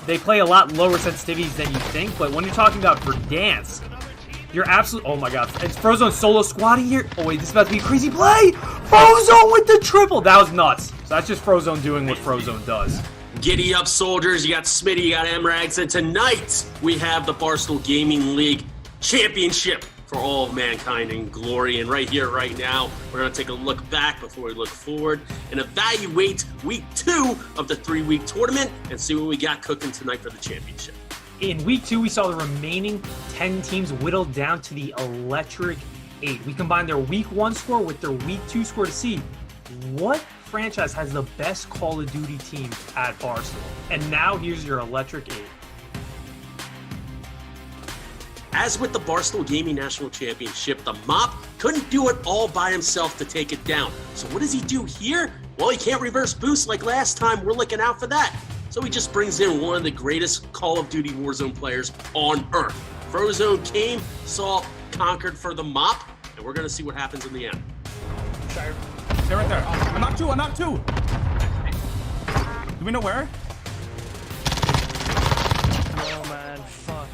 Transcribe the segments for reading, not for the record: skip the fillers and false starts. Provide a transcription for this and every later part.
They play a lot lower sensitivities than you think, but when you're talking about Verdansk, you're absolutely... Oh my god, it's Frozone solo squatting here. Oh wait, this is about to be a crazy play! Frozone with the triple! That was nuts. So that's just Frozone doing what Frozone does. Giddy up, soldiers. You got Smitty, you got MRags, and tonight we have the Barstool Gaming League Championship for all of mankind in glory. And right here, right now, we're going to take a look back before we look forward and evaluate week 2 of the 3-week tournament and see what we got cooking tonight for the championship. In week 2, we saw the remaining 10 teams whittled down to the electric 8. We combined their week 1 score with their week 2 score to see what franchise has the best Call of Duty team at Barstool. And now here's your electric 8. As with the Barstool Gaming National Championship, the Mop couldn't do it all by himself to take it down. So what does he do here? Well, he can't reverse boost like last time. We're looking out for that. So he just brings in one of the greatest Call of Duty Warzone players on Earth. Frozone came, saw, conquered for the Mop, and we're going to see what happens in the end. Stay right there. I knocked two. Do we know where? Oh man, fuck.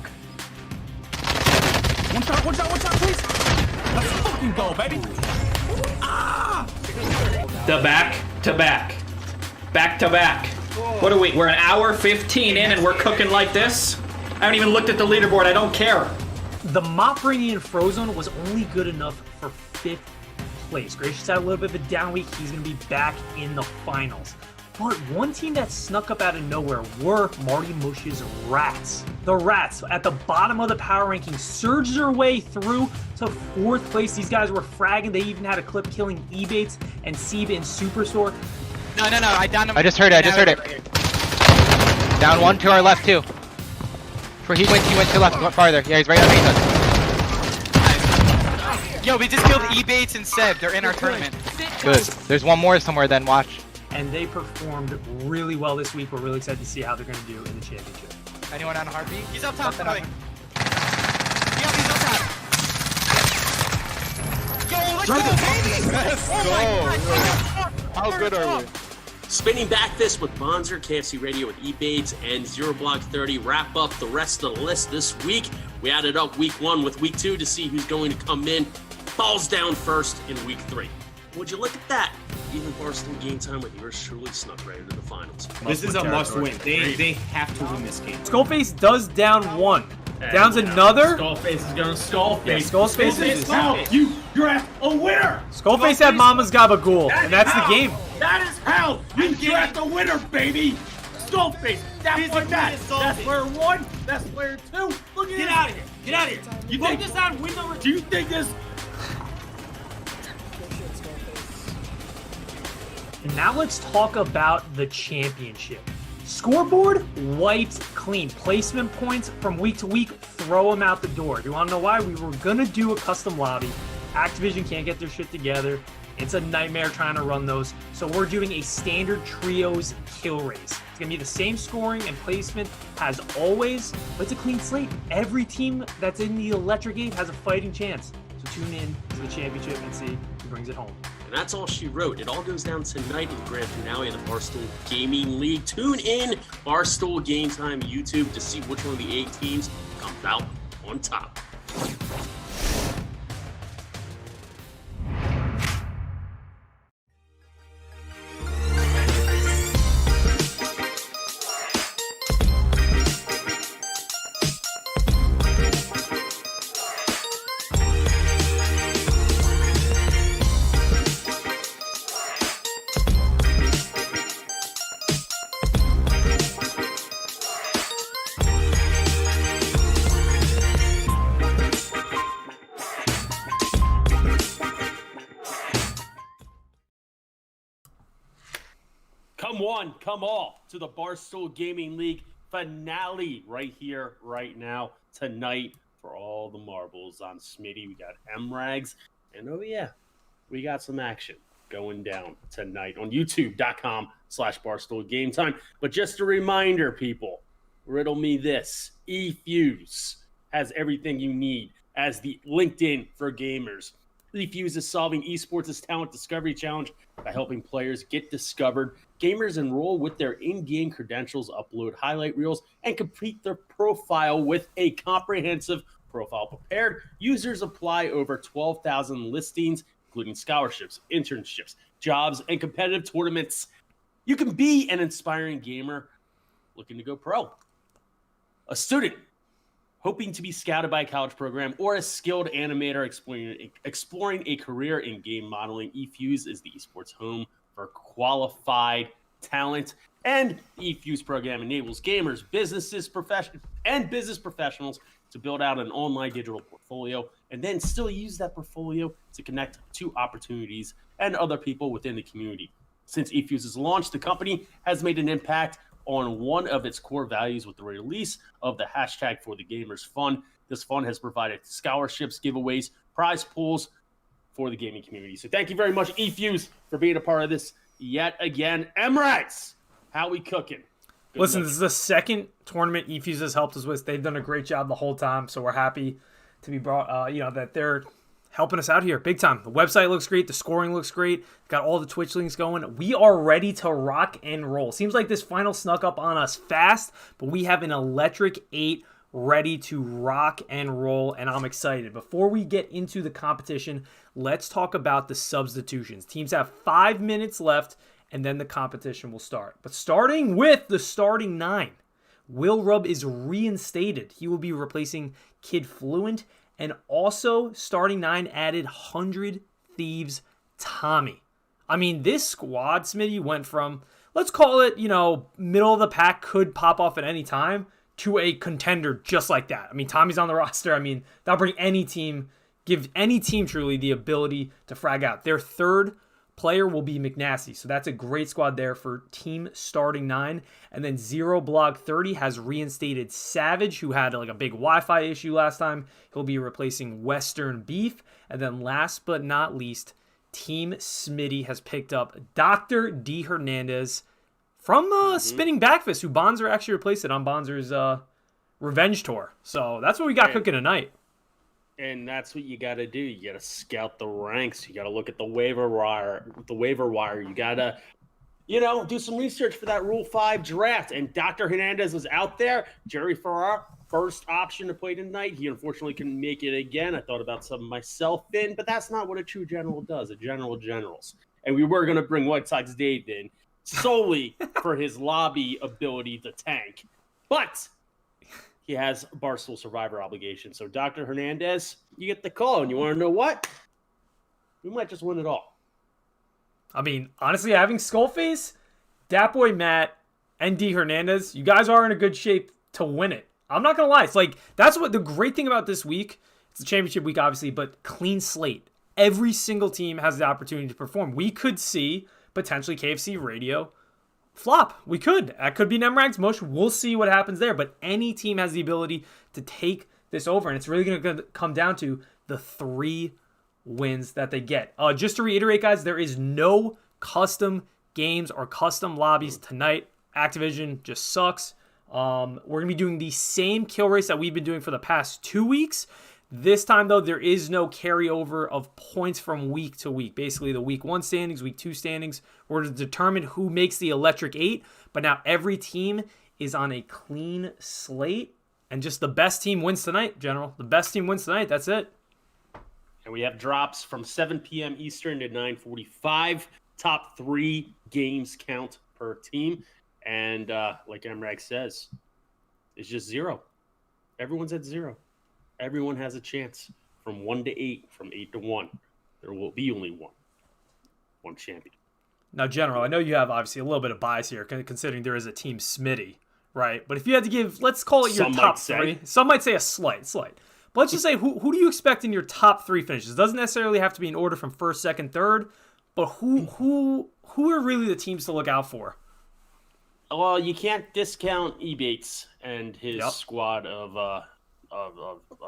One shot, please. Let's fucking go, baby. Ah! The back-to-back. Back-to-back. What are we? We're an hour 15 in and we're cooking like this? I haven't even looked at the leaderboard. I don't care. The Mop bringing in Frozone was only good enough for 5th place. Gracious had a little bit of a down week. He's going to be back in the finals. But one team that snuck up out of nowhere were Marty Mush's Rats. The Rats, at the bottom of the power ranking, surged their way through to 4th place. These guys were fragging. They even had a clip killing Ebates and Sieb in Superstore. No, I downed him. I just heard it. Down one to our left too. He went to left farther. Yeah, he's right underneath us. Yo, we just killed Ebates and Seb. They're in our tournament. Good. There's one more somewhere then, watch. And they performed really well this week. We're really excited to see how they're going to do in the championship. Anyone on Heartbeat? He's up top. He's up top. Yo, let's go, baby! Let's go. How good are we? Spinning back this with Bonzer, KFC Radio with Ebates, and Zero Block 30 wrap up the rest of the list this week. We added up week 1 with week 2 to see who's going to come in balls down first in week 3. Would you look at that? Even Barstool Game Time with yours truly snuck right into the finals. This is a must win. They have to win this game. Skullface does down 1. Downs another. Skullface is going to Skullface. Yeah, Skullface is how you're a winner. Skullface had Mama's Gabagool, and that's the game. That is how you draft a winner, baby. Skullface. That's what that. That's player 1. That's player 2. Look at this. Get out of here. Get out of here. You think this on win number? Do you think this? And now let's talk about the championship. Scoreboard wiped clean. Placement points from week to week, throw them out the door. Do you want to know why? We were going to do a custom lobby. Activision can't get their shit together. It's a nightmare trying to run those. So we're doing a standard trios kill race. It's going to be the same scoring and placement as always, but it's a clean slate. Every team that's in the Electric 8 has a fighting chance. So tune in to the championship and see who brings it home. And that's all she wrote. It all goes down tonight in the grand finale of the Barstool Gaming League. Tune in Barstool Game Time YouTube to see which one of the 8 teams comes out on top. Come one, come all to the Barstool Gaming League finale right here, right now, tonight for all the marbles on Smitty. We got MRags, and oh yeah, we got some action going down tonight on youtube.com/Barstool Game Time. But just a reminder, people, riddle me this. eFuse has everything you need as the LinkedIn for gamers. eFuse is solving esports' talent discovery challenge by helping players get discovered. Gamers enroll with their in-game credentials, upload highlight reels, and complete their profile with a comprehensive profile prepared. Users apply over 12,000 listings, including scholarships, internships, jobs, and competitive tournaments. You can be an inspiring gamer looking to go pro, a student hoping to be scouted by a college program, or a skilled animator exploring a career in game modeling. eFuse is the esports home for qualified talent, and the eFuse program enables gamers, businesses, business professionals to build out an online digital portfolio and then still use that portfolio to connect to opportunities and other people within the community. Since eFuse's launch, the company has made an impact on one of its core values with the release of the hashtag for the Gamers Fund. This fund has provided scholarships, giveaways, prize pools for the gaming community. So thank you very much, eFuse, for being a part of this yet again. Emirates, how we cooking? Listen, this is the second tournament eFuse has helped us with. They've done a great job the whole time, so we're happy to be brought, that they're helping us out here big time. The website looks great. The scoring looks great. Got all the Twitch links going. We are ready to rock and roll. Seems like this final snuck up on us fast, but we have an electric 8 ready to rock and roll, and I'm excited. Before we get into the competition, let's talk about the substitutions. Teams have 5 minutes left, and then the competition will start. But starting with the starting 9, Will Rubb is reinstated. He will be replacing Kid Fluent. And also, starting 9 added 100 Thieves Tommy. I mean, this squad, Smitty, went from, let's call it, middle of the pack, could pop off at any time, to a contender just like that. I mean, Tommy's on the roster. I mean, that'll bring any team, give any team truly the ability to frag out. Their third player will be McNasty. So that's a great squad there for team starting 9. And then Zero Blog 30 has reinstated Savage, who had like a big Wi-Fi issue last time. He'll be replacing Western Beef. And then last but not least, Team Smitty has picked up Dr. D. Hernandez from Spinning Backfist, who Bonzer actually replaced it on Bonzer's Revenge Tour. So that's what we got cooking tonight. And that's what you got to do. You got to scout the ranks. You got to look at the waiver wire. You got to, do some research for that Rule 5 draft. And Dr. Hernandez is out there. Jerry Farrar, first option to play tonight. He unfortunately couldn't make it again. I thought about some myself in, but that's not what a true general does. A general generals. And we were going to bring White Sox Dave in solely for his lobby ability to tank. But he has Barstool Survivor obligation. So, Dr. Hernandez, you get the call, and you want to know what? We might just win it all. I mean, honestly, having Skullface, Datboy Matt, and D. Hernandez, you guys are in a good shape to win it. I'm not going to lie. It's like, that's what the great thing about this week. It's a championship week, obviously, but clean slate. Every single team has the opportunity to perform. We could see, potentially, KFC Radio flop. We could. That could be Nemrag's mush. We'll see what happens there. But any team has the ability to take this over. And it's really going to come down to the 3 wins that they get. Just to reiterate, guys, there is no custom games or custom lobbies tonight. Activision just sucks. We're going to be doing the same kill race that we've been doing for the past 2 weeks. This time, though, there is no carryover of points from week to week. Basically, the week 1 standings, week 2 standings were to determine who makes the electric 8. But now every team is on a clean slate. And just the best team wins tonight, General. The best team wins tonight. That's it. And we have drops from 7 p.m. Eastern to 9:45. Top 3 games count per team. And like Emrag says, it's just 0. Everyone's at 0. Everyone has a chance from 1 to 8, from 8 to 1. There will be only one champion. Now, General, I know you have obviously a little bit of bias here, considering there is a Team Smitty, right? But if you had to give, let's call it your top 3. Some might say a slight. But let's just say, who do you expect in your top 3 finishes? It doesn't necessarily have to be in order from first, second, third, but who are really the teams to look out for? Well, you can't discount Ebates and his squad of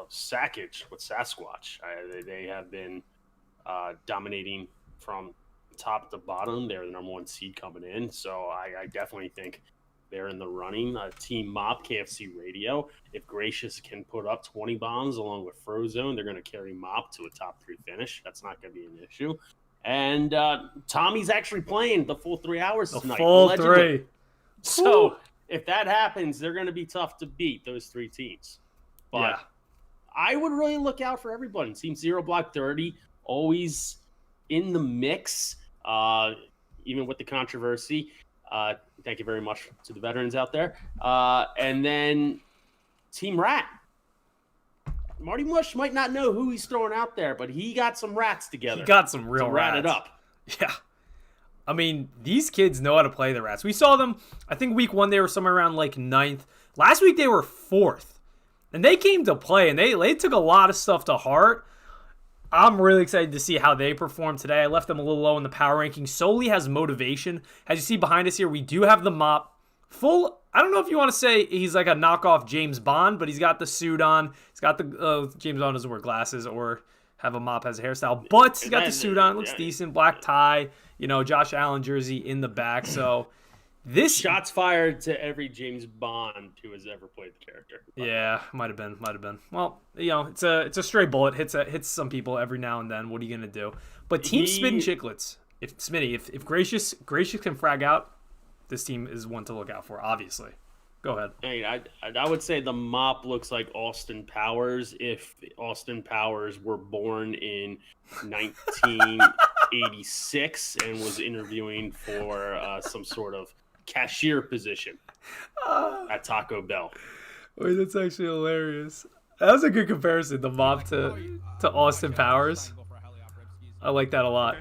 Sackage with Sasquatch. They have been dominating from top to bottom. They're the number 1 seed coming in. So I definitely think they're in the running. Team Mop, KFC Radio. If Gracious can put up 20 bombs along with Frozone, they're going to carry Mop to a top 3 finish. That's not going to be an issue. And Tommy's actually playing the full 3 hours The tonight. full allegedly. 3. So Woo. if that happens, they're going to be tough to beat, those 3 teams. But Yeah. I would really look out for everybody. Team Zero Block 30, always in the mix, even with the controversy. Thank you very much to the veterans out there. And then Team Rat. Marty Mush might not know who he's throwing out there, but he got some rats together. He got some real to rat rats. it up. Yeah. I mean, these kids know how to play the rats. We saw them, I think week 1 they were somewhere around like 9th. Last week they were 4th. And they came to play, and they took a lot of stuff to heart. I'm really excited to see how they perform today. I left them a little low in the power ranking. Solely has motivation. As you see behind us here, we do have the Mop. Full, I don't know if you want to say he's like a knockoff James Bond, but he's got the suit on. He's got the, James Bond doesn't wear glasses or have a Mop as a hairstyle, but he's got the suit on. Looks decent. Black tie, Josh Allen jersey in the back. So this Shots fired to every James Bond who has ever played the character. Yeah, might have been. Well, it's a stray bullet. Hits some people every now and then. What are you gonna do? But Team Spin Chicklets, if Gracious can frag out, this team is one to look out for. Obviously, go ahead. I would say the Mop looks like Austin Powers if Austin Powers were born in 1986 and was interviewing for some sort of cashier position at Taco Bell. Wait, that's actually hilarious. That was a good comparison, the Mop to Austin Powers. I like that a lot.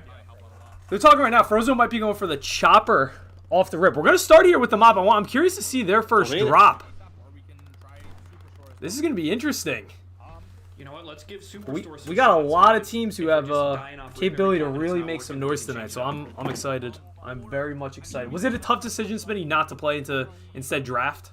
They're talking right now, Frozone might be going for the chopper off the rip. We're going to start here with the Mop. I'm curious to see their first drop. This is going to be interesting. You know what? Let's give Superstore We got a lot of teams who have capability to really make some noise tonight, so I'm excited. I'm very much excited. Was it a tough decision, Smitty, not to play instead draft?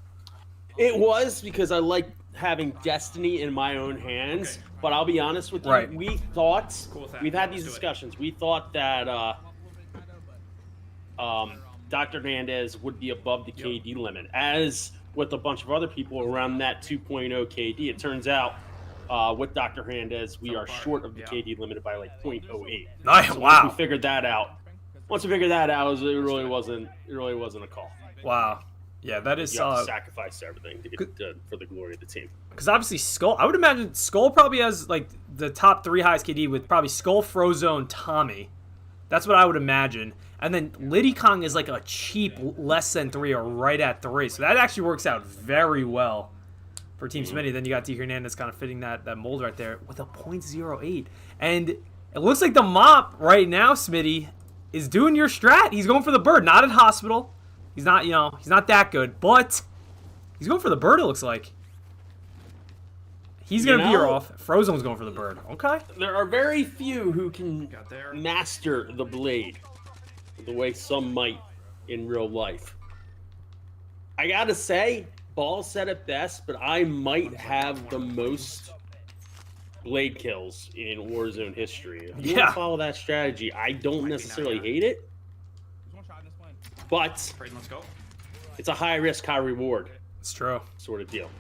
It was, because I like having destiny in my own hands. But I'll be honest with you, Right. we've had these discussions. We thought that Dr. Hernandez would be above the KD limit, as with a bunch of other people around that 2.0 KD. It turns out with Dr. Hernandez, we are short of the KD limit by like 0.08. Nice. So Wow. Once we figured that out, it really wasn't a call. Wow. Yeah, that is You have to solid. sacrifice everything to get for the glory of the team. Because obviously Skull, I would imagine Skull probably has like the top 3 highest KD with probably Skull, Frozone, Tommy. That's what I would imagine. And then Liddy Kong is like a cheap less than 3 or right at 3. So that actually works out very well for Team Smitty. Then you got D. Hernandez kind of fitting that mold right there with a 0.08. And it looks like the Mop right now, Smitty, is doing your strat. He's going for the bird, not at hospital. He's not, he's not that good, but he's going for the bird, it looks like. He's going to veer off. Frozone's going for the bird. Okay. There are very few who can master the blade the way some might in real life. I got to say, Ball said it best, but I might have the most blade kills in Warzone history. If you want to follow that strategy, I don't necessarily hate it, but it's a high risk, high reward It's true. sort of deal.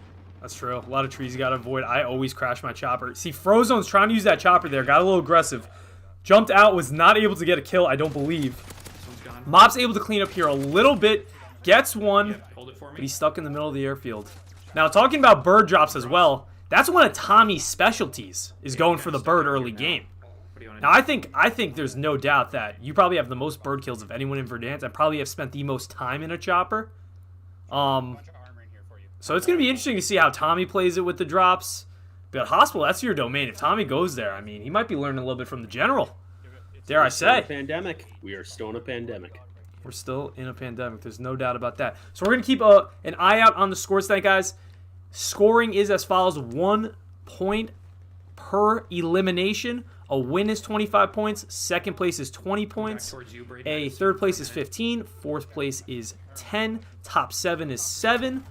That's true. A lot of trees you got to avoid. I always crash my chopper. See, Frozone's trying to use that chopper there. Got a little aggressive. Jumped out, was not able to get a kill, I don't believe. Mob's able to clean up here a little bit. Gets one, but he's stuck in the middle of the airfield. Now, talking about bird drops as well, that's one of Tommy's specialties, is going for the bird early game. Now, I think there's no doubt that you probably have the most bird kills of anyone in Verdansk and probably have spent the most time in a chopper. So it's going to be interesting to see how Tommy plays it with the drops. But Hospital, that's your domain. If Tommy goes there, I mean, he might be learning a little bit from the general. Dare I say. Pandemic. We are still in a pandemic. We're still in a pandemic. There's no doubt about that. So we're going to keep an eye out on the scores tonight, guys. Scoring is as follows: 1 point per elimination. A win is 25 points. Second place is 20 points. A third place is 15. Fourth place is 10. Top 7 is 7.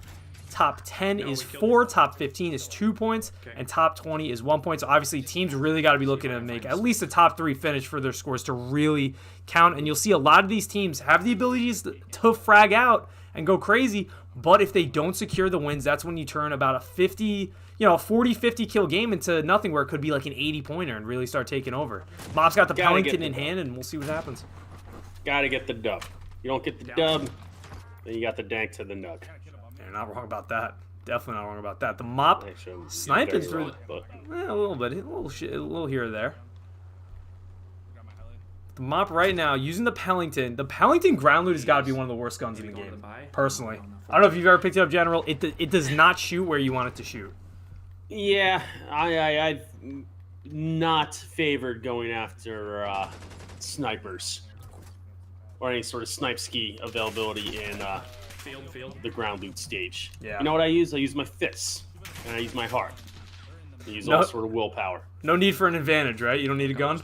Top 10 is 4. Top 15 is 2 points. And top 20 is 1 point. So obviously teams really got to be looking to make at least a top 3 finish for their scores to really count. And you'll see a lot of these teams have the abilities to frag out and go crazy. But if they don't secure the wins, that's when you turn about a 40-50 kill game into nothing, where it could be like an 80-pointer and really start taking over. Mob's got the Pellington in hand, and we'll see what happens. Gotta get the dub. You don't get the dub, then you got the dank to the nug. You're not wrong about that. Definitely not wrong about that. The Mop sniping through a little bit, a little here or there. The Mop right now using the Pellington. The Pellington ground loot has got to be one of the worst guns in the game, personally. I don't know if you've ever picked it up, General. It does not shoot where you want it to shoot. Yeah, I've not favored going after snipers or any sort of snipe ski availability in the ground loot stage. Yeah. You know what I use? I use my fists and I use my heart. I use all sort of willpower. No need for an advantage, right? You don't need a gun.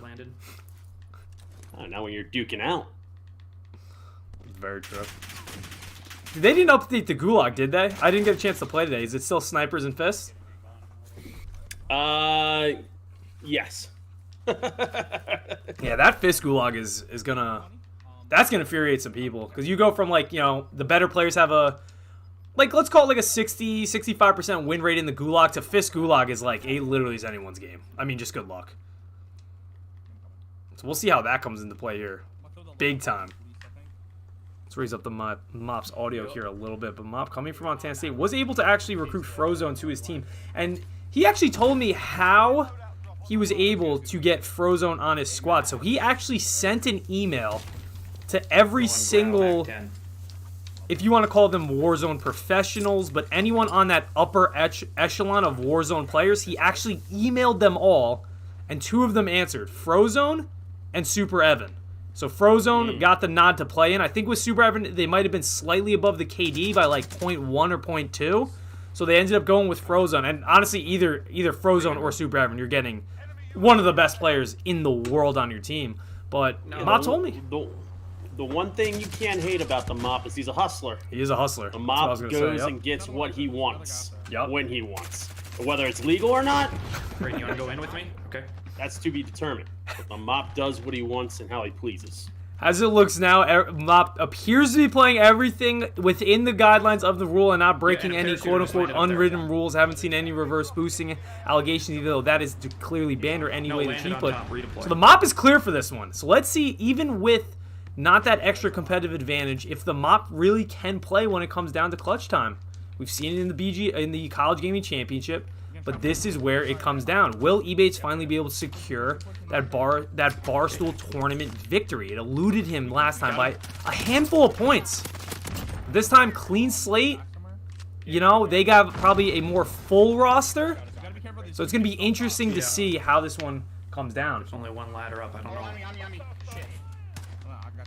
Now when you're duking out. Very true. They didn't update the Gulag, did they? I didn't get a chance to play today. Is it still snipers and fists? Yes. Yeah, that fist Gulag is gonna... That's gonna infuriate some people. Because you go from, like, the better players have a... Like, let's call it like a 60-65% win rate in the Gulag to fist Gulag is like, it literally is anyone's game. I mean, just good luck. So we'll see how that comes into play here. Big time. Let's raise up the Mop's audio here a little bit. But Mop, coming from Montana State, was able to actually recruit Frozone to his team. And he actually told me how he was able to get Frozone on his squad. So he actually sent an email to every single, if you want to call them Warzone professionals, but anyone on that upper echelon of Warzone players, he actually emailed them all, and 2 of them answered, Frozone and Super Evan. So Frozone got the nod to play in. I think with Super Evan, they might have been slightly above the KD by like 0.1 or 0.2. So they ended up going with Frozone. And honestly, either Frozone or Super Evan, you're getting one of the best players in the world on your team. But Mop told me. The one thing you can't hate about the Mop is he's a hustler. He is a hustler. The Mop goes and gets what he wants when he wants. Whether it's legal or not, Great, you want to go in with me? Okay. That's to be determined. But the Mop does what he wants and how he pleases. As it looks now, Mop appears to be playing everything within the guidelines of the rule and not breaking any quote-unquote unwritten rules. Haven't seen any reverse boosting allegations, even though that is clearly banned or any way that he put. So the Mop is clear for this one. So let's see, even with not that extra competitive advantage, if the Mop really can play when it comes down to clutch time. We've seen it in the College Gaming Championship, but this is where it comes down. Will Ebates finally be able to secure that Barstool tournament victory? It eluded him last time by a handful of points. This time, clean slate. They got probably a more full roster, so it's going to be interesting to see how this one comes down. There's only one ladder up. I don't know.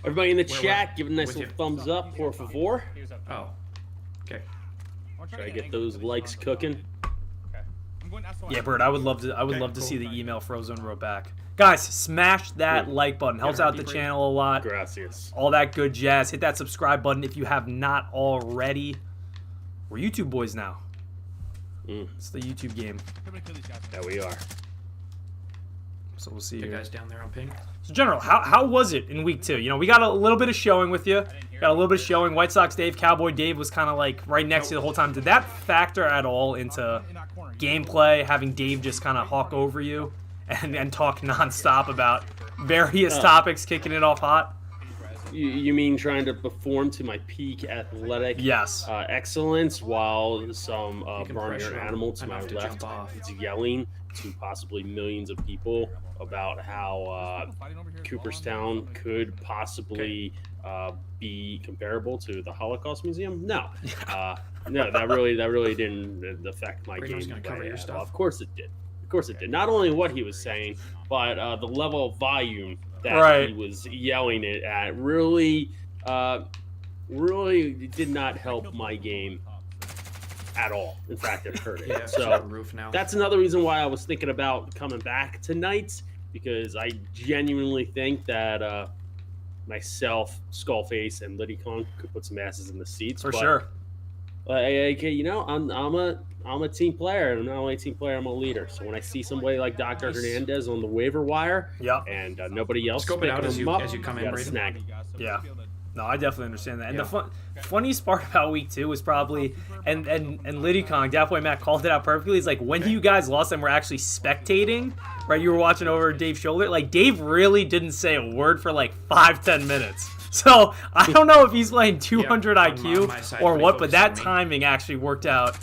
Everybody in the chat, give a nice little thumbs up, por favor. Oh. Okay. Try to get those likes cooking. Yeah, Bert, I would love to see the email Frozone wrote back. Guys, smash that like button. Helps out the channel a lot. Gracias. All that good jazz. Hit that subscribe button if you have not already. We're YouTube boys now. It's the YouTube game. Yeah, we are. So we'll see The here. guys down there on ping. So, General, how was it in week 2? We got a little bit of showing with you. Got a little bit of showing. White Sox Dave, Cowboy Dave was kind of like right next to you the whole time. Did that factor at all into gameplay, having Dave just kind of hawk over you and talk nonstop about various topics, kicking it off hot? You mean trying to perform to my peak athletic excellence while some barnyard animal to my left is yelling to possibly millions of people about how Cooperstown could possibly be comparable to the Holocaust Museum? No, no, that really didn't affect my game. Well, of course it did. Of course it did. Not only what he was saying, but the level of volume that he was yelling it at really did not help my game at all. In fact, it hurt it. So that's another reason why I was thinking about coming back tonight, because I genuinely think that myself, Skullface, and Liddy Kong could put some asses in the seats. For sure. I'm a team player, and I'm not only a team player, I'm a leader. So when I see somebody like Dr. Hernandez on the waiver wire, and nobody else scope it out as you come in, snag. Yeah. No, I definitely understand that. And the funniest part about week 2 was probably, and Liddy Kong, Daftboy Matt called it out perfectly. It's like when you guys lost and were actually spectating, right? You were watching over Dave's shoulder. Like Dave really didn't say a word for like 5-10 minutes. So I don't know if he's playing 200 IQ or what, but that timing actually worked out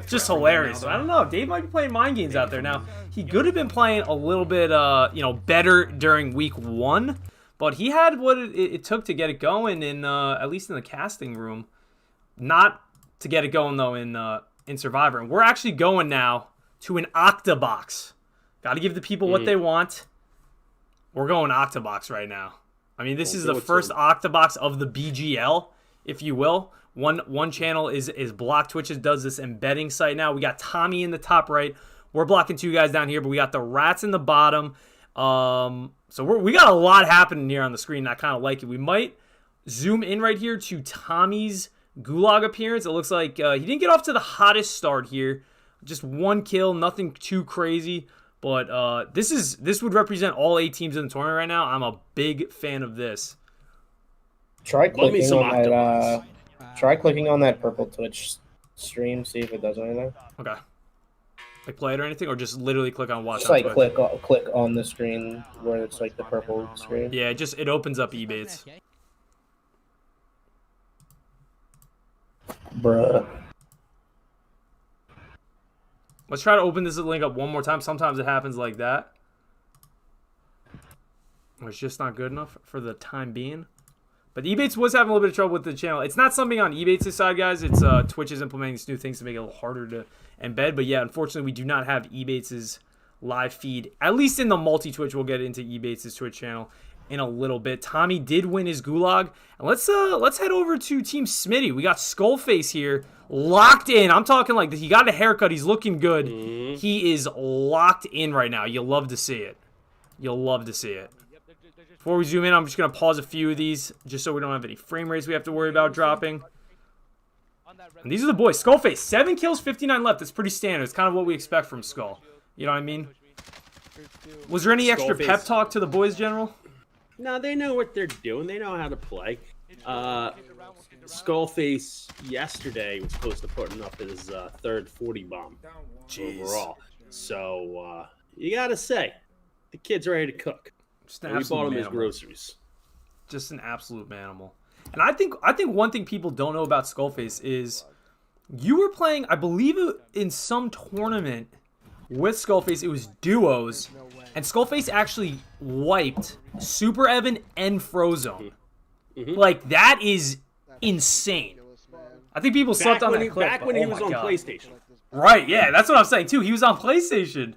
just hilarious. So I don't know. Dave might be playing mind games out there now. He could have been playing a little bit, better during week 1. But he had what it took to get it going in at least in the casting room. Not to get it going though in Survivor. And we're actually going now to an Octabox. Got to give the people what they want. We're going Octabox right now. I mean, this is the first Octabox of the BGL, if you will. One channel is Block Twitches does this embedding site now. We got Tommy in the top right. We're blocking 2 guys down here, but we got the rats in the bottom. So we got a lot happening here on the screen. I kind of like it. We might zoom in right here to Tommy's Gulag appearance. It looks like he didn't get off to the hottest start here. Just 1 kill, nothing too crazy. But this would represent all 8 teams in the tournament right now. I'm a big fan of this. Try clicking on that purple Twitch stream. See if it does anything. Okay. Like play it or anything, or just literally click on watch. Just like click on the screen where it's like the purple screen. Yeah, it opens up eBates. Bruh. Let's try to open this link up one more time. Sometimes it happens like that. Or it's just not good enough for the time being. But eBates was having a little bit of trouble with the channel. It's not something on eBates' side, guys. It's Twitch is implementing these new things to make it a little harder to embed. But yeah, unfortunately, we do not have eBates' live feed. At least in the multi-Twitch, we'll get into eBates' Twitch channel in a little bit. Tommy did win his Gulag. And let's head over to Team Smitty. We got Skullface here, locked in. I'm talking like he got a haircut. He's looking good. He is locked in right now. You'll love to see it. You'll love to see it. Before we zoom in, I'm just going to pause a few of these just so we don't have any frame rates we have to worry about dropping. And these are the boys. Skullface, 7 kills, 59 left. That's pretty standard. It's kind of what we expect from Skull. You know what I mean? Was there any extra pep talk to the boys, General? No, they know what they're doing. They know how to play. Skullface yesterday was close to putting up his third 40 bomb overall. So you got to say, the kid's ready to cook. We bought him his groceries. Just an absolute manimal. And I think one thing people don't know about Skullface is you were playing, I believe, in some tournament with Skullface. It was duos, and Skullface actually wiped Super Evan and Frozone. Like, that is insane. I think people slept on that clip. Back when he was on PlayStation. Right, yeah, that's what I'm saying, too. He was on PlayStation.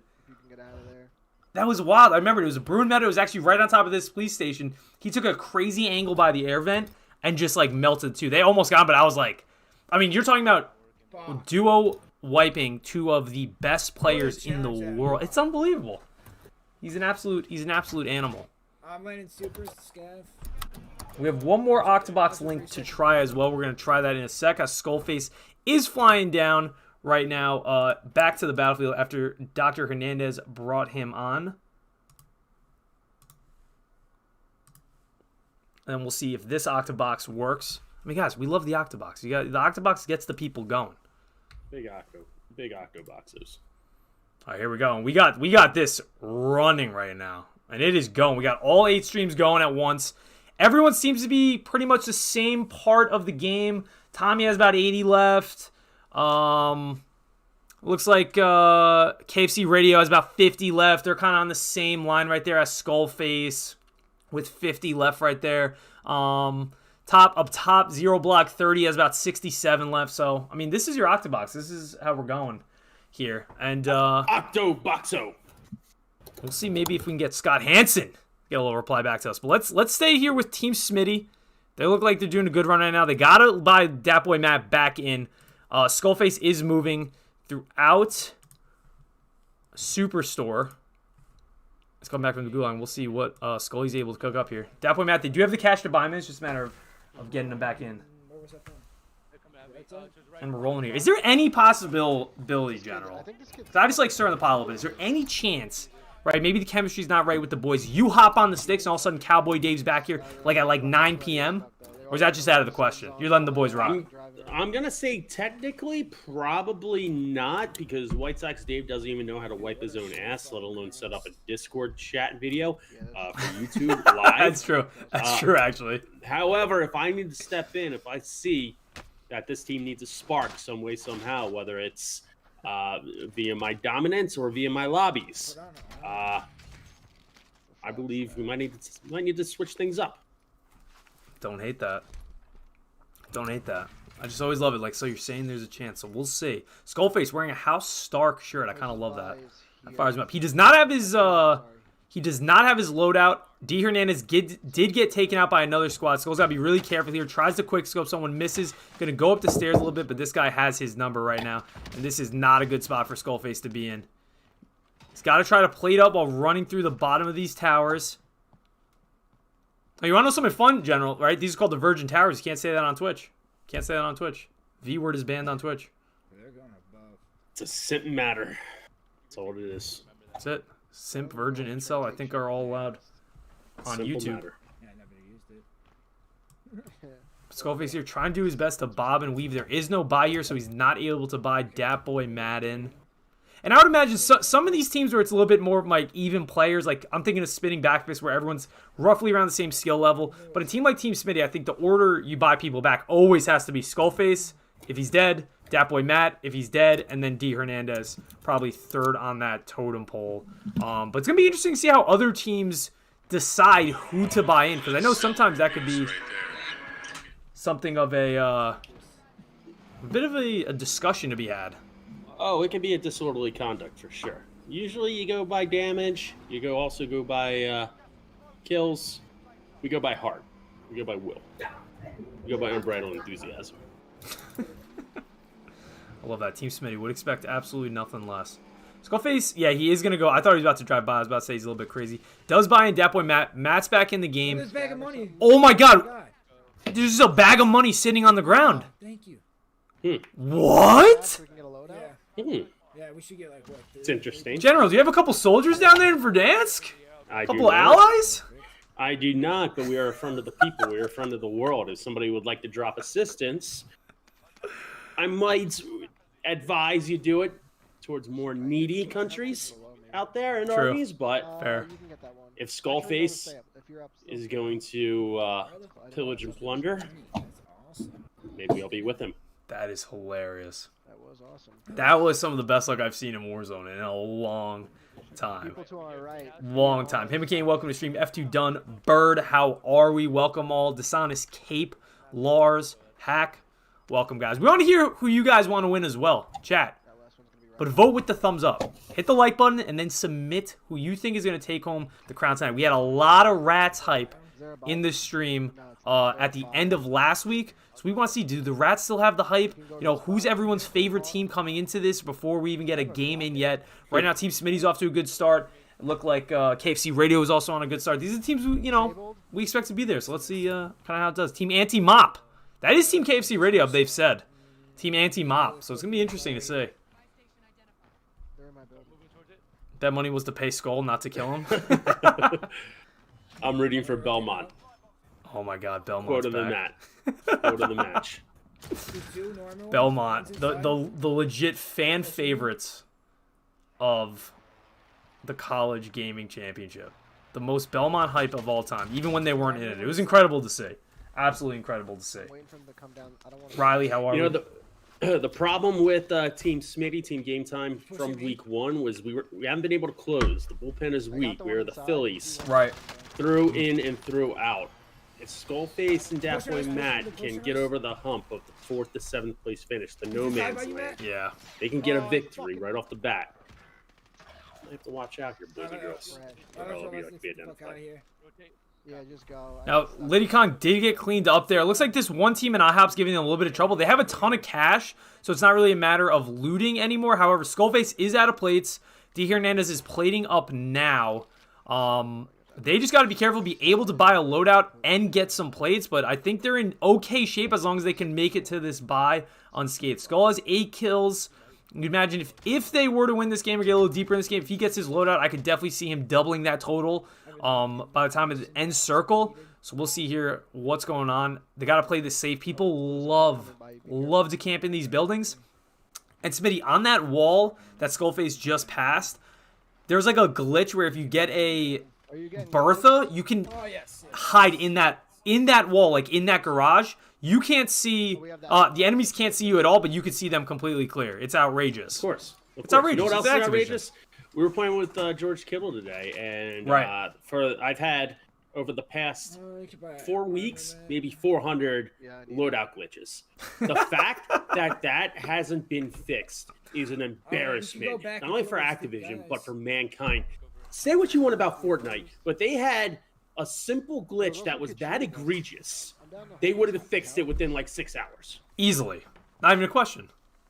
That was wild. I remember it was a Bruin Meadow. It was actually right on top of this police station. He took a crazy angle by the air vent and just, like, melted, too. They almost got him, but I was like... I mean, you're talking about duo wiping 2 of the best players in the world. It's unbelievable. He's an absolute animal. I'm running super scav. We have one more Octobox link to try as well. We're going to try that in a sec. As Skullface is flying down right now, back to the battlefield after Dr. Hernandez brought him on. And we'll see if this Octobox works. I mean, guys, we love the Octobox. The Octobox gets the people going. Big Octo boxes. All right, here we go. And we got this running right now. And it is going. We got all 8 streams going at once. Everyone seems to be pretty much the same part of the game. Tommy has about 80 left. Looks like KFC Radio has about 50 left. They're kind of on the same line right there as Skullface with 50 left right there. Up top, Zero Block 30 has about 67 left. So, I mean, this is your Octobox. This is how we're going here. And Octoboxo. We'll see maybe if we can get Scott Hansen get a little reply back to us. But let's stay here with Team Smitty. They look like they're doing a good run right now. They got to buy Datboy Matt back in. Skullface is moving throughout Superstore. Let's come back from the Gulag. We'll see what Scully's able to cook up here. Datboy Matt, they do have the cash to buy him. It's just a matter of getting them back in. And we're rolling here. Is there any possibility, General? I just like stirring the pot a little bit. Is there any chance, right? Maybe the chemistry's not right with the boys. You hop on the sticks, and all of a sudden Cowboy Dave's back here, like at 9 p.m. Or is that just out of the question? You're letting the boys rock. I'm going to say technically probably not, because White Sox Dave doesn't even know how to wipe his own ass, let alone set up a Discord chat video for YouTube live. That's true. That's true, actually. However, if I need to step in, if I see that this team needs a spark some way, somehow, whether it's via my dominance or via my lobbies, I believe we might need to switch things up. Don't hate that. Don't hate that. I just always love it. Like, so you're saying there's a chance. So we'll see. Skullface wearing a House Stark shirt. I kind of love that. That fires him up. He does not have his loadout. D. Hernandez did get taken out by another squad. Skull's got to be really careful here. Tries to quick scope. Someone misses. Going to go up the stairs a little bit, but this guy has his number right now. And this is not a good spot for Skullface to be in. He's got to try to plate up while running through the bottom of these towers. Oh, you want to know something fun, General, right? These are called the Virgin Towers. You can't say that on Twitch. Can't say that on Twitch. V-word is banned on Twitch. It's a simp matter. That's all it is. That's it. Simp, Virgin, Incel, I think are all allowed on Simple YouTube. matter. Yeah, I never used it. Skullface here trying to do his best to bob and weave. There is no buy here, so he's not able to buy Dat Boy Madden. And I would imagine some of these teams where it's a little bit more like even players, like I'm thinking of Spinning Backfist where everyone's roughly around the same skill level. But a team like Team Smitty, I think the order you buy people back always has to be Skullface if he's dead, Dat Boy Matt if he's dead, and then D. Hernandez probably third on that totem pole. But it's going to be interesting to see how other teams decide who to buy in, because I know sometimes that could be something of a bit of a discussion to be had. Oh, it can be a disorderly conduct for sure. Usually you go by damage. You also go by kills. We go by heart. We go by will. We go by unbridled enthusiasm. I love that. Team Smitty would expect absolutely nothing less. Skullface, yeah, he is going to go. I thought he was about to drive by. I was about to say he's a little bit crazy. Does buy in Dat Boy Matt. Matt's back in the game. There's a bag of money. Oh my god. There's just a bag of money sitting on the ground. Thank you. What? Yeah. Yeah, we should get like what? It's interesting. General, do you have a couple soldiers down there in Verdansk? A couple allies? I do not, but we are a friend of the people. We are a friend of the world. If somebody would like to drop assistance, I might advise you do it towards more needy countries out there in armies. But fair. If Skullface is going to pillage and plunder, maybe I'll be with him. That is hilarious. That was awesome. That was some of the best luck I've seen in Warzone in a long time. People to our right. Long time. Him McCain, welcome to stream. F2 Dunn, Bird, how are we? Welcome all. Dishonest Cape, Lars, Hack. Welcome, guys. We want to hear who you guys want to win as well. Chat. But vote with the thumbs up. Hit the like button and then submit who you think is going to take home the crown tonight. We had a lot of Rats hype in this stream at the end of last week. So we want to see, do the Rats still have the hype? You know, who's everyone's favorite team coming into this before we even get a game in yet? Right now, Team Smitty's off to a good start. It looked like KFC Radio is also on a good start. These are the teams, we expect to be there. So let's see kind of how it does. Team Anti-Mop. That is Team KFC Radio, they've said. Team Anti-Mop. So it's going to be interesting to see. That money was to pay Skull, not to kill him. I'm rooting for Belmont. Oh my God, Belmont's Quote of the back. Quote of the match. Belmont, the legit fan favorites of the college gaming championship. The most Belmont hype of all time, even when they weren't in it. It was incredible to see. Absolutely incredible to see. Riley, how are you? The problem with Team Smitty, Team Game Time from week one was we haven't been able to close. The bullpen is weak. We are the Phillies. Right. Through in and through out. If Skullface and Dat Boy Matt can get over the hump of the 4th to 7th place finish, the no man's land, yeah, they can get a victory right off the bat. I have to watch out here, boys and girls. Yeah, just go. Now, Liddy Kong did get cleaned up there. It looks like this one team in IHOP's giving them a little bit of trouble. They have a ton of cash, so it's not really a matter of looting anymore. However, Skullface is out of plates. D. Hernandez is plating up now. They just got to be careful, be able to buy a loadout and get some plates, but I think they're in okay shape as long as they can make it to this buy unscathed. Skull has 8 kills. You can imagine if they were to win this game or get a little deeper in this game, if he gets his loadout, I could definitely see him doubling that total. by the time it ends circle. So we'll see here what's going on. They got to play this safe. People love to camp in these buildings. And Smitty, on that wall that Skullface just passed, there's like a glitch where if you get a Bertha, you can hide in that wall, like in that garage. You can't see, the enemies can't see you at all, but you can see them completely clear. It's outrageous. Of course. It's outrageous. You know what else It's is outrageous? We were playing with George Kittle today, and I've had over the past 4 weeks, maybe 400 loadout glitches. The fact that hasn't been fixed is an embarrassment, not only for Activision, but for mankind. Say what you want about Fortnite, but they had a simple glitch that was that egregious, they would have fixed it within like 6 hours. Easily. Not even a question.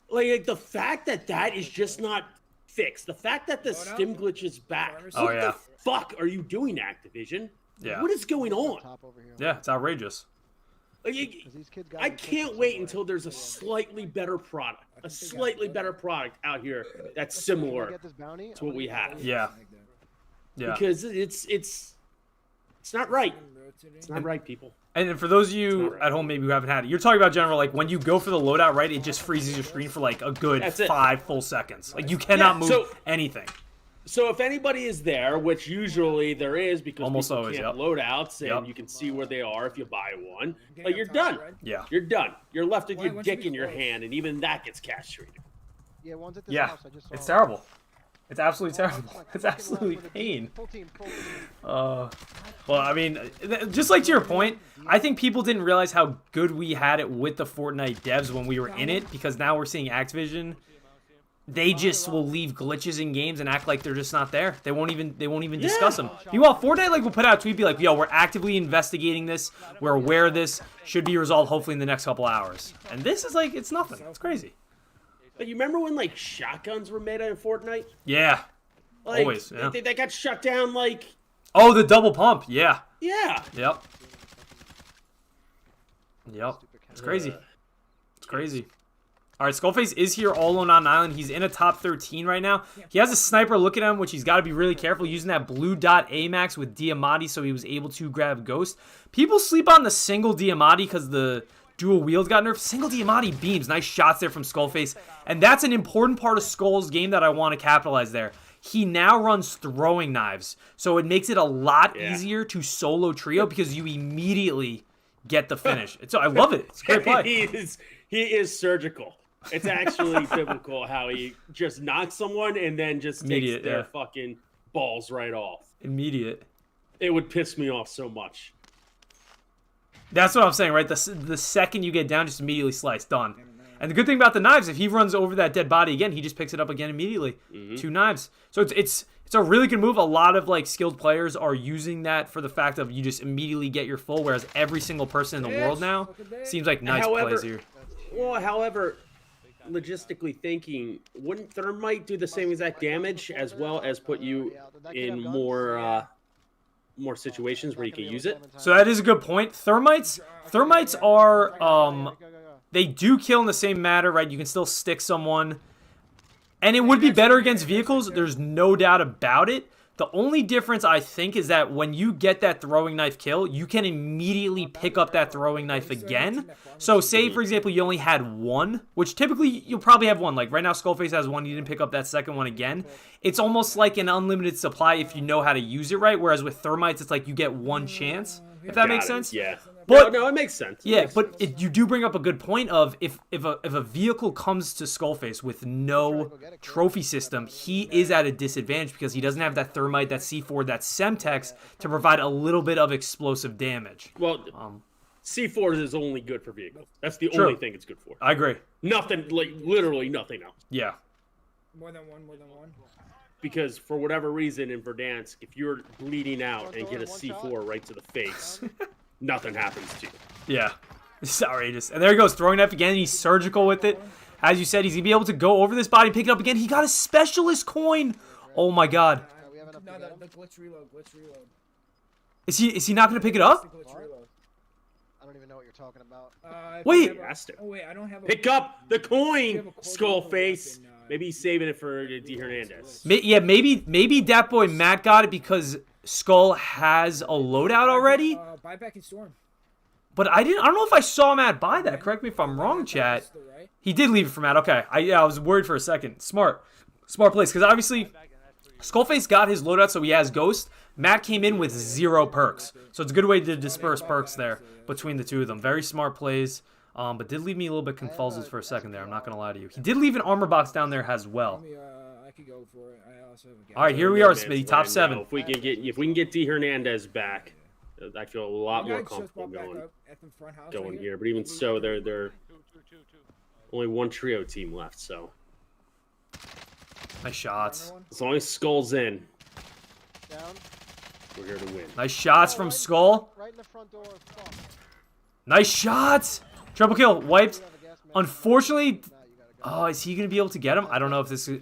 Like the fact that is just not fixed. The fact that the stim glitch is back. What the fuck are you doing, Activision? Yeah. What is going on? Yeah, it's outrageous. Like, I can't wait until there's a slightly better product. A slightly better product out here that's similar to what we have. Yeah. Yeah. Because it's not right. It's not right, people. And for those of you at home maybe who haven't had it, you're talking about general, like when you go for the loadout, right, it just freezes your screen for like a good 5 full seconds. Like you cannot move anything. So if anybody is there, which usually there is because almost people always, can't loadouts and you can see where they are if you buy one, like you're done. Yeah. You're done. You're left with your dick in your hand, and even that gets castrated. Yeah, it's terrible. It's absolutely terrible. It's absolutely pain. Well, I mean, just like to your point, I think people didn't realize how good we had it with the Fortnite devs when we were in it, because now we're seeing Activision. They just will leave glitches in games and act like they're just not there. They won't even discuss them. Meanwhile, Fortnite will put out a tweet, be like, "Yo, we're actively investigating this. We're aware of this. Should be resolved hopefully in the next couple hours." And this is like, it's nothing. It's crazy. But you remember when like shotguns were made in Fortnite? Yeah. Like, always. Yeah. They got shut down like. Oh, the double pump. Yeah. Yeah. Yep. It's crazy. It's crazy. All right, Skullface is here all alone on an island. He's in a top 13 right now. He has a sniper looking at him, which he's got to be really careful using that blue dot AMAX with Diamati, so he was able to grab Ghost. People sleep on the single Diamati because the dual wield got nerfed. Single Diamati beams. Nice shots there from Skullface. And that's an important part of Skull's game that I want to capitalize there. He now runs throwing knives, so it makes it a lot easier to solo trio because you immediately get the finish. So I love it. It's a great play. He is surgical. It's actually biblical how he just knocks someone and then just takes their fucking balls right off. Immediate. It would piss me off so much. That's what I'm saying, right? The second you get down, just immediately slice. Done. And the good thing about the knives, if he runs over that dead body again, he just picks it up again immediately. 2 knives. So it's a really good move. A lot of like skilled players are using that for the fact of you just immediately get your full, whereas every single person in the world now seems like nice plays here. Well, however, logistically thinking, wouldn't Thermite do the same exact damage as well as put you in more situations where you can use it? So that is a good point. Thermites are they do kill in the same matter, right? You can still stick someone, and it would be better against vehicles. There's no doubt about it. The only difference, I think, is that when you get that throwing knife kill, you can immediately pick up that throwing knife again. So say, for example, you only had one, which typically you'll probably have one. Like right now, Skullface has one. You didn't pick up that second one again. It's almost like an unlimited supply if you know how to use it right, whereas with Thermites, it's like you get one chance, if that makes sense. Yeah. But, no, it makes sense. You do bring up a good point of if a vehicle comes to Skullface with no trophy system, he is at a disadvantage because he doesn't have that Thermite, that C4, that Semtex to provide a little bit of explosive damage. Well, C4 is only good for vehicles. That's the only thing it's good for. I agree. Nothing, like literally nothing else. Yeah. More than one. Because for whatever reason in Verdansk, if you're bleeding out and get a C4 right to the face, nothing happens to you. Yeah. It's outrageous. And there he goes, throwing knife again. He's surgical with it. As you said, he's going to be able to go over this body, pick it up again. He got a specialist coin. Oh, my God. No, the glitch reload. Is he not going to pick it up? I don't even know what you're talking about. Wait. I don't have a... Pick up the coin, Skullface. Maybe he's saving it for D. Hernandez. Yeah, maybe that boy Matt got it because Skull has a loadout already, Buyback and Storm. but I don't know if I saw Matt buy that. Correct me if I'm wrong, chat. Still, right? He did leave it for Matt. Okay. I was worried for a second. Smart place, because obviously Skullface got his loadout, so he has Ghost. Matt came in with 0 perks, so it's a good way to disperse perks there between the two of them. Very smart plays, but did leave me a little bit confused for a second there. I'm not gonna lie to you. He did leave an armor box down there as well. I could go for it. I also have a All right, here we are, Man's Smitty. Top winning 7. now. If we can get D Hernandez back, I feel a lot more comfortable going here. But even so, they're only one trio team left. So Nice shots. as long as Skull's in, we're here to win. Nice shots from Skull. Right in the front door. Fuck. Nice shots. Triple kill. Wiped. Unfortunately, oh, is he gonna be able to get him? I don't know if this is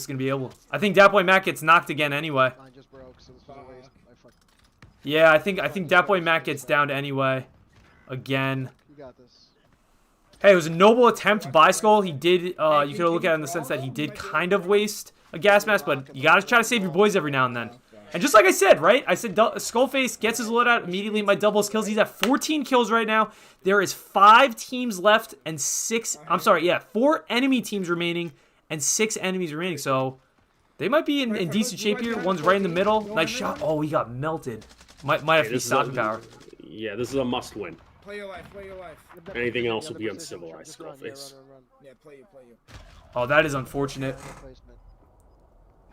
gonna be able. I think Dat Boy Matt gets knocked again anyway. Mine just broke, so this was a waste. I fucked. Yeah, I think Dat Boy Matt gets downed anyway. Again. You got this. Hey, it was a noble attempt by Skull. He did, you could look at it in the sense that he did kind of waste a gas mask, but you gotta try to save your boys every now and then. And just like I said, right? I said Skullface gets his loadout immediately in my doubles kills. He's at 14 kills right now. There is 5 teams left and 4 enemy teams remaining and 6 enemies remaining. So they might be in decent shape here. One's right in the middle. Nice shot. Oh, he got melted. Might have to be stopping power. Yeah, this is a must-win. Play your life. Play your life. Anything else will be uncivilized, Skullface. Yeah, play you. Oh, that is unfortunate.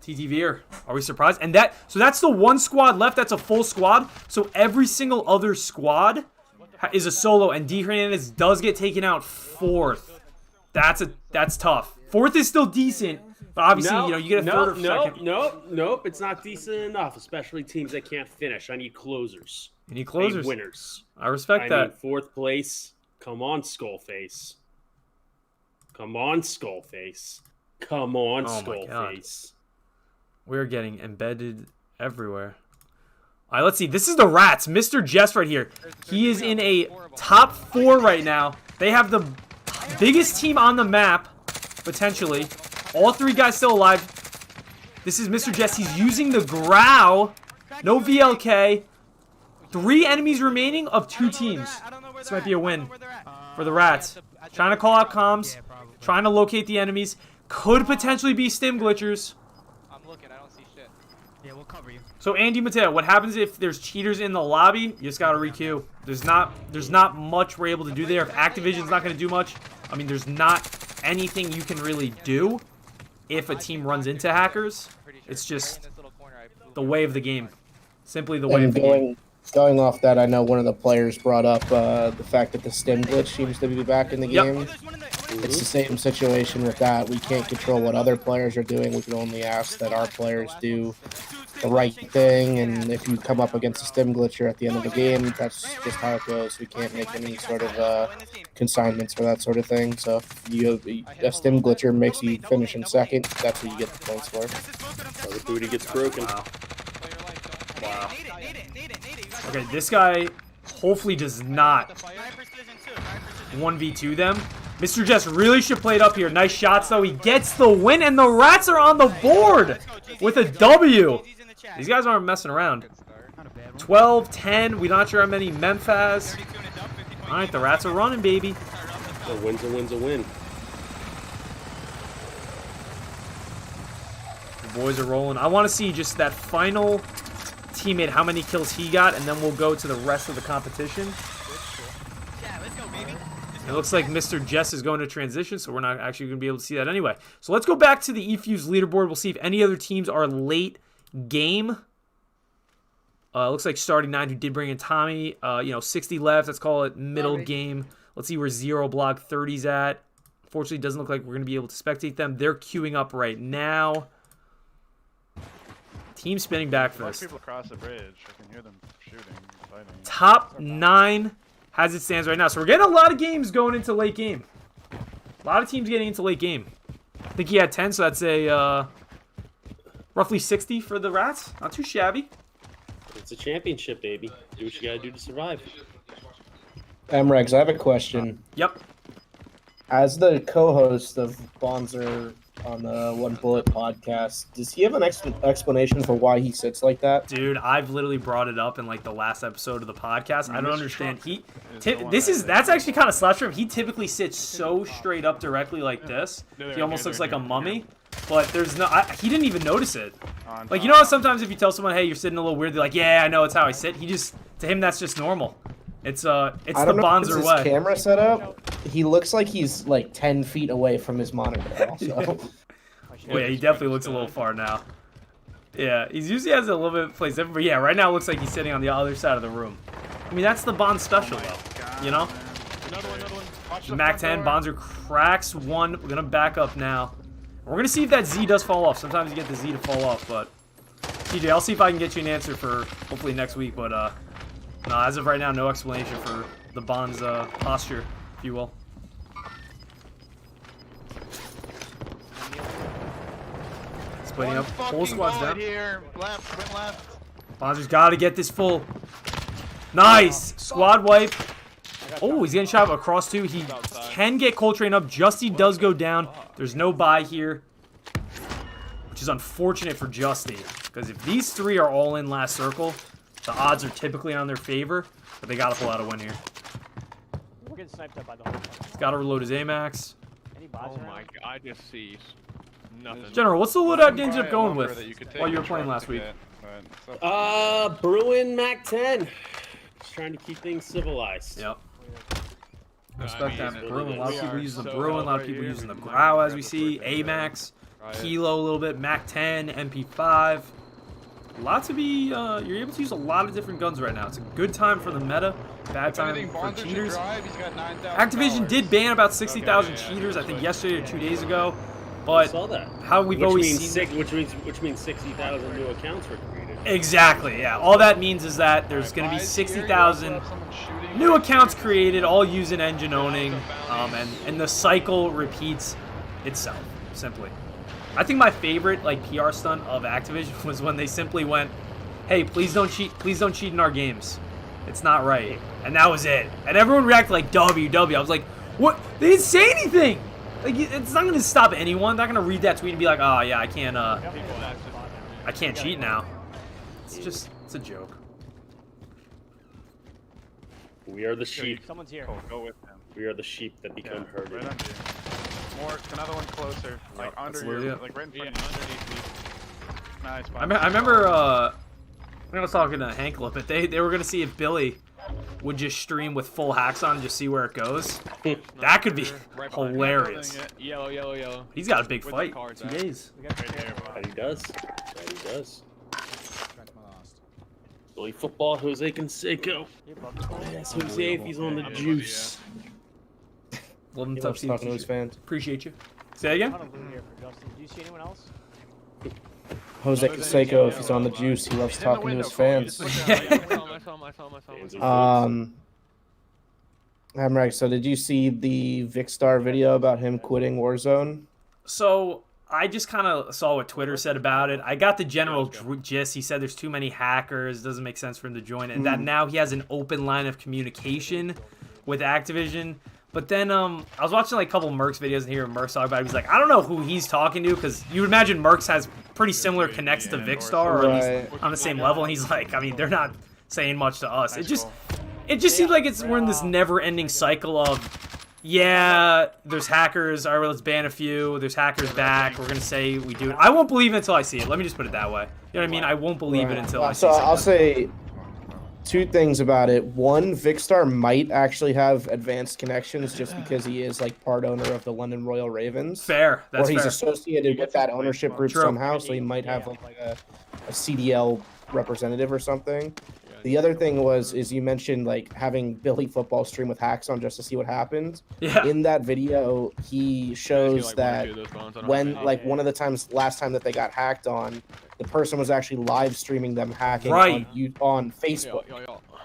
TTVer. Are we surprised? And so that's the one squad left. That's a full squad. So every single other squad is a solo, and D Hernandez does get taken out 4th. That's tough. 4th is still decent, but obviously you get a 3rd or 2nd. Nope. It's not decent enough, especially teams that can't finish. I need closers. You need closers. I need winners. I respect that. I need 4th place. Come on, Skullface. Come on, Skullface. Come on, Skullface. We're getting embedded everywhere. All right, let's see. This is the Rats. Mr. Jess right here. He is in a top 4 right now. They have the biggest team on the map, potentially. All 3 guys still alive. This is Mr. Jess. He's using the Grow. No VLK. 3 enemies remaining of 2 teams. This might be a win for the Rats. Trying to call out comms. Trying to locate the enemies. Could potentially be stim glitchers. I'm looking. I don't see shit. Yeah, we'll cover you. So Andy Mateo, what happens if there's cheaters in the lobby? You just gotta requeue. There's not much we're able to do there. If Activision's not gonna do much, I mean, there's not anything you can really do if a team runs into hackers. It's just the way of the game. Simply the way of the game. Going off that, I know one of the players brought up the fact that the stim glitch seems to be back in the game. It's the same situation with that. We can't control what other players are doing. We can only ask that our players do the right thing, and if you come up against a stim glitcher at the end of the game, that's just how it goes. We can't make any sort of consignments for that sort of thing. So if a stim glitcher makes you finish in 2nd, that's what you get the points for. So the booty gets broken. Wow. Okay, this guy hopefully does not 1v2 them. Mr. Jess really should play it up here. Nice shots, though. He gets the win, and the Rats are on the board with a W. These guys aren't messing around. 12, 10. We're not sure how many Memphis. All right, the Rats are running, baby. A win's a win's a win. The boys are rolling. I want to see just that final teammate, how many kills he got, and then we'll go to the rest of the competition. It looks like Mr. Jess is going to transition, so we're not actually going to be able to see that anyway. So let's go back to the eFuse leaderboard. We'll see if any other teams are late game. Looks like starting 9 who did bring in Tommy. 60 left. Let's call it middle game. Let's see where Zero Block 30's at. Unfortunately, it doesn't look like we're going to be able to spectate them. They're queuing up right now. Team spinning back for this. People across the bridge. I can hear them shooting, fighting. Top 9 as it stands right now. So we're getting a lot of games going into late game. A lot of teams getting into late game. I think he had 10, so that's a roughly 60 for the Rats. Not too shabby. It's a championship, baby. Do what you gotta do to survive. Rex, I have a question. Yep. As the co-host of Bonzer on the One Bullet podcast. Does he have an explanation for why he sits like that? Dude, I've literally brought it up in like the last episode of the podcast. I don't understand. That's actually kind of slash for him. He typically sits so straight up directly like this. He almost looks like a mummy. But there's no, he didn't even notice it. Like, you know how sometimes if you tell someone, hey, you're sitting a little weird, they're like, yeah, I know, it's how I sit. To him, that's just normal. It's the Bonzer way. Camera setup. He looks like he's like 10 feet away from his monitor. Also. Well, yeah, he definitely looks a little far now. Yeah, he usually has a little bit of place different, but yeah, right now it looks like he's sitting on the other side of the room. I mean, that's the Bond special, though. You know? Another one. Mac 10, Bonzer cracks one. We're gonna back up now. We're gonna see if that Z does fall off. Sometimes you get the Z to fall off, but TJ, I'll see if I can get you an answer for hopefully next week. But no, as of right now, no explanation for the Bond's posture, if you will. Splitting up, whole squad's down. Here. Left. Bonzer's got to get this full. Nice squad wipe. Oh, he's getting shot across two. He can get Coltrane up. Justy does go down. There's no buy here, which is unfortunate for Justy, because if these three are all in last circle, the odds are typically on their favor, but they got to pull out a win here. We're getting sniped up by the whole time. He's got to reload his AMAX. Oh my god, I just see nothing. General, what's the loadout you ended up going with while you were playing last week? Bruin Mac 10. Just trying to keep things civilized. Yep. Respect that Bruin. A lot of people use the Bruin. A lot of people using the Grau, as we see. AMAX, Kilo a little bit, Mac 10, MP5. Lots to be. You're able to use a lot of different guns right now. It's a good time for the meta. Bad time for cheaters. Activision did ban about 60,000 cheaters, I think yesterday or 2 days ago. But saw that. How we've always seen which means 60,000 new accounts were created. Exactly. Yeah. All that means is that there's going to be 60,000 new accounts created, all using engine owning, and the cycle repeats itself. Simply. I think my favorite like PR stunt of Activision was when they simply went, "Hey, please don't cheat. Please don't cheat in our games. It's not right." And that was it. And everyone reacted like WW. I was like, "What? They didn't say anything." Like, it's not going to stop anyone. They're not going to read that tweet and be like, "Oh yeah, I can't cheat now." It's a joke. We are the sheep. Someone's here. Go with him. We are the sheep that become herded. Right under you. More, another one closer. Like under you. Like right in front of you. Underneath me. Nice. I remember, I was talking to Hank a little bit. They were going to see if Billy would just stream with full hacks on and just see where it goes. That could be hilarious. Yellow. He's got a big fight. 2 days. That he does. Billy football, Jose Canseco. Yes, Jose, if he's on the juice. Love him, He tough loves talking to his fans. Appreciate you. Say again? Do you see anyone else? Jose Canseco, if he's on the juice, he loves talking to his fans. I saw him. Amrek, so did you see the Vicstar video about him quitting Warzone? So I just kind of saw what Twitter said about it. I got the general gist. He said there's too many hackers. Doesn't make sense for him to join it. And that now he has an open line of communication with Activision. But then I was watching like a couple Mercs videos and hearing Mercs talk about it. He's like, I don't know who he's talking to, because you would imagine Mercs has pretty similar connects to Vicstar, or at least on the same level. And he's like, I mean, they're not saying much to us. It just seems like we're in this never-ending cycle of, yeah, there's hackers. All right, let's ban a few. There's hackers back. We're gonna say we do it. I won't believe it until I see it. Let me just put it that way. You know what I mean? I won't believe it until I see it. So I'll say two things about it. One, Vicstar might actually have advanced connections just because he is like part owner of the London Royal Ravens. Fair. That's or he's fair. associated with that ownership group somehow, so he might have like a CDL representative or something. The other thing is you mentioned like having Billy football stream with hacks on just to see what happens. Yeah. In that video, he shows that when like one of the times last time that they got hacked on, the person was actually live streaming them hacking on Facebook.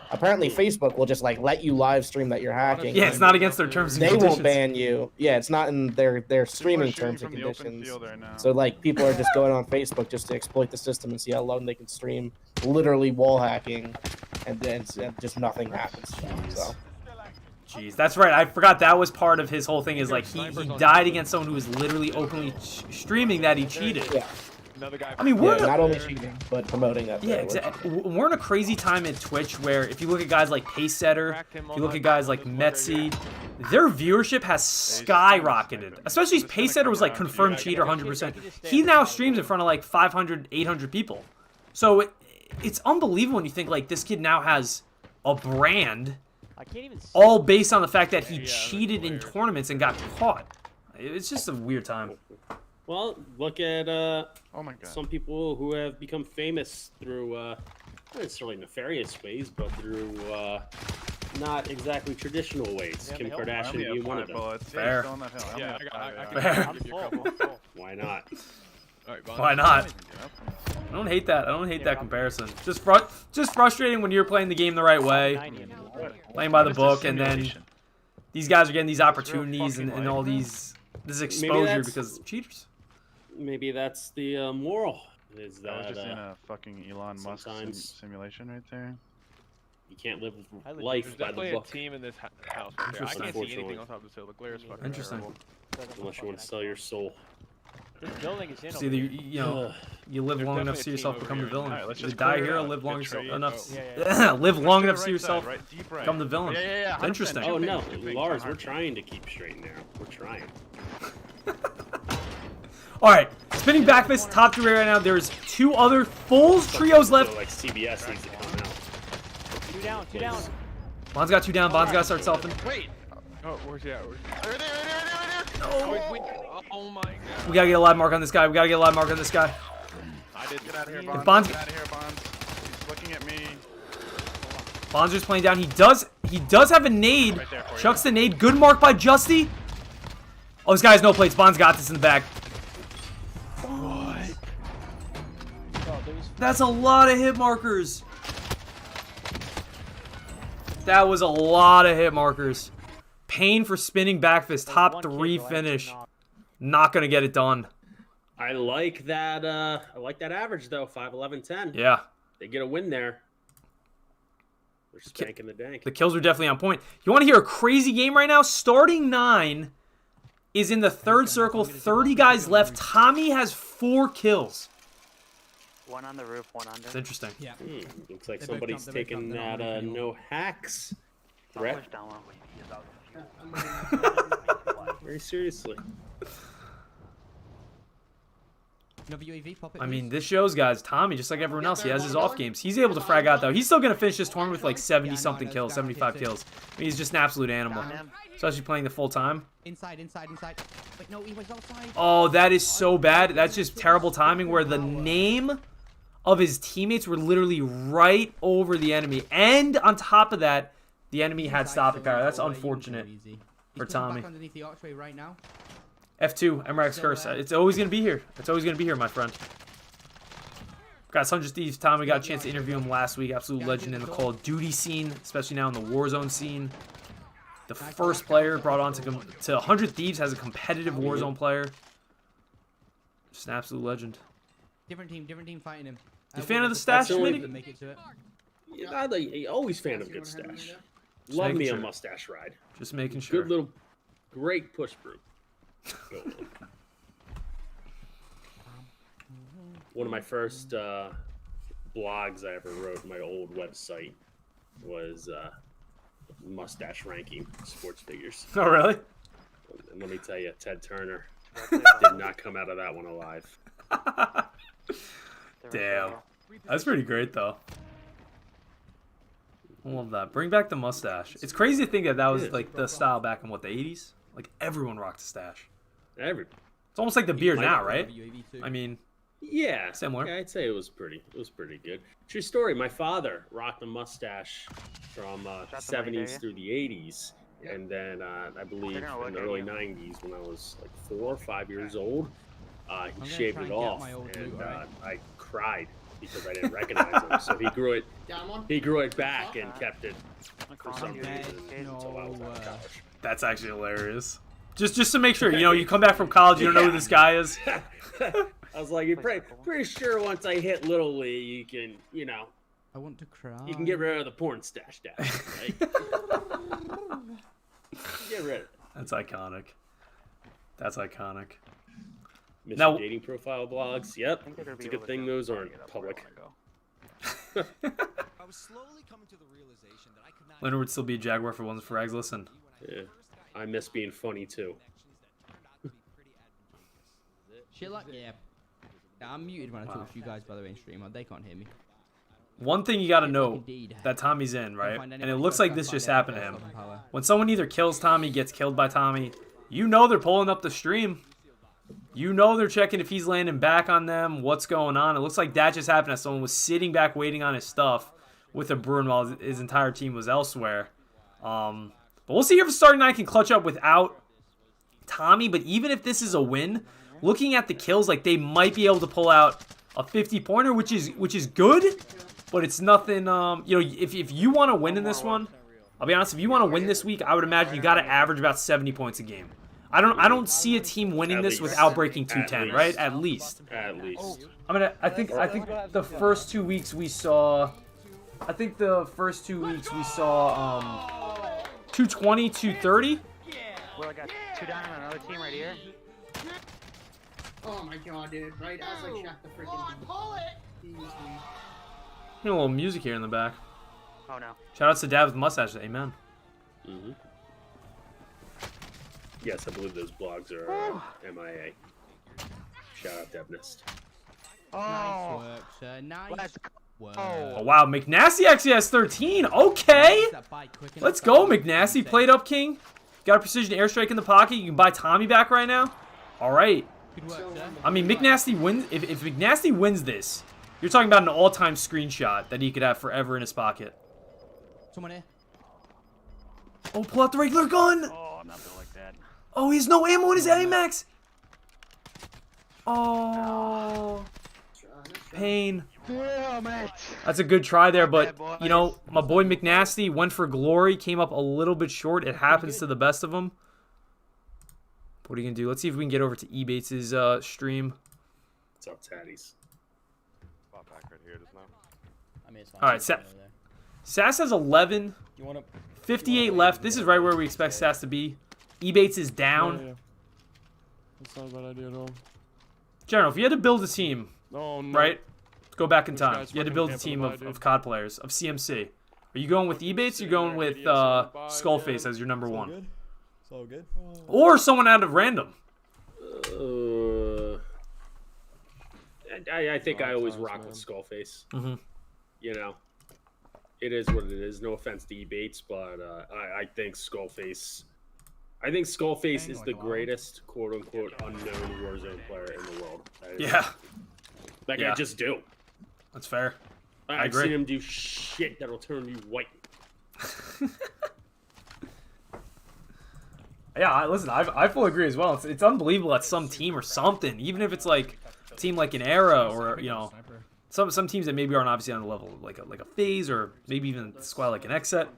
Apparently, Facebook will just like let you live stream that you're hacking. Yeah, it's not against their terms and conditions. They won't ban you. Yeah, it's not in their streaming terms and conditions. So like people are just going on Facebook just to exploit the system and see how long they can stream, literally wall hacking, and then just nothing happens. So Jeez, that's right. I forgot that was part of his whole thing. Is like he died against someone who was literally openly streaming that he cheated. Yeah. Another guy. I mean, we're not only cheating, but promoting that. Yeah, exactly. We're in a crazy time at Twitch where if you look at guys like Pacesetter, if you look at guys like Metzi, their viewership has skyrocketed. Especially Pacesetter was like confirmed cheater 100%. He now streams in front of like 500, 800 people. So it's unbelievable when you think like this kid now has a brand all based on the fact that he cheated in tournaments and got caught. It's just a weird time. Well, look at some people who have become famous through not necessarily nefarious ways, but through not exactly traditional ways. Kim Kardashian being one of them. Fair. Yeah, Fair. Why not? Why not? I don't hate that. I don't hate that comparison. Just frustrating when you're playing the game the right way, playing by the book, and then these guys are getting these opportunities and all this exposure because cheaters. Maybe that's the moral. Is that I was just in a fucking Elon Musk simulation right there. You can't live life by the book. There's definitely a team in this house. I can't see anything on top of the hill. The glare is fucking Interesting. terrible. Unless you want to sell your soul. This building is in It's either you live long enough to see yourself become the villain. Let's You just die clear here, or out. live long Get trade. enough. Yeah. Live long enough to Right see yourself side, right? Deep right. become the villain. Yeah. Interesting. Oh no, Lars, we're trying to keep straight and narrow. We're trying. All right, spinning back fist, top 3 right now. There's 2 other full trios left. Like CBS needs to come out. 2 down, 2 down. Bond's got 2 down. Bond's got to start selfing. Wait. Oh, where's he at? Right there. Oh my god. We gotta get a live mark on this guy. I did get out of here, Bond. Bond's- Get out of here, Bond. He's looking at me. Bond's just playing down. He does have a nade. Right there for you. Chucks the nade. Good mark by Justy. Oh, this guy has no plates. Bond's got this in the back. That's a lot of hit markers. That was a lot of hit markers. Pain for spinning back fist. Top 3 finish. Not gonna get it done. I like that. I like that average though. 5-11-10. Yeah. They get a win there. They're spanking the dank. The kills are definitely on point. You want to hear a crazy game right now? Starting 9 is in the 3rd circle. 30 guys left. Tommy has 4 kills. One on the roof, one under. It's interesting. Yeah. Looks like somebody's taking that no hacks threat very seriously. Another UAV, pop it. I mean, this shows, guys, Tommy, just like everyone else, he has his off games. He's able to frag out, though. He's still going to finish this tournament with like 70-something kills, 75 kills. I mean, he's just an absolute animal. Especially playing the full time. Inside. Wait, no, he was outside. Oh, that is so bad. That's just terrible timing where the name of his teammates were literally right over the enemy. And on top of that, the enemy had stopping power. That's unfortunate for Tommy. Underneath the archway right now. F2, MRX Curse. It's always going to be here. It's always going to be here, my friend. Got Sundra Steve's Tom. We got a chance to interview him last week. Absolute legend in the Call of Duty scene, especially now in the Warzone scene. The first player brought on to 100 Thieves as a competitive Warzone player. Just an absolute legend. Different team fighting him. You a fan of the stash, Schmitty? Make it to it. Yeah, always fan of good stash. Love me a mustache ride. Just making sure. Good little, great push group. One of my first blogs I ever wrote on my old website was mustache ranking sports figures. Oh, really? And let me tell you, Ted Turner did not come out of that one alive. Damn. That's pretty great, though. I love that. Bring back the mustache. It's crazy to think that that was like the style back in, what, the 80s? Like, everyone rocked a stash. Everybody. It's almost like the beard now, right? I mean, yeah, similar. Yeah, I'd say it was pretty good. True story. My father rocked a mustache from the 70s through the 80s, and then I believe in the early 90s, when I was like 4 or 5 years old, he shaved it off, and I cried because I didn't recognize him. So he grew it back and kept it for some reason until I was out of college. That's actually hilarious. Just to make sure, you come back from college, you don't know who this guy is. I was like, you're pretty sure once I hit Little League, you can, I want to cry. You can get rid of the porn stash, Dad. Right? Get rid of it. That's iconic. That's iconic. Mr. Now- Dating profile blogs. Yep. It's a good thing those aren't public. Leonard would still be a Jaguar if it wasn't for Rags. Listen. Yeah. I miss being funny too. Shit like, yeah. I'm muted when I talk to you guys, by the way, in stream. They can't hear me. One thing you got to know that Tommy's in, right? And it looks like this just happened to him. When someone either kills Tommy, gets killed by Tommy, you know they're pulling up the stream. You know they're checking if he's landing back on them, what's going on. It looks like that just happened as someone was sitting back waiting on his stuff with a Bruin while his entire team was elsewhere. But we'll see if the starting nine can clutch up without Tommy. But even if this is a win, looking at the kills, like they might be able to pull out a 50-pointer, which is good. But it's nothing, if you want to win in this one, I'll be honest, if you want to win this week, I would imagine you got to average about 70 points a game. I don't see a team winning this without breaking 210, right? At least. At least. I think the first 2 weeks we saw 220, 230. Well, I got 2 down on another team right here. Oh my god, dude. Right as I shot the freaking... Pull it! A little music here in the back. Oh no. Shout out to Dad with mustache. Amen. Mm-hmm. Yes, I believe those blogs are MIA. Shout out Devnist. Nice work, sir. Nice work. Oh, wow. McNasty actually has 13. Okay. Let's go, McNasty. Played up, King. Got a precision airstrike in the pocket. You can buy Tommy back right now. All right. Good work, sir. I mean, McNasty wins. If McNasty wins this, you're talking about an all-time screenshot that he could have forever in his pocket. Someone here. Oh, pull out the regular gun. Oh, I'm not built like that. Oh, he has no ammo in his AMAX. Oh. Pain. Damn it. That's a good try there, but, you know, my boy McNasty went for glory, came up a little bit short. It happens to the best of them. What are you going to do? Let's see if we can get over to Ebates' stream. What's up, Tatties? Back right here just now. I mean, it's fine. All right, Sass has 11. 58 left. This is right where we expect Sass to be. Ebates is down. Yeah. That's not a bad idea at all. General, if you had to build a team, no. right? Let's go back in This time. guy's You had to fucking build a camping team the of buy, COD players, of CMC. Are you going with Ebates or you going with Skullface as your number one? It's all good. Or someone out of random? I think I always rock with Skullface. Mm-hmm. You know, it is what it is. No offense to Ebates, but I think Skullface. I think Skullface is the greatest "quote-unquote" unknown Warzone player in the world. Like I just do. That's fair. I I've agree. seen him do shit that'll turn you white. Yeah, listen, I fully agree as well. It's unbelievable that some team or something, even if it's like a team like an Era or, you know, some teams that maybe aren't obviously on the level of like a FaZe or maybe even a squad like an Xset,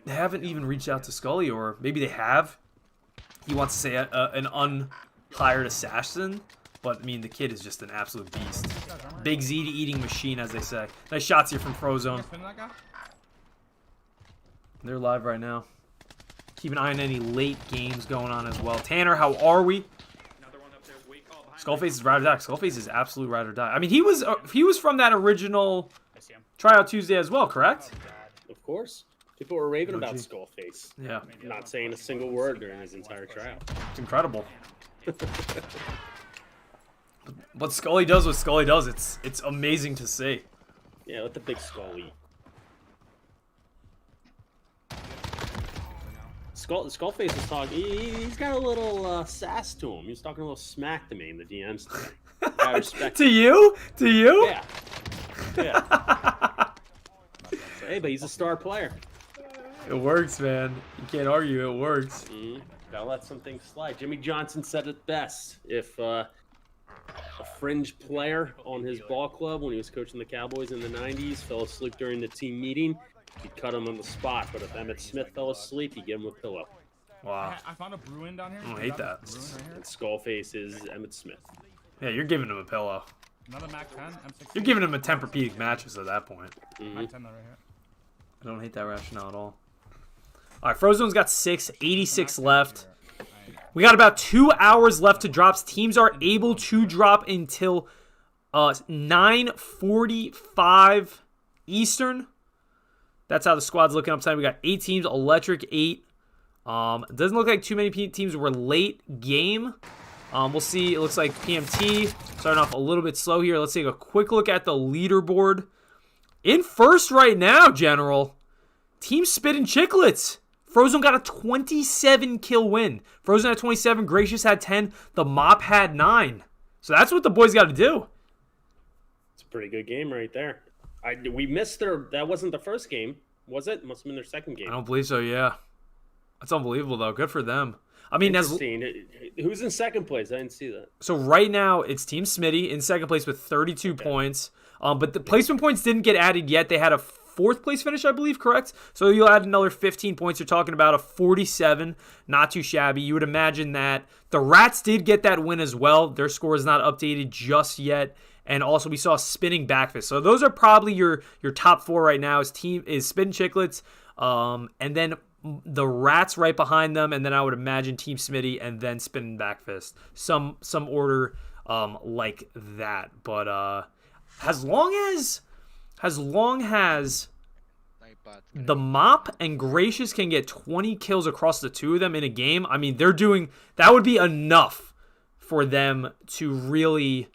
they haven't even reached out to Scully, or maybe they have. He wants to say an unhired assassin, but I mean the kid is just an absolute beast. Big Z to eating machine, as they say. Nice shots here from Frozone. They're live right now. Keep an eye on any late games going on as well. Tanner, how are we? Skullface is ride or die. Skullface is absolute ride or die. I mean, he was from that original tryout Tuesday as well, correct? Of course. People were raving about Skullface. Yeah. Not saying a single word during his entire tryout. It's incredible. What Scully does what Scully does, it's amazing to see. Yeah, let the big skull eat. Skullface was talking. He's got a little sass to him. He was talking a little smack to me in the DMs today. I respect to you? To you? Yeah. Yeah. Hey, but he's a star player. It works, man. You can't argue. It works. Gotta let some things slide. Jimmy Johnson said it best. If a fringe player on his ball club when he was coaching the Cowboys in the 90s fell asleep during the team meeting, he'd cut him on the spot. But if Emmitt Smith fell asleep, he'd give him a pillow. Wow. I found a Bruin down here. I don't hate that. And Skullface is Emmitt Smith. Yeah, you're giving him a pillow. Another Mac 10, M16. You're giving him a Tempur-Pedic mattress at that point. Mac 10 right here. I don't hate that rationale at all. All right, Frozone's got 6, 86 left. We got about 2 hours left to drops. Teams are able to drop until 9:45 Eastern. That's how the squad's looking up tonight. We got 8 teams, electric 8. It doesn't look like too many teams were late game. We'll see. It looks like PMT starting off a little bit slow here. Let's take a quick look at the leaderboard. In first right now, General, Team Spit and Chicklets. Frozone got a 27 kill win. Frozone had 27. Gracious had 10. The Mop had 9. So that's what the boys got to do. It's a pretty good game right there. We missed their. That wasn't the first game, was it? Must have been their second game. I don't believe so. Yeah, that's unbelievable though. Good for them. I mean, who's in second place? I didn't see that. So right now it's Team Smitty in second place with 32 points. But the placement points didn't get added yet. They had a 4th place finish, I believe, correct? So you'll add another 15 points. You're talking about a 47. Not too shabby. You would imagine that the Rats did get that win as well. Their score is not updated just yet. And also we saw a spinning backfist. So those are probably your top 4 right now. Is Spin Chicklets, and then the Rats right behind them, and then I would imagine Team Smitty, and then Spinning Backfist. Some order like that. But as long as the Mop and Gracious can get 20 kills across the 2 of them in a game, I mean, that would be enough for them to really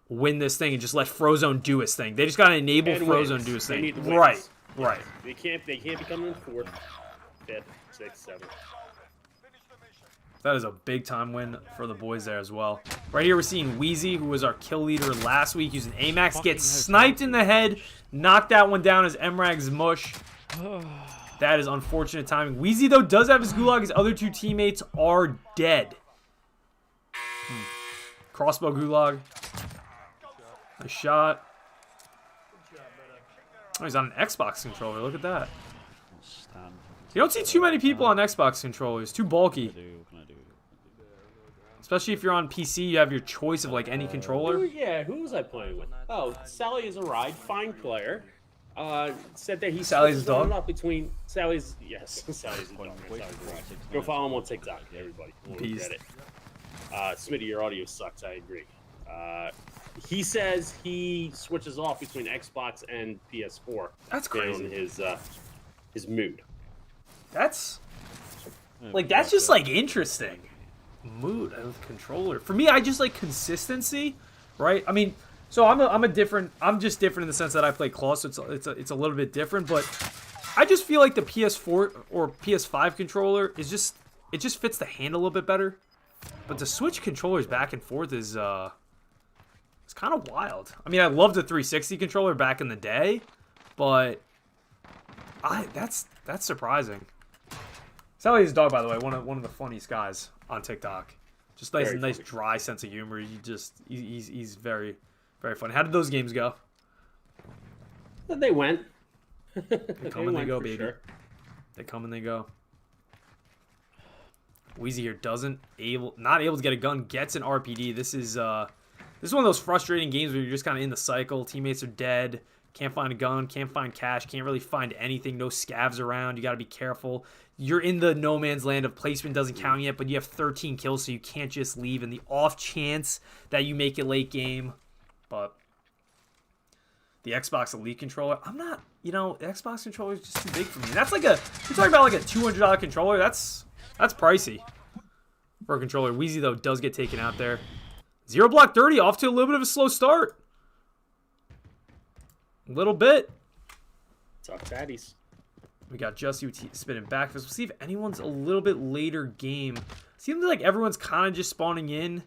win this thing and just let Frozone do his thing. They just got to enable Frozone do his thing. Right. They can't be coming in 4th, 5th, 6th, 7th. That is a big time win for the boys there as well. Right here we're seeing Wheezy, who was our kill leader last week, using AMAX, gets sniped in the head, knocked that one down as MRAG's mush. That is unfortunate timing. Wheezy, though, does have his gulag. His other 2 teammates are dead. Crossbow gulag. Nice shot. Oh, he's on an Xbox controller. Look at that. You don't see too many people on Xbox controllers. Too bulky. Especially if you're on PC, you have your choice of like any controller. Who was I playing with? Oh, Sally is a ride. Fine player. Said that Sally's a dog. Up between Sally's. Yes, Sally's a dog. Go follow him on TikTok, everybody. Peace. Smitty, your audio sucks. I agree. He says he switches off between Xbox and PS4. That's crazy. On his mood. That's just like interesting. Mood with controller. For me, I just like consistency, right? I mean, so I'm just different in the sense that I play Claw, so it's a little bit different, but I just feel like the PS4 or PS5 controller is just fits the hand a little bit better. But to switch controllers back and forth is it's kind of wild. I mean, I loved the 360 controller back in the day, but that's surprising. Sally's dog, by the way, one of the funniest guys on TikTok. Just nice dry sense of humor. He's very, very funny. How did those games go? They went. They come and they go, baby. Sure. They come and they go. Wheezy here not able to get a gun, gets an RPD. This is one of those frustrating games where you're just kind of in the cycle. Teammates are dead. Can't find a gun. Can't find cash. Can't really find anything. No scavs around. You got to be careful. You're in the no man's land of placement doesn't count yet, but you have 13 kills, so you can't just leave in the off chance that you make it late game. But the Xbox Elite controller, the Xbox controller is just too big for me. That's like you're talking about like a $200 controller. That's pricey for a controller. Wheezy, though, does get taken out there. Zero Block 30 off to a little bit of a slow start. A little bit. Tough fatties. We got Justy spinning back. We'll see if anyone's a little bit later game. Seems like everyone's kind of just spawning in.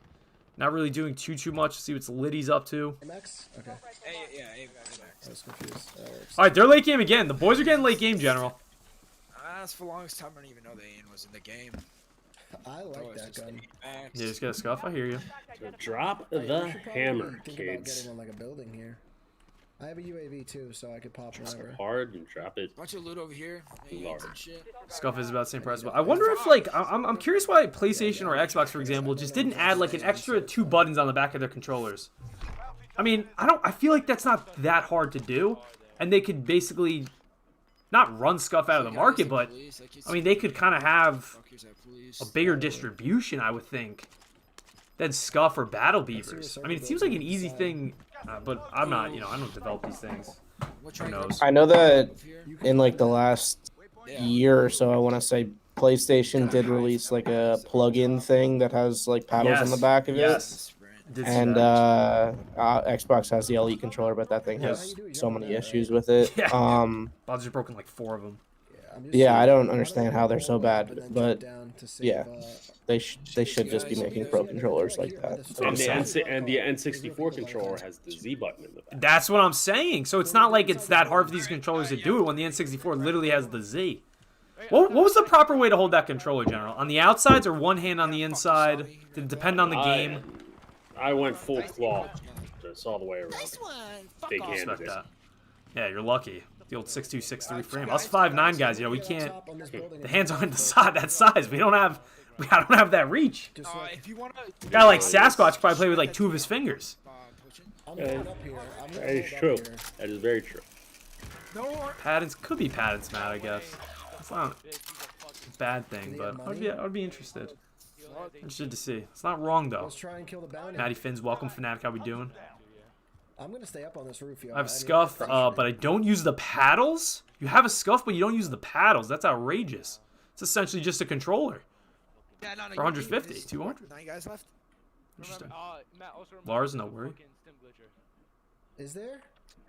Not really doing too much. See what Liddy's up to. Okay. Hey, I was confused. All right, they're late game again. The boys are getting late game, General. That's for the longest time. I didn't even know the Ian was in the game. I like that gun. You just get a scuff. I hear you. So drop the hammer, think kids. about getting on like a building here. I have a UAV too, so I could pop whenever. Hard and drop it. Bunch of loot over here. Large. Scuff is about the same price. But I wonder if like I'm curious why PlayStation or Xbox, for example, just didn't add like an extra 2 buttons on the back of their controllers. I mean, I feel like that's not that hard to do, and they could basically not run Scuff out of the market, but I mean, they could kind of have a bigger distribution, I would think, than Scuff or Battle Beavers. I mean, it seems like an easy thing, but I'm not, I don't develop these things. Who knows? I know that in like the last year or so, I want to say PlayStation did release like a plug-in thing that has like paddles on the back of it. Yes. And Xbox has the Elite controller, but that thing has so many issues with it. Bob's just broken like 4 of them. Yeah, I don't understand how they're so bad, but yeah, they should just be making pro controllers like that. And the N64 controller has the Z button in the back. That's what I'm saying. So it's not like it's that hard for these controllers to do it when the N64 literally has the Z. What was the proper way to hold that controller, General? On the outsides or one hand on the inside? Did it depend on the game? I went full claw, just all the way around. Big hand. Yeah, you're lucky. The old 6'2", 6'3" frame. Us 5'9" guys, we can't. The hands aren't that size. We don't have that reach. A guy like Sasquatch could probably play with like 2 of his fingers. That is true. That is very true. Patents could be patents, Matt. I guess it's not a bad thing, but I would be interested. Interested to see. It's not wrong though. Matty Finns, welcome, Fnatic. How we doing? I'm gonna stay up on this roof. I have Scuff, but I don't use the paddles. You have a Scuff, but you don't use the paddles. That's outrageous. It's essentially just a controller. For 150, 200. 9 guys left. Interesting. Lars, no worry. Is there?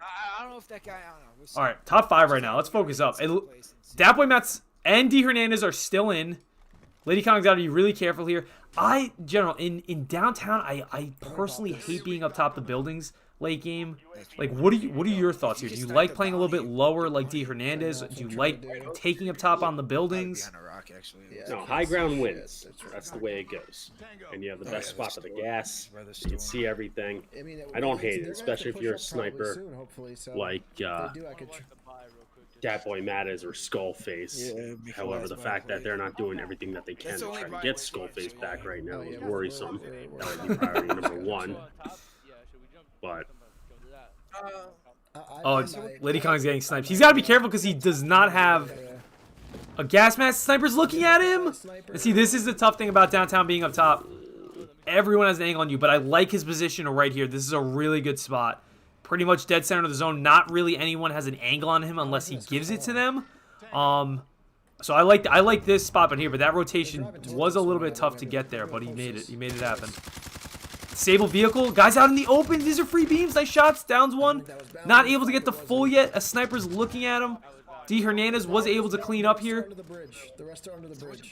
I don't know if that guy. I don't know. All right, top 5 right now. Let's focus up. Datboy, Mats, and D Hernandez are still in. Lady Kong's got to be really careful here. General, in downtown, I personally hate being up top the buildings late game. Like, what are your thoughts here? Do you like playing a little bit lower like D Hernandez? Do you like taking up top on the buildings? No, high ground wins. That's the way it goes. And you have the best spot for the gas. You can see everything. I don't hate it, especially if you're a sniper like Datboy Matters or Skullface. However, the fact that they're not doing everything that they can to try to get Skullface back right now is worrisome. That would be priority number 1. But Lady Kong's getting sniped. He's got to be careful because he does not have a gas mask. Sniper's looking at him. And see, this is the tough thing about downtown being up top. Everyone has an angle on you, but I like his position right here. This is a really good spot. Pretty much dead center of the zone. Not really anyone has an angle on him unless he gives it to them. So I like this spot here, but that rotation was a little bit tough to get there, but he made it. He made it happen. Sable vehicle. Guys out in the open. These are free beams. Nice shots. Downs 1. Not able to get the full yet. A sniper's looking at him. D Hernandez was able to clean up here. The rest are under the bridge.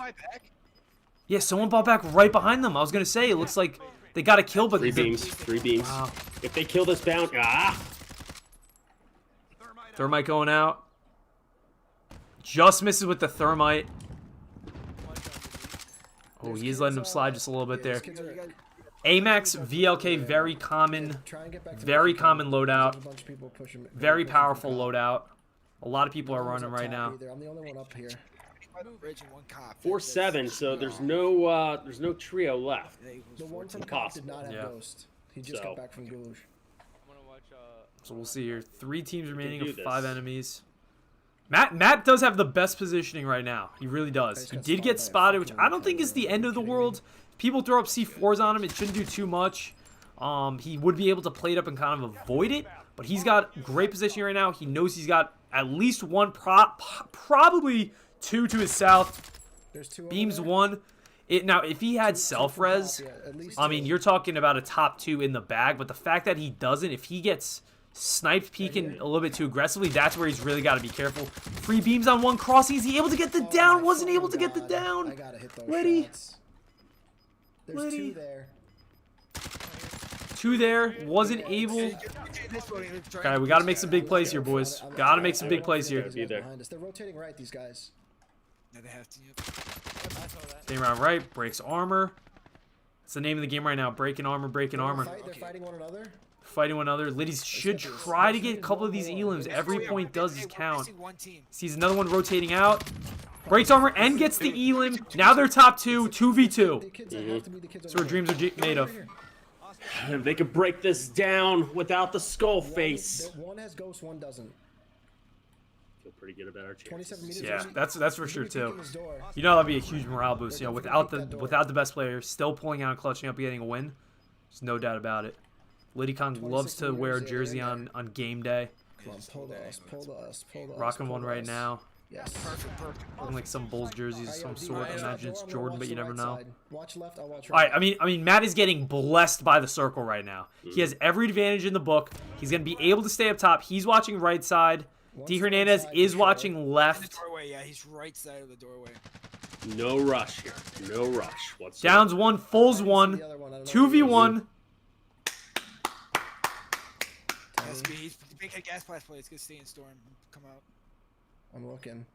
Yeah, someone bought back right behind them. I was going to say, it looks like they got a kill, but... 3 beams. 3 beams. Wow. If they kill this bound... Thermite going out. Just misses with the thermite. Oh, he is letting him slide just a little bit there. Amax, VLK, very common loadout. Very powerful loadout. A lot of people are running right now. I'm the only one up here. 4-7, so there's no trio left. The one from Cop did not have Ghost. He just got back from Gouge. So we'll see here. 3 teams remaining of 5 enemies. Matt does have the best positioning right now. He really does. He did get spotted, which I don't think is the end of the world. People throw up C4s on him. It shouldn't do too much. He would be able to play it up and kind of avoid it, but he's got great positioning right now. He knows he's got at least 1, probably 2 to his south. Beams 1. Now, if he had self-res, I mean, you're talking about a top 2 in the bag, but the fact that he doesn't, if he gets sniped peeking a little bit too aggressively, that's where he's really got to be careful. Free beams on 1 crossing. Is he able to get the down? Wasn't able to get the down. Liddy. There's 2 there. 2 there. Wasn't able. Okay, we got to make some big plays here, boys. Got to make some big plays here. They're rotating right, these guys. Yeah, they have to. Staying around right. Breaks armor. It's the name of the game right now. Breaking armor, breaking armor. They're fighting one another. Fighting one another. Liddy's should try to get a couple of these elims. Every point does count. Sees another one rotating out. Breaks armor and gets the elim. Now they're top 2, 2v2. That's what dreams are made of. If they could break this down without the skull face. One has Ghost, one doesn't. feel pretty good about our chances. 27 meters. Yeah, that's for sure too. His door. You know that'd be a huge morale boost. You know, without the best player still pulling out and clutching up, getting a win. There's no doubt about it. Lidicon loves to wear a jersey on game day. Come on, pull to us, pull to us, pull to us. Rocking one right now. Yes. Looking like some Bulls jerseys of some sort. Imagine it's Jordan, but you never know. Watch left, I'll watch All right, I mean, Matt is getting blessed by the circle right now. He has every advantage in the book. He's going to be able to stay up top. He's watching right side. D. Hernandez is watching left. Doorway, yeah, he's right side of the doorway. No rush here. No rush whatsoever. Downs one, fulls one, 2v1. He's making a gas blast play. It's gonna stay in storm. Come out. I'm looking.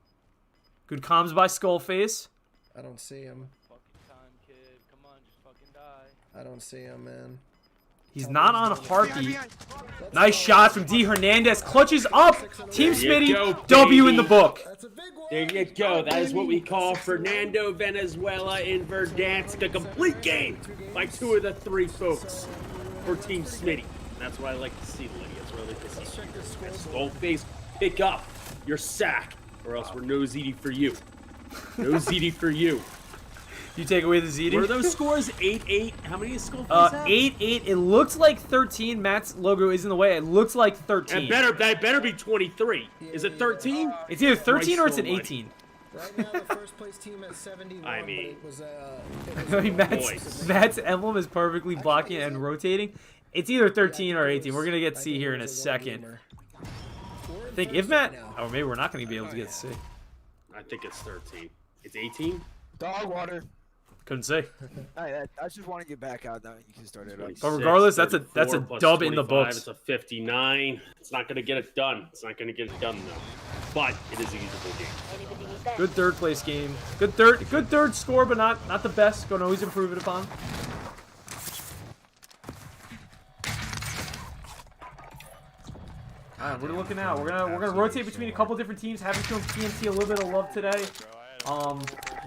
Good comms by Skullface. I don't see him. Fucking time, kid. Come on, just fucking die. I don't see him, man. He's not on a heartbeat. Nice shot from D. Hernandez. Clutches up. Team Smitty. W in the book. There you go. That is what we call Fernando Venezuela in Verdansk. A complete game by 2 of the 3 folks for Team Smitty. That's what I like to see, Liddy. That's what I like to see. Skullface, pick up your sack, or else we're no ZD for you. No ZD for you. You take away the ZD? Were those scores 8-8? How many is Skullface have? 8-8. It looks like 13. Matt's logo is in the way. It looks like 13. That better be 23. Is it 13? It's either 13 or it's an 18. Right now, the first place team has 71. I mean, but it I mean, Matt's emblem is perfectly blocking and rotating. It's either 13 or 18. We're going to get to see here in a second. I think if Matt... Oh, maybe we're not going to be able to get to see. I think it's 13. It's 18? Dog water. Couldn't say. I just want to get back out now. You can start it up. But regardless, that's a dub in the books. It's a 59. It's not going to get it done. It's not going to get it done, though. But it is a usable game. Good third place game. Good third score, but not the best. Going to always improve it upon. Alright, we're looking out. We're gonna rotate between a couple different teams. Having shown PNT a little bit of love today.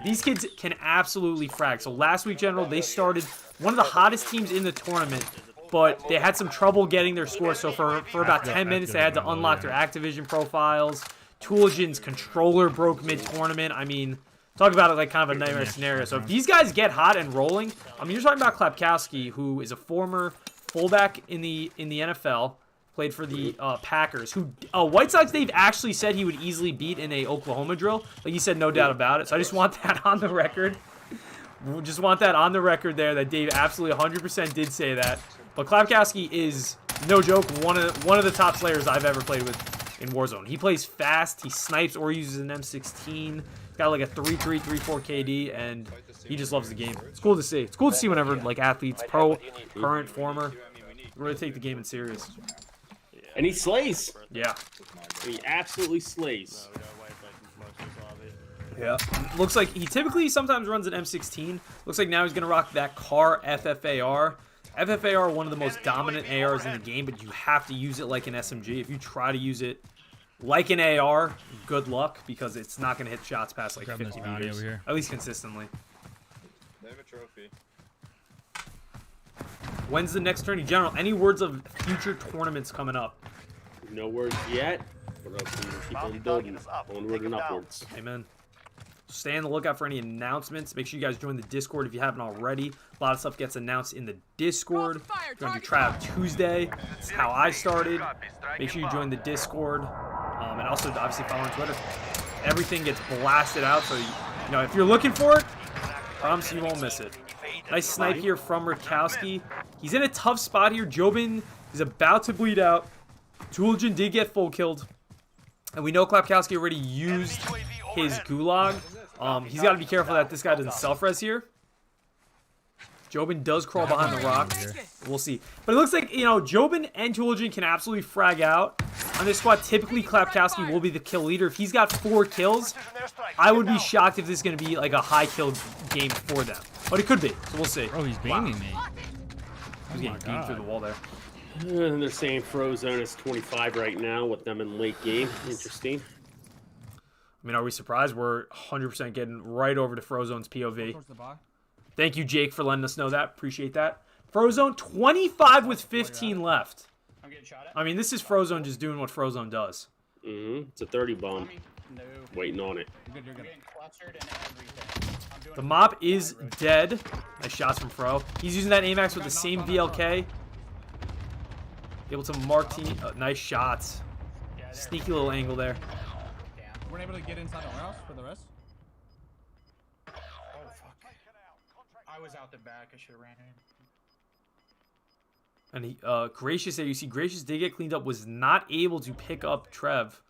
These kids can absolutely frag. So last week, General, they started one of the hottest teams in the tournament, but they had some trouble getting their score. So for about 10 minutes, they had to unlock their Activision profiles. Toolgin's controller broke mid-tournament. I mean, talk about it like kind of a nightmare scenario. So if these guys get hot and rolling, I mean, you're talking about Klapkowski, who is a former fullback in the NFL. Played for the Packers, who Whitesides Dave actually said he would easily beat in a Oklahoma drill. Like he said, no doubt about it. So I just want that on the record. Just want that on the record there that Dave absolutely 100% did say that. But Klapkowski is, no joke, one of the top slayers I've ever played with in Warzone. He plays fast, he snipes or uses an M16. He's got like a 3.3, 3.4 KD, and he just loves the game. It's cool to see. It's cool to see whenever like athletes, pro, current, former, really take the game in serious. And he slays. Yeah. He absolutely slays. Yeah. Looks like he typically sometimes runs an M16. Looks like now he's going to rock that car FFAR. FFAR, one of the most dominant ARs in the game, but you have to use it like an SMG. If you try to use it like an AR, good luck, because it's not going to hit shots past like 50 meters. At least consistently. They have a trophy. When's the next tourney? General, any words of future tournaments coming up? No words yet. But keep on building. Onward and upwards. Amen. Stay on the lookout for any announcements. Make sure you guys join the Discord if you haven't already. A lot of stuff gets announced in the Discord. We're going to do Try Out Tuesday. That's how I started. Make sure you join the Discord. And also, obviously, follow on Twitter. Everything gets blasted out. So, you know, if you're looking for it, I promise you won't miss it. Nice snipe here from Rakowski. He's in a tough spot here. Jobin is about to bleed out. Tuljan did get full killed. And we know Klapkowski already used his gulag. He's got to be careful that this guy doesn't self-res here. Jobin does crawl behind the rock. We'll see. But it looks like, you know, Jobin and Tuljan can absolutely frag out. On this squad, typically Klapkowski will be the kill leader. If he's got 4 kills, I would be shocked if this is going to be like a high kill game for them. But it could be. So we'll see. Oh, he's beaming me. He's getting beamed through the wall there. And they're saying Frozone is 25 right now with them in late game. Interesting. I mean, are we surprised? We're 100% getting right over to Frozone's POV. Thank you, Jake, for letting us know that. Appreciate that. Frozone, 25 with 15 left. I mean, this is Frozone just doing what Frozone does. It's a 30 bomb. No. Waiting on it. You're good. Getting clustered and everything. I'm doing The mop is dead. Nice shots from Fro. He's using that AMAX with the same VLK. Able to mark team. Nice shots. Sneaky little angle there. We're able to get inside the warehouse for the rest. Oh fuck! I was out the back. I should have ran in. And he, Gracious there. You see, Gracious did get cleaned up. Was not able to pick up Trev.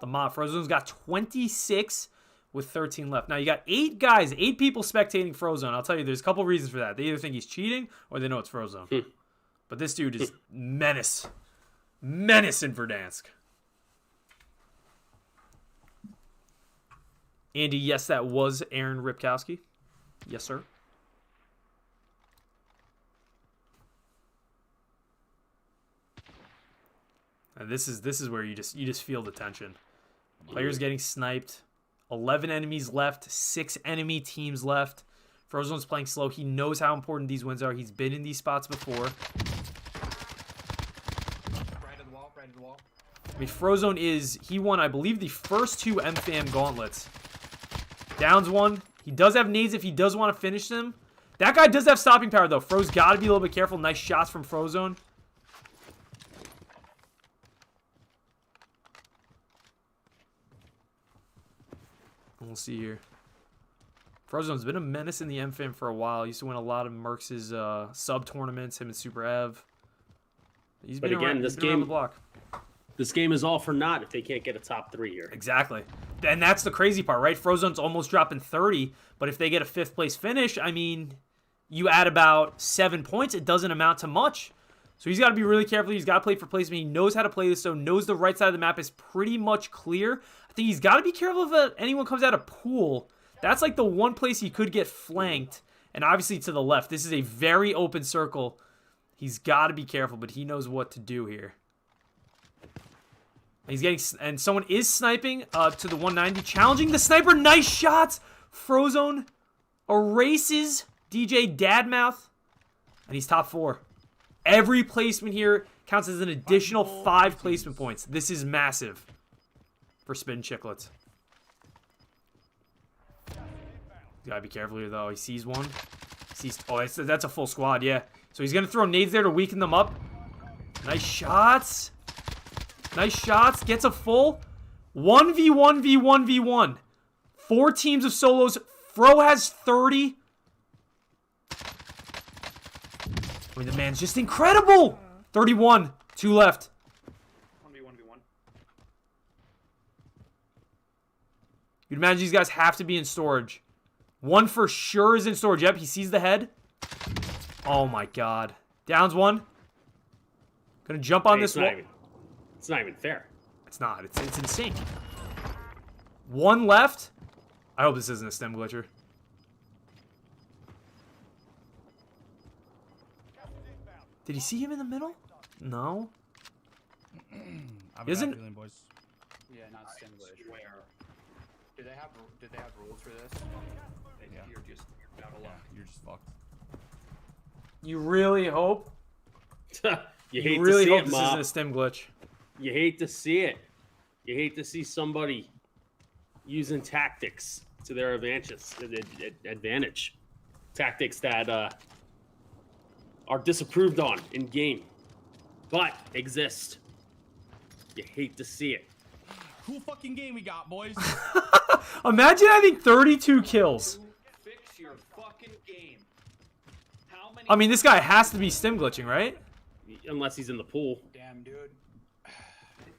The mop. Frozone's got 26 with 13 left. Now you got 8 guys, 8 people spectating Frozone. I'll tell you, there's a couple reasons for that. They either think he's cheating or they know it's Frozone. But this dude is menace. Menace in Verdansk. Andy, yes, that was Aaron Ripkowski. Yes, sir. And this is where you just feel the tension. Players getting sniped. 11 enemies left. 6 enemy teams left. Frozone's playing slow. He knows how important these wins are. He's been in these spots before. Right of the wall. Right of the wall. I mean, Frozone he won, I believe, the first 2 MFAM gauntlets. Downs one. He does have nades if he does want to finish them. That guy does have stopping power, though. Fro's got to be a little bit careful. Nice shots from Frozone. We'll see here. Frozone's been a menace in the MFAM for a while. He used to win a lot of Mercs' sub-tournaments, him and Super Ev. He's been around the block. This game is all for naught if they can't get a top 3 here. Exactly. And that's the crazy part, right? Frozone's almost dropping 30, but if they get a 5th place finish, I mean, you add about 7 points, it doesn't amount to much. So he's got to be really careful. He's got to play for placement. He knows how to play this, so knows the right side of the map is pretty much clear. I think he's got to be careful if anyone comes out of pool. That's like the one place he could get flanked. And obviously to the left. This is a very open circle. He's got to be careful, but he knows what to do here. He's getting, and someone is sniping to the 190, challenging the sniper. Nice shots. Frozone erases DJ Dadmouth, and he's top 4. Every placement here counts as an additional 5 placement points. This is massive for Spin Chicklets. Gotta be careful here, though. He sees one. That's a full squad, yeah. So he's gonna throw nades there to weaken them up. Nice shots. Nice shots. Gets a full 1v1v1v1. 4 teams of solos. Fro has 30. I mean, the man's just incredible. 31. 2 left. 1v1v1. You'd imagine these guys have to be in storage. One for sure is in storage. Yep, he sees the head. Oh my god. Downs one. Gonna jump on this wall. It's not even fair. It's not. It's insane. 1 left. I hope this isn't a stem glitcher. Did he see him in the middle? No. Isn't? Feeling, boys. Yeah, not stem glitch. Did they have rules for this? Yeah. You're just out of luck. You're just fucked. You really hope? you really to see hope it, this Mop. isn't a stem glitch. You hate to see it. You hate to see somebody using tactics to their advantage. Tactics that are disapproved on in game, but exist. You hate to see it. Cool fucking game we got, boys. Imagine having 32 kills. Fix your fucking game. How many? I mean, this guy has to be stem glitching, right? Unless he's in the pool. Damn, dude.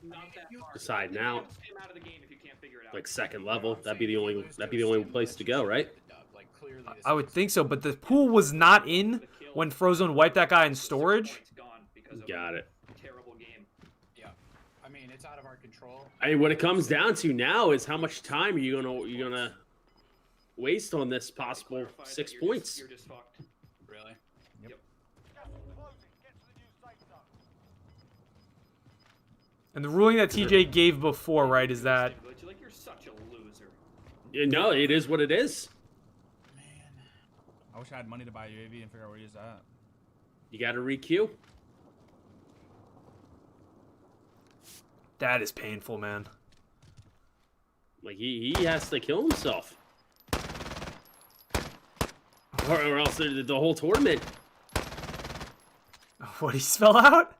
Not that hard. Decide now. Stay out of the game if you can't figure it out. Like second level, that'd be the only place to go, right? I would think so, but the pool was not in when Frozone wiped that guy in storage. Got it. Terrible game. Yeah. I mean, it's out of our control. I mean, what it comes down to now is how much time are you gonna waste on this possible 6 points? You're just fucked. Really? Yep. And the ruling that TJ gave before, right, is that Like, you're such a loser. No, it is what it is. I wish I had money to buy a UAV and figure out where he's at. You got to re-queue. that is painful, man. Like he has to kill himself, or else the whole tournament. What he spell out?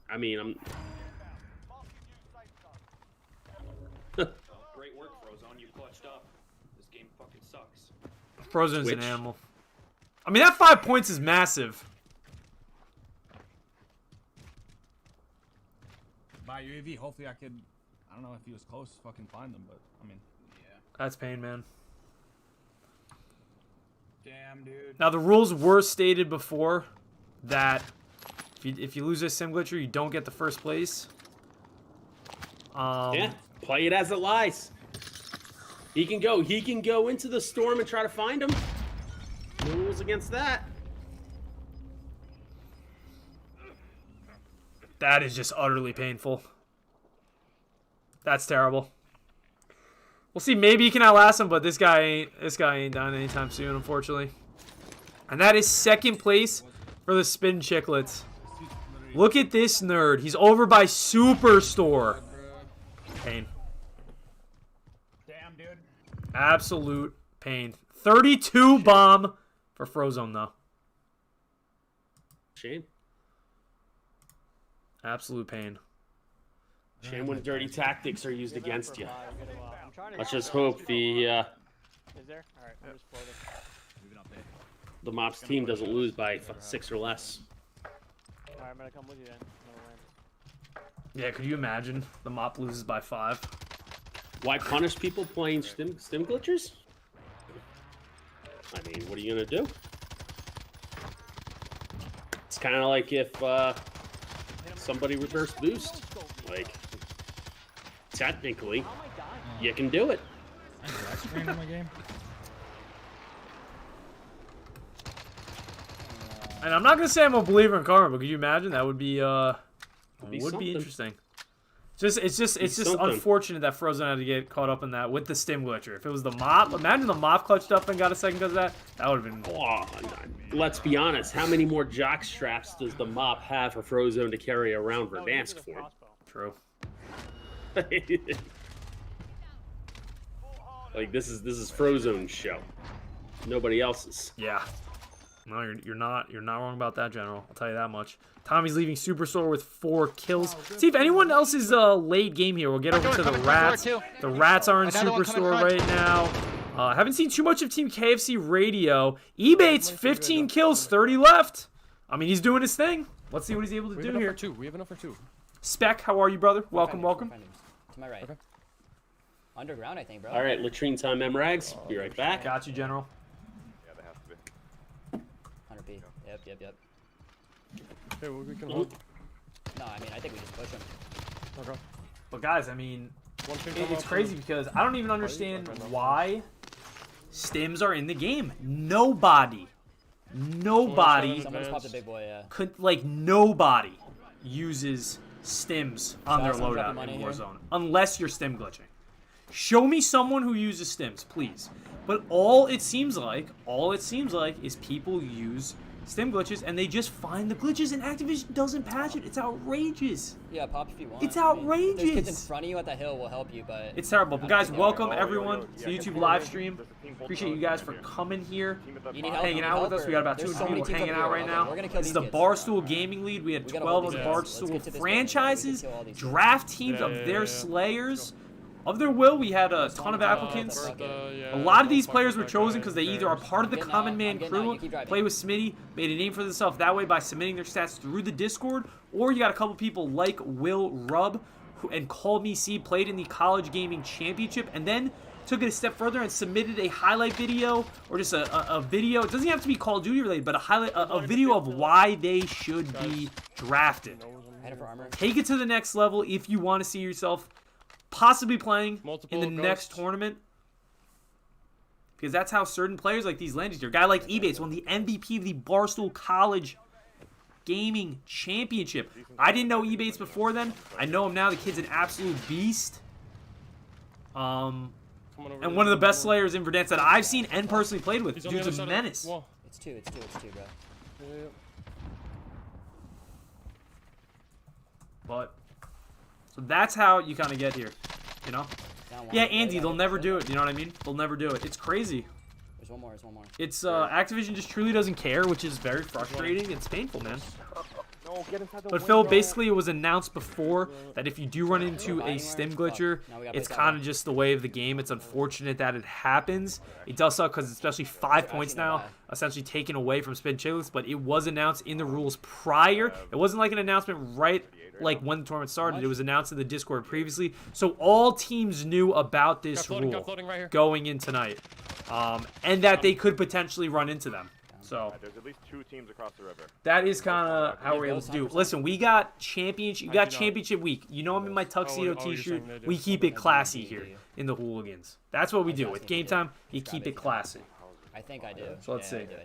I mean, I'm. Great work, Frozone. You clutched up. This game fucking sucks. Frozen's an animal. I mean, that 5 points is massive. By UAV, hopefully I could. I don't know if he was close, fucking find them, but I mean, yeah. That's pain, man. Damn, dude. Now the rules were stated before that if you lose a sim glitcher, you don't get the first place. Yeah, play it as it lies. He can go into the storm and try to find him. No rules against that. That is just utterly painful. That's terrible. We'll see. Maybe you can outlast him, but this guy ain't done anytime soon, unfortunately. And that is second place for the Spin Chicklets. Look at this nerd. He's over by Superstore. Pain. Damn, dude. Absolute pain. 32 bomb for Frozone, though. Shame. Absolute pain. Shame when dirty tactics are used against you. Let's just hope the Is there? All right, I'm just floating. the Mops team doesn't lose by 6 or less. All right, I'm gonna come with you then. Yeah, could you imagine the Mop loses by 5? Why punish people playing stim glitchers? I mean, what are you gonna do? It's kind of like if somebody reverse boost. Like, technically, you can do it. And I'm not gonna say I'm a believer in karma, but could you imagine? That would be would be interesting. It's just unfortunate that Frozen had to get caught up in that with the stim glitcher. If it was the Mop, imagine the Mop clutched up and got a second because of that. That would have been. Oh, let's be honest. How many more jock straps does the Mop have for Frozone to carry around Verdansk for? True. Like this is Frozone's show. Nobody else's. Yeah. No, you're not wrong about that, General. I'll tell you that much. Tommy's leaving Superstore with 4 kills. See if anyone else is late game here. We'll get over to the Rats. The Rats are in Superstore right now. Haven't seen too much of Team KFC Radio. Ebates 15 kills, 30 left. I mean, he's doing his thing. Let's see what he's able to do here. We have enough for 2. Spec, how are you, brother? Welcome. To my right. Okay. Underground, I think, bro. All right, latrine time, MRags. Be right back. Got you, General. Yeah, they have to be. 100p. Yep. Hey, well, we can hold. No, I mean, I think we just push him. Okay. But guys, I mean, it's crazy because I don't even understand why stims are in the game. Nobody Someone's popped a big boy, yeah. Nobody uses stims on their loadout in Warzone unless you're stim glitching. Show me someone who uses stims, please. But all it seems like is people use stim glitches and they just find the glitches and Activision doesn't patch it. It's outrageous. Yeah, pop if you want. It's outrageous. There's kids in front of you at the hill will help you, but it's terrible. But guys, welcome everyone to the YouTube live stream. Appreciate you guys for coming here, hanging out with us. We got about 200 people hanging out right now. This is the Barstool Gaming League. We had 12 of the Barstool franchises, draft teams of their slayers. Of their will, we had a ton of applicants. A lot of these players were chosen because they either are part of the Common Man crew, play with Smitty, made a name for themselves that way by submitting their stats through the Discord, or you got a couple people like Will Rubb and Call Me C played in the College Gaming Championship, and then took it a step further and submitted a highlight video or just a video. It doesn't have to be Call of Duty related, but a video of why they should be drafted. Take it to the next level if you want to see yourself possibly playing in the next tournament, because that's how certain players like these land. A guy like Ebates won the MVP of the Barstool College Gaming Championship. I didn't know Ebates before then. I know him now. The kid's an absolute beast. And one of the best slayers in Verdansk that I've seen and personally played with. Dude's a menace. It's two, bro. But so that's how you kind of get here. You know? Down one. Yeah, Andy, they'll never do it. You know what I mean? They'll never do it. It's crazy. There's one more. There's one more. It's Activision just truly doesn't care, which is very frustrating. It's painful, man. But Phil, basically, it was announced before that if you do run into a stim glitcher, it's kind of just the way of the game. It's unfortunate that it happens. It does suck because it's especially 5 points now, essentially taken away from spin chicklets. But it was announced in the rules prior. It wasn't like an announcement right like when the tournament started. It was announced in the Discord previously, so all teams knew about this rule going in tonight, and that they could potentially run into them. So there's at least 2 teams across the river. that is kind of how we're able to do. Listen, we got championship. You got championship week. You know I'm in my tuxedo T-shirt. We keep it classy here in the hooligans. That's what we do. With game time, you keep it classy. I think I do. So let's see. I do.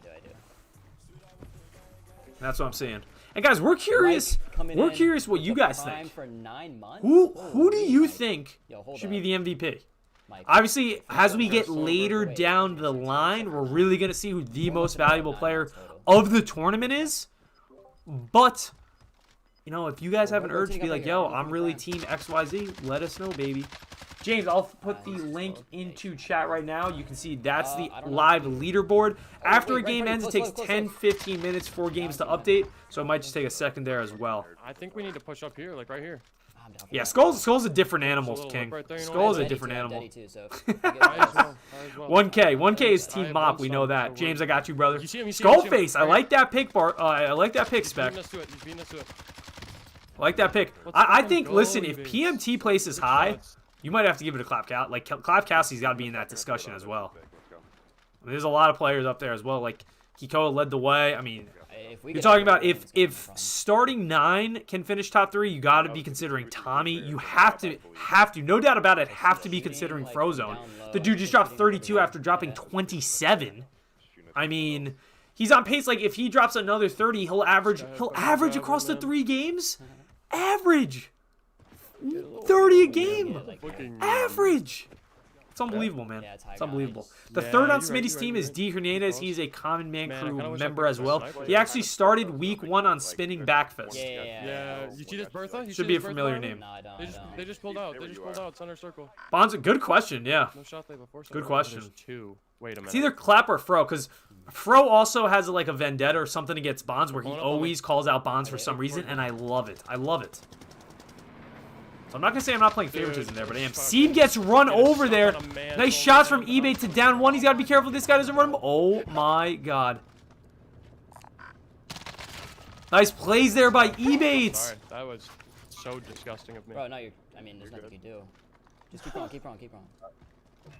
That's what I'm saying. And guys, we're curious. We're curious what you guys think. For 9 months? Who do you think should be the MVP? Obviously, as we get later down the line, we're really going to see who the most valuable player of the tournament is. But, you know, if you guys have an urge to be like, yo, I'm really team XYZ, let us know, baby. James, I'll put the link into chat right now. You can see that's the live leaderboard. After a game ends, it takes 10-15 minutes for games to update, so it might just take a second there as well. I think we need to push up here, like right here. Yeah, Skull's a different animal, King. Skull's a different animal. 1K is Team Mop. We know that. James, I got you, brother. Skullface, I like that pick, Bart. I like that pick, Spec. I like that pick. I think, listen, if PMT places high, you might have to give it a Clap Cal. Like, Clap Cassie's got to be in that discussion as well. I mean, there's a lot of players up there as well. Like, Kiko led the way. I mean, you're talking about if starting 9 can finish top 3, you got to be considering Tommy. You have to, no doubt about it, have to be considering Frozone. The dude just dropped 32 after dropping 27. I mean, he's on pace. Like, if he drops another 30, he'll average across the 3 games. Average 30 a game. Average. It's unbelievable, man. It's unbelievable. The third on Smitty's team is D. Hernandez. He's a Common Man Crew member as well. He actually started week 1 on Spinning Backfist. Yeah. You see this Bertha? Should be a familiar name. They just pulled out. Center circle. Bonds, good question, yeah. Good question. Wait a minute. It's either Clap or Fro, because Fro also has like a vendetta or something against Bonds where he always calls out Bonds for some reason, and I love it. I love it. So I'm not going to say I'm not playing favoritism there, but I am. Seed gets run over there. Nice shots from eBay to down 1. He's got to be careful this guy doesn't run him. Oh, my God. Nice plays there by eBay. That was so disgusting of me. Bro, no, I mean, there's nothing you can do. Just keep on.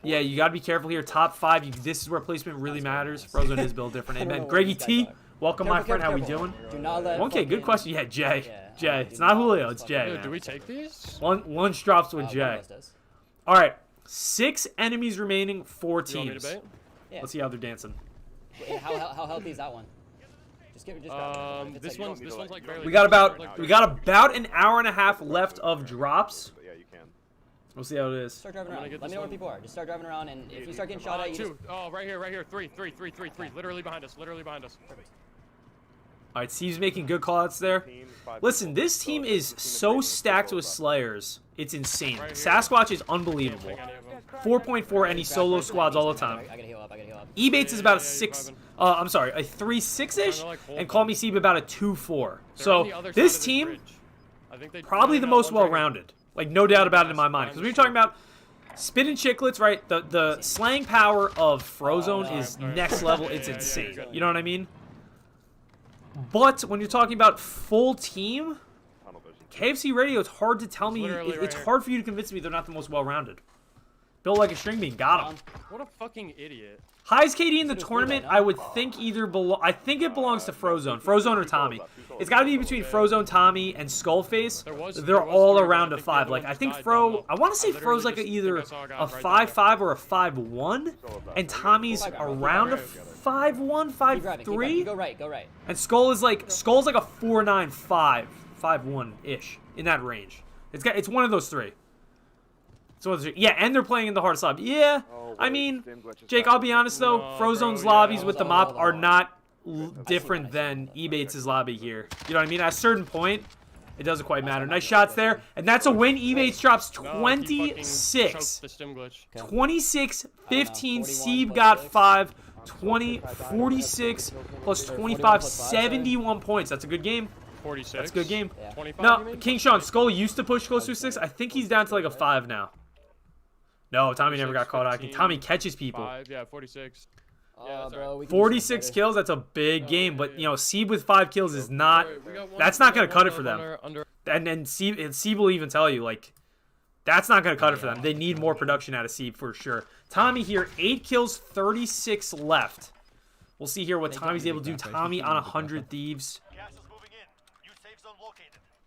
Yeah, you got to be careful here. Top 5. This is where placement really matters. Frozone is built different. Amen. Greggy T, welcome, my friend. How we doing? 1K, good question. Yeah, Jay. Jay. It's not Julio. It's Jay. Dude, do we take these? Lunch drops with Jay. All right. 6 enemies remaining. 4 teams. Let's see how they're dancing. How healthy is that one? This one's like barely. We got about an hour and a half left of drops. Yeah, you can. We'll see how it is. Start driving around. Let me know where people are. Just start driving around, and if you start getting shot at, you just... Oh, right here. 3. Literally behind us. All right, Steve's making good callouts there. Listen, this team is so stacked with Slayers. It's insane. Sasquatch is unbelievable. 4.4 any solo squads all the time. I gotta heal up. Ebates is about a 3-6-ish, and Call Me Steve about a 2-4. So this team, probably the most well-rounded. Like, no doubt about it in my mind. Because when you're talking about Spin and Chicklets, right, the slang power of Frozone is next level. It's insane. You know what I mean? But when you're talking about full team, KFC Radio, it's hard to tell me. It's hard for you to convince me they're not the most well-rounded. Built like a string bean. Got him. What a fucking idiot. Highest KD in the tournament, I would think I think it belongs to Frozone. Frozone or Tommy. It's got to be between Frozone, Tommy, and Skullface. They're all around a 5. Like, I think I want to say Fro's like either a 5-5 or a 5-1. And Tommy's around a 5-1, 5-3. Go right. And Skull's like a 4-9, 5-1-ish in that range. It's one of those 3. Yeah, and they're playing in the hard slab. Yeah, I mean, Jake, I'll be honest though, Frozone's lobbies with the mop are not different than Ebates' lobby here. You know what I mean? At a certain point, it doesn't quite matter. Nice shots there, and that's a win. Ebates drops No, he fucking 26. choked the stim glitch. 26-15. Sieb got 5. 20, 46 plus 25, 71 points. That's a good game. 46. That's a good game. 25, No, you mean? King Sean Skull used to push close to a 6. I think he's down to like a 5 now. No, Tommy never got caught out. 15, Tommy catches people. 5, yeah, 46. Yeah, that's bro, right. we can do 46 something kills, that's a big game, but you know, Sieb with 5 kills is not, that's not going to cut it for them. And Sieb will even tell you, like, that's not going to cut it for them. They need more production out of Sieb for sure. Tommy here, 8 kills, 36 left. We'll see here what Tommy's able to do. Tommy on 100 Thieves.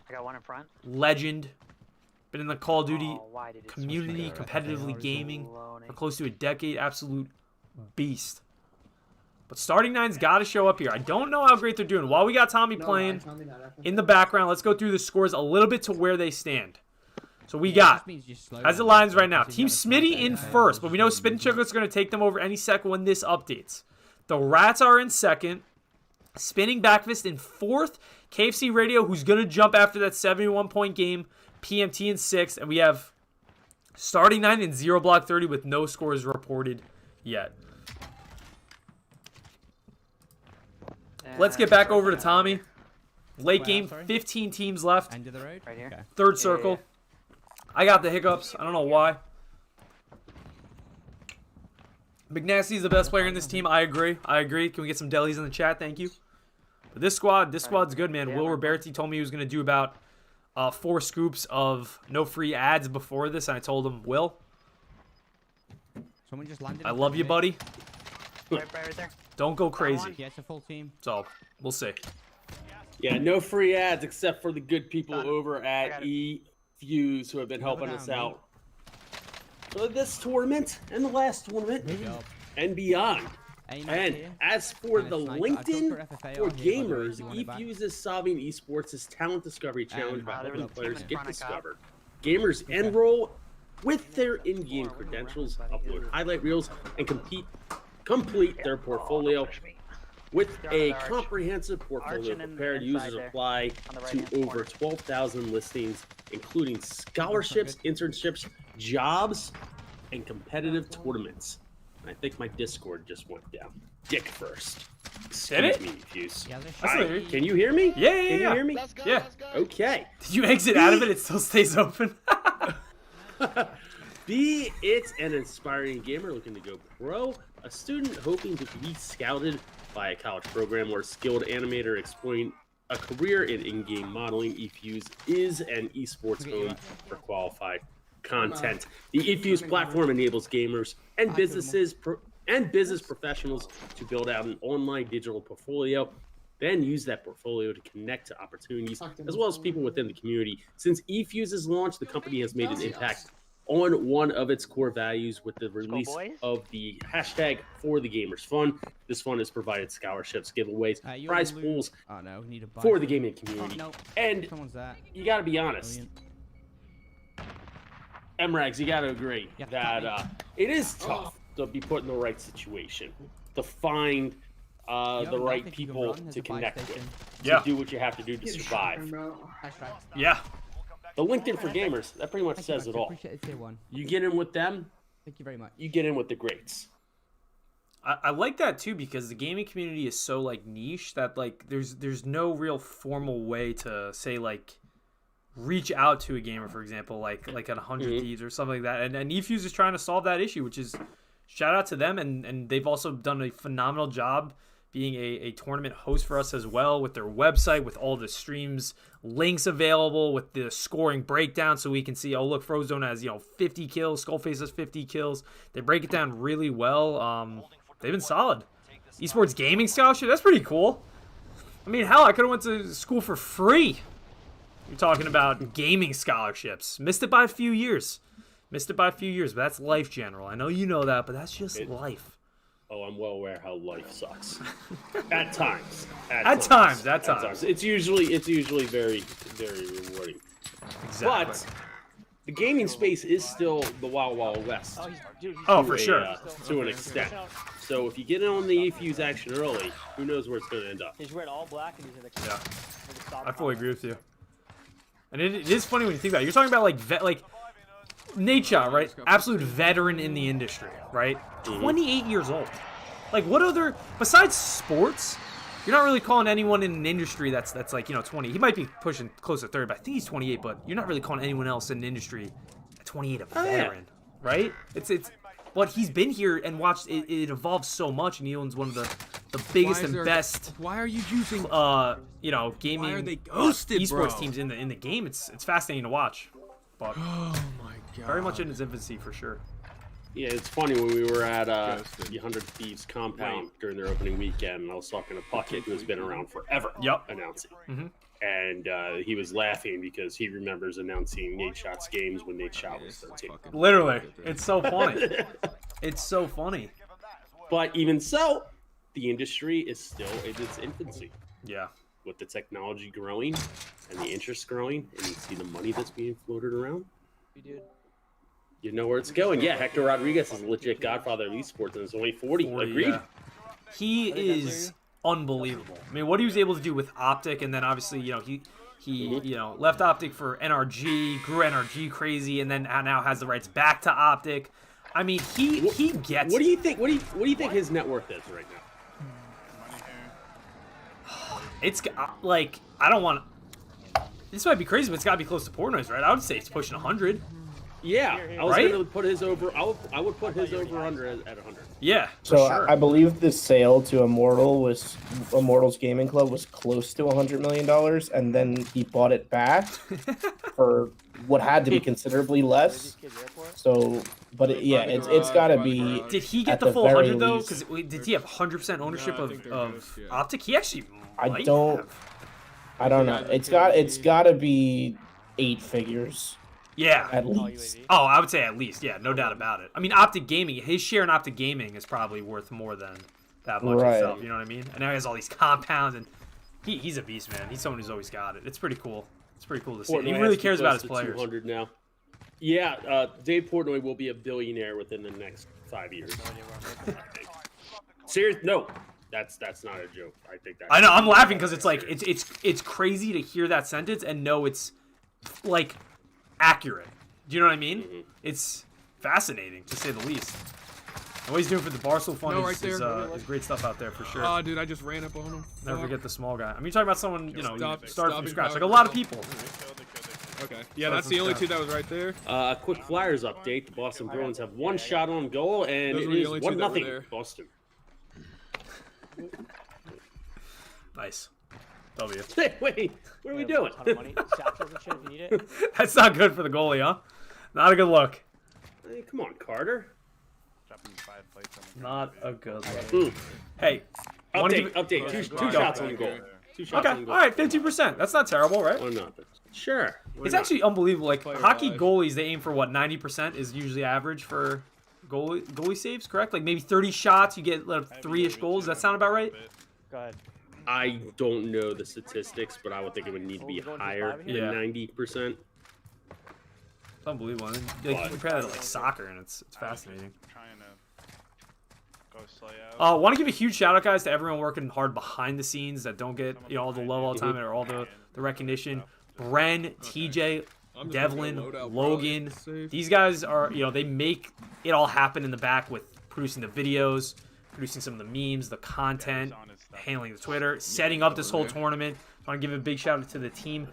I got one in front. Legend. Been in the Call of Duty Why did it community, switch? competitively gaming for close to a decade. Absolute beast. But starting nine's got to show up here. I don't know how great they're doing. While we got Tommy playing in the background, let's go through the scores a little bit to where they stand. So we got, as the lines right now, Team Smitty in first, but we know Spin Chocolate's going to take them over any second when this updates. The Rats are in second. Spinning Backfist in fourth. KFC Radio, who's going to jump after that 71-point game. PMT in sixth. And we have starting nine in 0 Block 30 with no scores reported yet. Let's get back over to Tommy. Late game, 15 teams left. End of the road? Right here. Okay. Third circle. I got the hiccups. I don't know why. McNasty's the best player in this team. I agree. Can we get some delis in the chat? Thank you. But this squad's good, man. Will Roberti told me he was going to do about 4 scoops of no free ads before this, and I told him, Will, Someone just landed. I love you, buddy. Right there. Don't go crazy. Yeah, it's a full team. So, we'll see. Yeah, no free ads except for the good people over at eFuse who have been helping us out for this tournament and the last tournament and beyond. And as for the LinkedIn for gamers, eFuse is solving esports' talent discovery challenge by helping players get discovered. Gamers enroll with their in-game credentials, upload highlight reels, and complete their portfolio. With a comprehensive portfolio prepared, users apply to over 12,000 listings, including scholarships, internships, jobs, and competitive tournaments. I think my Discord just went down. Dick first. Excuse me, Fuse. Can you hear me? Yeah. Can you hear me? Yeah. Okay. Did you exit out of it? It still stays open. Be it an inspiring gamer looking to go pro, a student hoping to be scouted by a college program, or a skilled animator exploring a career in in-game modeling, eFuse is an esports home for qualified content. The eFuse platform enables gamers and business professionals to build out an online digital portfolio, then use that portfolio to connect to opportunities as well as people within the community. Since eFuse's launch, the company has made an impact on one of its core values with the release of the hashtag For the Gamers Fund. This fund has provided scholarships, giveaways, prize pools for the gaming community. And you got to be honest, MRags, you got to agree that it is tough to be put in the right situation, to find the right people to connect with, to do what you have to do to survive. Yeah. The LinkedIn for gamers, that pretty much says it all. You get in with them, thank you very much. You get in with the greats. I like that too, because the gaming community is so like niche that like there's no real formal way to say like reach out to a gamer, for example, like at 100 Thieves or something like that. And eFuse is trying to solve that issue, which is shout out to them, and they've also done a phenomenal job being a tournament host for us as well, with their website, with all the streams links available, with the scoring breakdown, so we can see, oh look, Frozone has 50 kills, Skullface has 50 kills. They break it down really well. They've been solid. Esports gaming scholarship, that's pretty cool. I mean, hell, I could have went to school for free. You're talking about gaming scholarships. Missed it by a few years, but that's life, General. I know you know that, but that's just life. Oh, I'm well aware how life sucks. At times. At times. It's usually very, very rewarding. Exactly. But the gaming space is still the Wild Wild West. Oh, for sure. To an extent. So if you get in on the eFuse action early, who knows where it's going to end up. He's red all black and he's in the I fully agree with you. And it is funny when you think about it. You're talking about like Nate Shot, right? Absolute veteran in the industry, right? 28 years old. Like, what other, besides sports, you're not really calling anyone in an industry that's like, 20. He might be pushing close to 30, but I think he's 28, but you're not really calling anyone else in an industry at 28 a veteran, right? It's but he's been here and watched it evolve so much, and he owns one of the biggest and best Why are you using gaming Why are they ghosted, esports bro? teams in the game. It's fascinating to watch. But oh my god. Very much in its infancy for sure. Yeah, it's funny when we were at the 100 Thieves compound during their opening weekend, and I was talking to Puckett, who has been around forever announcing. And he was laughing because he remembers announcing Nate Shot's games when Nate Shot was 13. Literally. It's so funny. It's so funny. But even so, the industry is still in its infancy. Yeah. With the technology growing and the interest growing, and you see the money that's being floated around. You know where it's going. Yeah, Hector Rodriguez is a legit godfather of esports, and it's only 40. Agreed. Yeah. He is unbelievable. I mean, what he was able to do with Optic, and then obviously, he left Optic for NRG, grew NRG crazy, and then now has the rights back to Optic. I mean, he gets. What do you think? What do you think his net worth is right now? It's like, I don't want. This might be crazy, but it's got to be close to Portnoy's, right? I would say it's pushing 100. Yeah, I was right? going to put his over. I would put his over under at 100. Yeah. So sure. I believe the sale to Immortals Gaming Club was close to $100 million, and then he bought it back for what had to be considerably less. So, but it's got to be. Did he get at the full 100 though? least. Because did he have 100% ownership of Optic? He actually. I don't know. It's got to be 8 figures. Yeah. At least. Oh, I would say at least. Yeah, no doubt about it. I mean, Optic Gaming, his share in Optic Gaming is probably worth more than that much itself. You know what I mean? And now he has all these compounds, and he's a beast, man. He's someone who's always got it. It's pretty cool. It's pretty cool to see. He really cares about his players. 200 now. Yeah, Dave Portnoy will be a billionaire within the next 5 years. Serious? No. That's not a joke. I think that. I know. I'm laughing because it's like it's crazy to hear that sentence and know it's like accurate. Do you know what I mean? It's fascinating to say the least. And what he's doing for the Barstool Fund is great stuff out there for sure. Oh, dude, I just ran up on him. Never forget the small guy. I mean, you're talking about someone started from scratch, like a lot of people. Okay. Yeah, that's the only two that was right there. Quick Flyers update: the Boston Bruins have one shot on goal, and it is 1-0 Boston. Nice. W. Wait, what are we doing? That's not good for the goalie, huh? Not a good look. Hey, come on, Carter. Not a good look. Hey, update. Two shots on goal. Okay, all right, 50%. That's not terrible, right? Or not? Sure. It's actually unbelievable. Like hockey goalies, they aim for what 90% is usually average for goalie saves, correct? Like maybe 30 shots, you get 3-ish goals. Does that sound about right? Go ahead. I don't know the statistics, but I would think it would need to be higher than 90%. It's unbelievable. And then, you compare that to like soccer, and it's fascinating. Want to give a huge shout out, guys, to everyone working hard behind the scenes that don't get all the love all the time or all the recognition. Bren, TJ, Devlin, Logan. These guys are they make it all happen in the back with producing the videos, producing some of the memes, the content, handling the Twitter, setting up this whole tournament. I want to give a big shout out to the team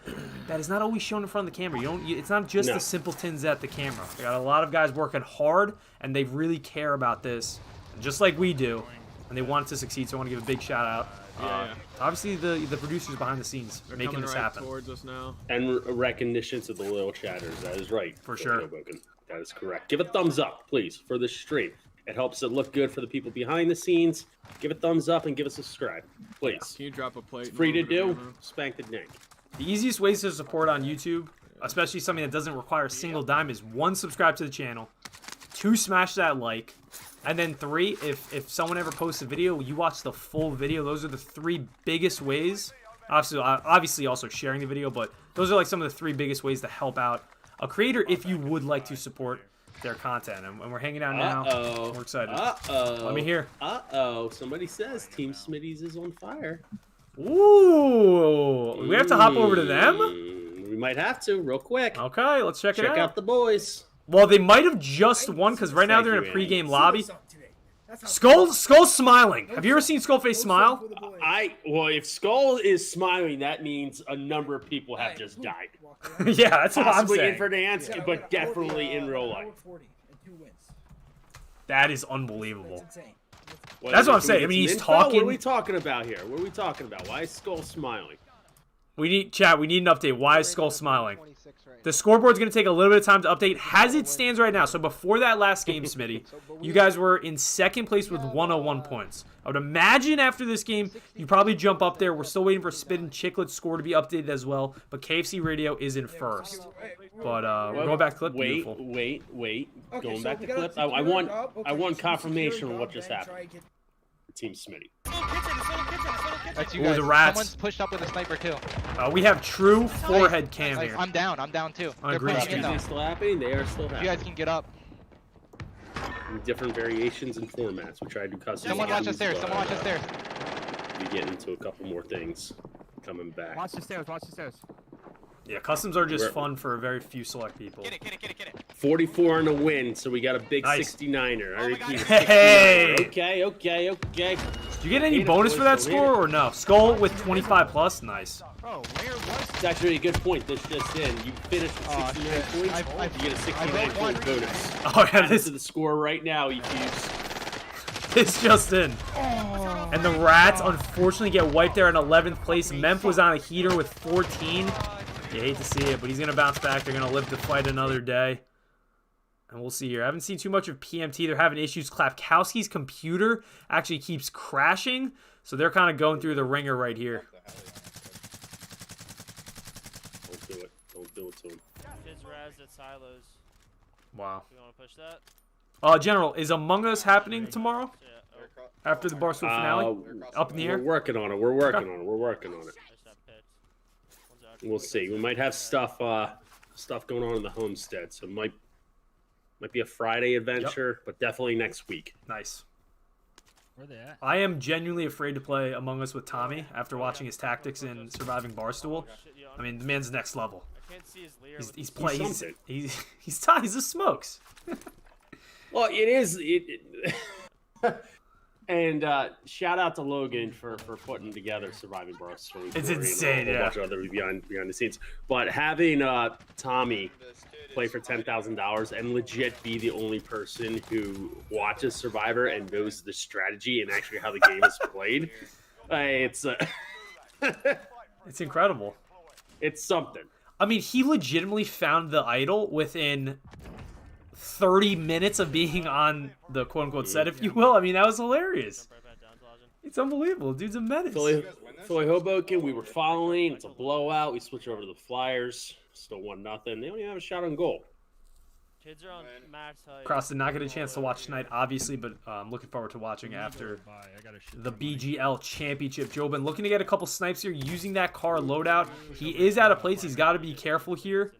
that is not always shown in front of the camera. It's not just the simpletons at the camera. They got a lot of guys working hard, and they really care about this, just like we do, and they want it to succeed. So I want to give a big shout out. Obviously, the producers behind the scenes making this happen. Towards us now. And recognition to the little chatters. That is right. For sure. That is correct. Give a thumbs up, please, for this stream. It helps it look good for the people behind the scenes. Give a thumbs up and give us a subscribe, please. Can you drop a plate? It's free to do. Spank the dank. The easiest ways to support on YouTube, especially something that doesn't require a single dime, is 1, subscribe to the channel, 2, smash that like, and then 3, if someone ever posts a video, you watch the full video. Those are the 3 biggest ways. Obviously also sharing the video, but those are like some of the 3 biggest ways to help out a creator if you would like to support their content. And we're hanging out now. We're excited. Let me hear. Somebody says Team Smitty's is on fire. Ooh. We have to hop over to them? We might have to real quick. Okay, let's check it out. Check out the boys. Well, they might have just won because right now they're in a pregame lobby. Skull's smiling. Have you ever seen Skullface smile? Well, if Skull is smiling, that means a number of people have just died. Yeah, that's what I'm Possibly saying. in Verdansk, but definitely in real life. That is unbelievable. That's what I'm saying. I mean, he's talking. What are we talking about here? What are we talking about? Why is Skull smiling? We need an update. Why is Skull smiling? The scoreboard's going to take a little bit of time to update as it stands right now. So before that last game, Smitty, you guys were in second place with 101 points. I would imagine after this game, you probably jump up there. We're still waiting for Spit and Chiclet's score to be updated as well. But KFC Radio is in first. But we're going back to clip. Beautiful. Wait. Going back to clip. I want confirmation of what just happened. Team Smitty. That's you Ooh, guys. the rats. Someone's pushed up with a sniper too. We have true forehead cam Nice. here. I'm down too. On They're Green pushing Street. in though. Are they still happening? They are still You happening. guys can get up. In different variations and formats. We try to do custom. Someone watch the stairs. Someone watch the stairs. We get into a couple more things coming back. Watch the stairs. Watch the stairs. Yeah, customs are just fun for a very few select people. Get it. 44 on a win, so we got a big Nice. 69er. I repeat, Hey! 69er. Okay. Did you get any bonus for that score or no? Skull with 25 plus? Nice. Bro, where was It's actually a good point. This just in. You finish with 69 points, you get a 69 point bonus. Oh, yeah, This is the score right now, EQs. This just in. And the Rats unfortunately get wiped there in 11th place. Memph was on a heater with 14. You hate to see it, but he's going to bounce back. They're going to live to fight another day. And we'll see here. I haven't seen too much of PMT. They're having issues. Klapkowski's computer actually keeps crashing. So they're kind of going through the ringer right here. Don't do it. Don't do it to him. Kids raz at silos. Wow. You want to push that? General, is Among Us happening tomorrow? After the Barstool finale? Up in the air? We're working on it. We're working on it. We'll see. We might have stuff going on in the homestead, so it might be a Friday adventure, but definitely next week. Nice. Where they at? I am genuinely afraid to play Among Us with Tommy after watching his tactics in Surviving Barstool. I mean, the man's next level. I can't see his leer. He's playing. He's He's the smokes. Well, it is. And shout out to Logan for putting together Surviving Barstool. It's insane, and a bunch of other behind the scenes. But having Tommy play for $10,000 and legit be the only person who watches Survivor and knows the strategy and actually how the game is played, it's incredible. It's something. I mean, he legitimately found the idol within 30 minutes of being on the quote-unquote set, if you will. I mean, that was hilarious. It's unbelievable. Dude's a menace. Philly Hoboken, we were following. It's a blowout. We switch over to the Flyers. Still 1-0. They don't even have a shot on goal. Kids are on max height. Cross did not get a chance to watch tonight, obviously, but I'm looking forward to watching after the BGL Championship. Jobin looking to get a couple snipes here using that car loadout. He is out of place. He's got to be careful here.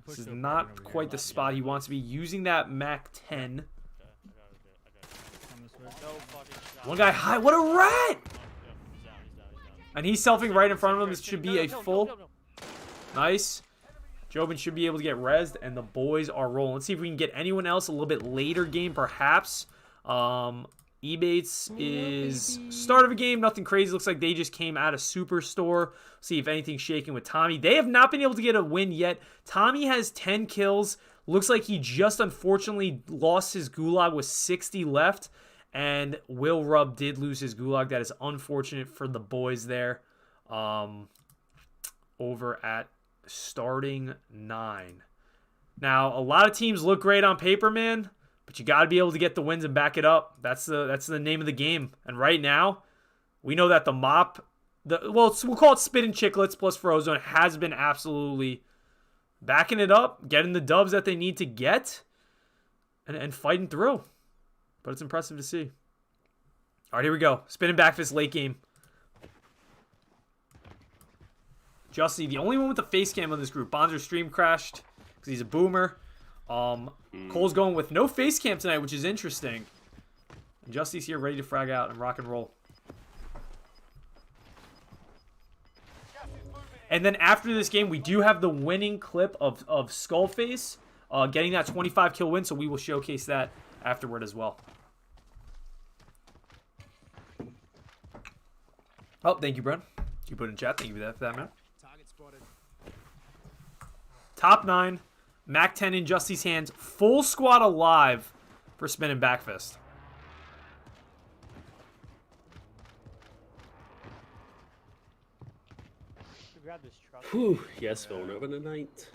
This is not quite the spot he wants to be. Using that Mac 10. One guy high. What a rat! And he's selfing right in front of him. This should be a full. Nice. Jobin should be able to get rezzed, and the boys are rolling. Let's see if we can get anyone else a little bit later game, perhaps. Ebates is start of a game, nothing crazy. Looks like they just came out of Superstore. See if anything's shaking with Tommy. They have not been able to get a win yet. Tommy has 10 kills. Looks like he just unfortunately lost his gulag with 60 left. And Will Rubb did lose his gulag. That is unfortunate for the boys there. Over at starting 9. Now, a lot of teams look great on paper, man. But you got to be able to get the wins and back it up. That's the name of the game. And right now, we know that the mop, we'll call it Spit and Chicklets plus Frozone, has been absolutely backing it up, getting the dubs that they need to get, and fighting through. But it's impressive to see. All right, here we go. Spinning back for this late game. Justy, the only one with the face cam on this group. Bonzer stream crashed because he's a boomer. Cole's going with no face cam tonight, which is interesting. And Justy's here ready to frag out and rock and roll. And then after this game, we do have the winning clip of Skullface getting that 25 kill win, so we will showcase that afterward as well. Oh, thank you, Brun. You put in chat. Thank you for that, man. Target spotted. Top 9, Mac 10 in Justy's hands, full squad alive for spinning back fist. Whew, yes, going over tonight.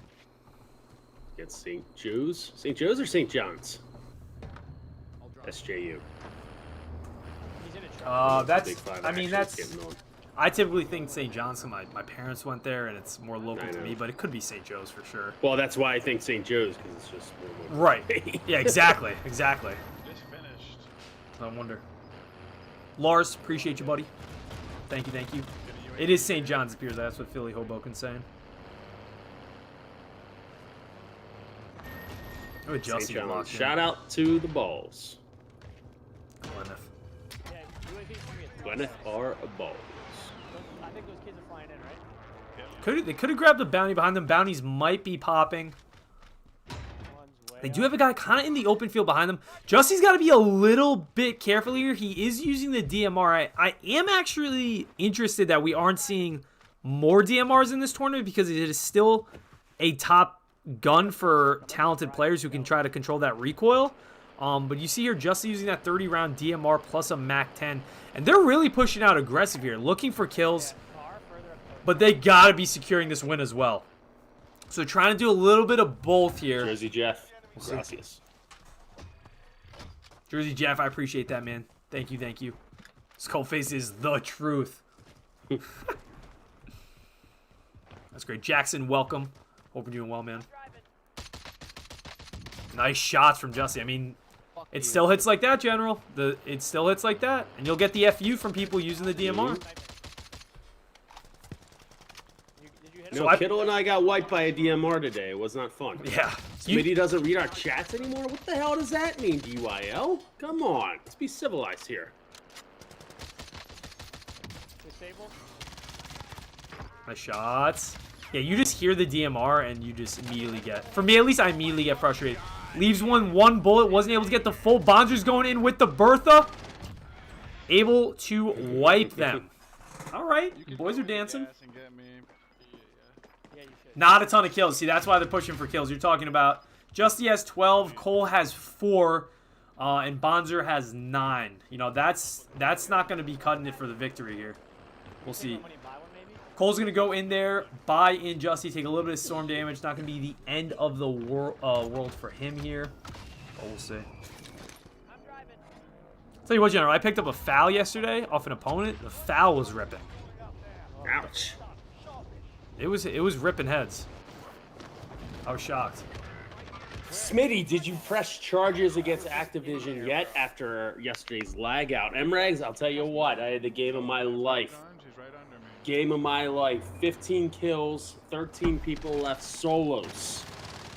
Get St. Joe's. St. Joe's or St. John's? SJU. That's, I mean, that's, I typically think St. John's, my parents went there, and it's more local to me, but it could be St. Joe's for sure. Well, that's why I think St. Joe's, because it's just more local. Right. Yeah, exactly. Exactly. Just finished. I wonder. Lars, appreciate you, buddy. Thank you, thank you. It is St. John's Piers. That's what Philly Hoboken's saying. Oh, Justin locked in. Shout out to the Balls. Gwyneth are a Balls. I think those kids are flying in, right? They could have grabbed a bounty behind them. Bounties might be popping. They do have a guy kind of in the open field behind them. Justy's got to be a little bit careful here. He is using the DMR. I am actually interested that we aren't seeing more DMRs in this tournament because it is still a top gun for talented players who can try to control that recoil. But you see here, Justy using that 30-round DMR plus a Mac 10. And they're really pushing out aggressive here, looking for kills. But they got to be securing this win as well. So trying to do a little bit of both here. Jersey Jeff. Gracias. Jersey Jeff, I appreciate that, man. Thank you, thank you. Skullface is the truth. That's great. Jackson, welcome. Hope you're doing well, man. Nice shots from Justy. I mean, it still hits like that, General. It still hits like that. And you'll get the FU from people using the DMR. So Kittle and I got wiped by a DMR today. It was not fun. Yeah. Smitty doesn't read our chats anymore? What the hell does that mean, DYL? Come on. Let's be civilized here. Disable. Nice shots. Yeah, you just hear the DMR and you just immediately get... For me, at least, I immediately get frustrated. Leaves one bullet. Wasn't able to get the full. Bonzer's going in with the Bertha. Able to wipe them. All right. The boys are dancing. Not a ton of kills. See, that's why they're pushing for kills. You're talking about Justy has 12, Cole has 4, and Bonzer has 9. You know, that's not going to be cutting it for the victory here. We'll see. Cole's going to go in there, buy in Justy, take a little bit of storm damage. Not going to be the end of the world for him here. But we'll see. Tell you what, General, I picked up a foul yesterday off an opponent. The foul was ripping. Ouch. It was ripping heads. I was shocked. Smitty, did you press charges against Activision yet after yesterday's lag out? MRags, I'll tell you what, I had the game of my life. Game of my life. 15 kills, 13 people left solos.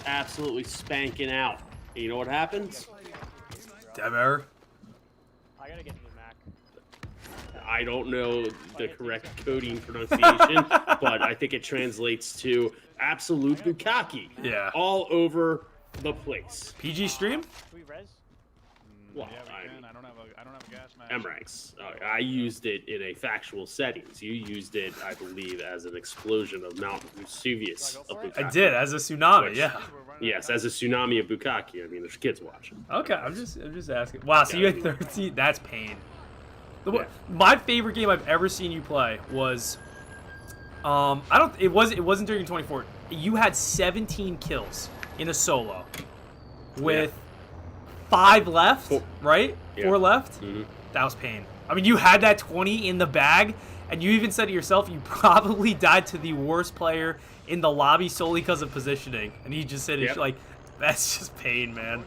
Absolutely spanking out. And you know what happens? Dev error. I gotta get to the Mac. I don't know the correct coding pronunciation, but I think it translates to absolute bukkake. Yeah. All over the place. PG stream? Can we res? Well, yeah, we can. I don't have a gas mask. MRags. I used it in a factual settings. You used it, I believe, as an explosion of Mount Vesuvius. I did, as a tsunami, Which, yeah. Yes, as a tsunami of bukkake. I mean, there's kids watching. Okay, I'm just asking. Wow, so you had 13. That's pain. My favorite game I've ever seen you play was it wasn't during 24. You had 17 kills in a solo with 5 left, right? Yeah. 4 left. Mm-hmm. That was pain. I mean, you had that 20 in the bag, and you even said to yourself you probably died to the worst player in the lobby solely because of positioning, and he just said it's like, that's just pain, man.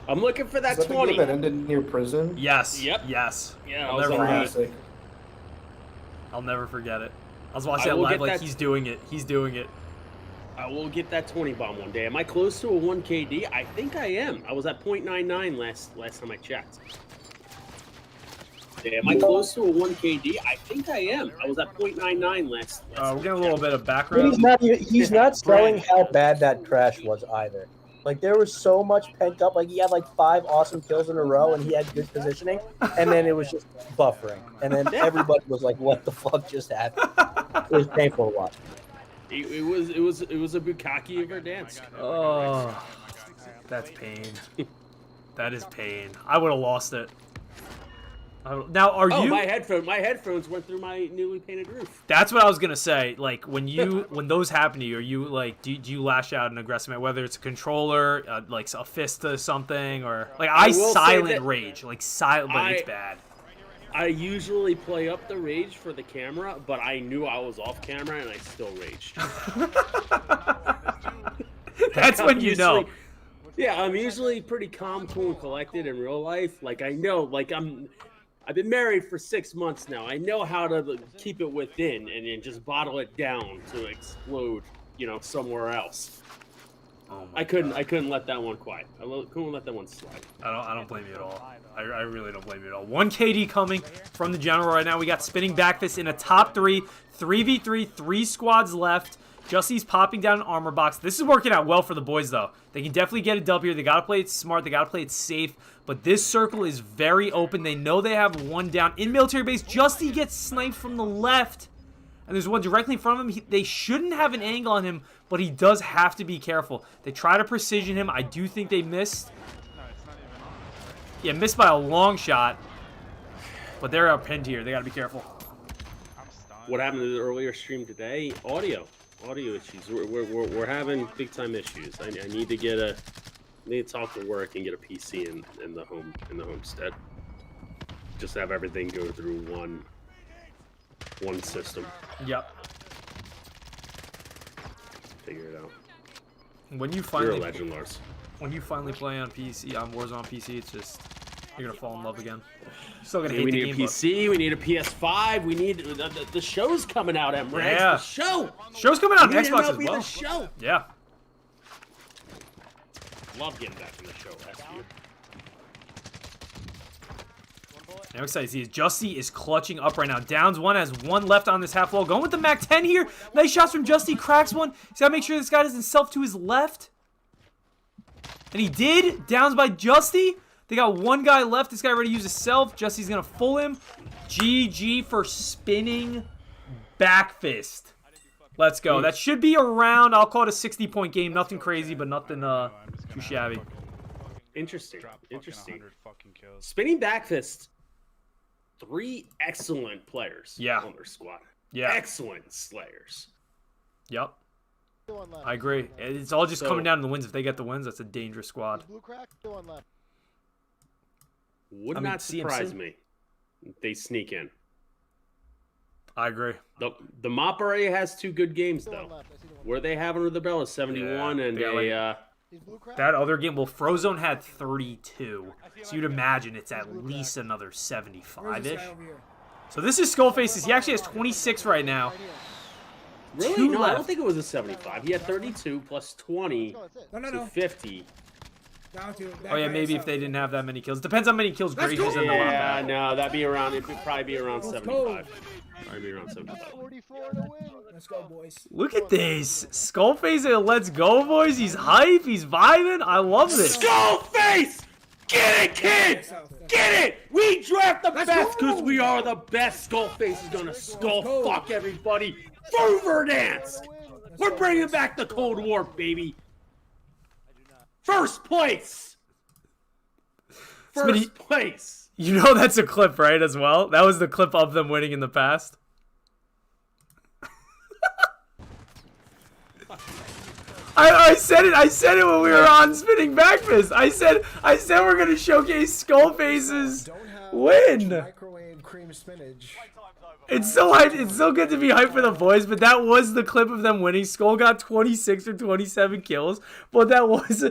I'm looking for that Is that 20. the game that ended near prison? Yes. Yep. Yes. Yeah, I'll never forget it. I'll never forget it. I was watching that live like he's doing it. He's doing it. I will get that 20 bomb one day. Am I close to a 1 KD? I think I am. I was at .99 last time I checked. Am I close to a 1 KD? I think I am. I was at 0.99 last We're getting a little bit of But background. he's not selling how bad that crash was either. Like, there was so much pent up. Like, he had like 5 awesome kills in a row, and he had good positioning, and then it was just buffering. And then everybody was like, "What the fuck just happened?" It was painful to watch. It was a bukkake of Verdansk. Oh, that's pain. That is pain. I would have lost it. Now, are you? My headphones went through my newly painted roof. That's what I was gonna say. Like when those happen to you, are you like do you lash out in aggressive manner? Whether it's a controller, like a fist to something, or like I silent rage, like silent, but it's bad. I usually play up the rage for the camera, but I knew I was off camera and I still raged. That's when you know. Yeah, I'm usually pretty calm, cool, and collected in real life. Like I know, like I've been married for 6 months now. I know how to keep it within and then just bottle it down to explode, somewhere else. Oh I couldn't let that one quiet. I couldn't let that one slide. I don't blame you at all. I really don't blame you at all. 1 KD coming from the general right now. We got spinning back fist in a top 3, 3v3, 3 squads left. Justy's popping down an armor box. This is working out well for the boys, though. They can definitely get a dub here. They got to play it smart. They got to play it safe. But this circle is very open. They know they have one down. In military base, Justy gets sniped from the left. And there's one directly in front of him. They shouldn't have an angle on him, but he does have to be careful. They try to precision him. I do think they missed. Yeah, missed by a long shot. But they're outpinned here. They got to be careful. What happened to the earlier stream today? Audio issues. We're having big time issues. I need to talk to work and get a PC in the homestead. Just have everything go through one system. Yep. Figure it out. When you finally, you're a legend, Lars. When you finally play on PC, on Warzone PC, it's just you're gonna fall in love again. Still gonna hate we the need game, a PC. We need a PS5. We need the show's coming out. Emrex. Yeah. The show. Show's coming out on We need Xbox as MLB well. The show. Yeah. Love getting back in the show. SU. I'm excited to see it. Justy is clutching up right now. Downs one, has one left on this half wall. Going with the Mac 10 here. Nice shots from Justy. Cracks one. He's got to make sure this guy doesn't self to his left. And he did. Downs by Justy. They got one guy left. This guy ready to use a self. Justy's going to full him. GG for spinning back fist. Let's go. That should be around, I'll call it a 60-point game. Nothing crazy, but nothing too shabby. Interesting. Spinning back fist. 3 excellent players on their squad. Yeah. Excellent slayers. Yep. I agree. It's all just coming down to the wins. If they get the wins, that's a dangerous squad. Would not surprise me if they sneak in. I agree. The Mop already has 2 good games, though. Where they have under the belt is 71 and that other game, well, Frozone had 32. So you'd imagine it's at least another 75-ish. So this is Skullface's. He actually has 26 right now. Really? No, I don't think it was a 75. He had 32 plus 20 to 50. Oh, yeah, maybe if they didn't have that many kills. Depends how many kills Grace is in the Mop. Yeah, no, that'd be around, it would probably be around 75. Probably be around 75. Let's go, boys. Look at this. Skullface, let's go, boys. He's hype. He's vibing. I love this. Skullface! Get it, kid! Get it! We draft the best because we are the best. Skullface is gonna skull fuck everybody through Verdansk. We're bringing back the Cold War, baby. First place. First place. You know that's a clip, right, as well? That was the clip of them winning in the past. I said it when we were on Spinning Backfist. I said we're gonna showcase Skullface's win. Microwave cream spinach. It's so hyped. It's so good to be hyped for the boys, but that was the clip of them winning. Skull got 26 or 27 kills, but that was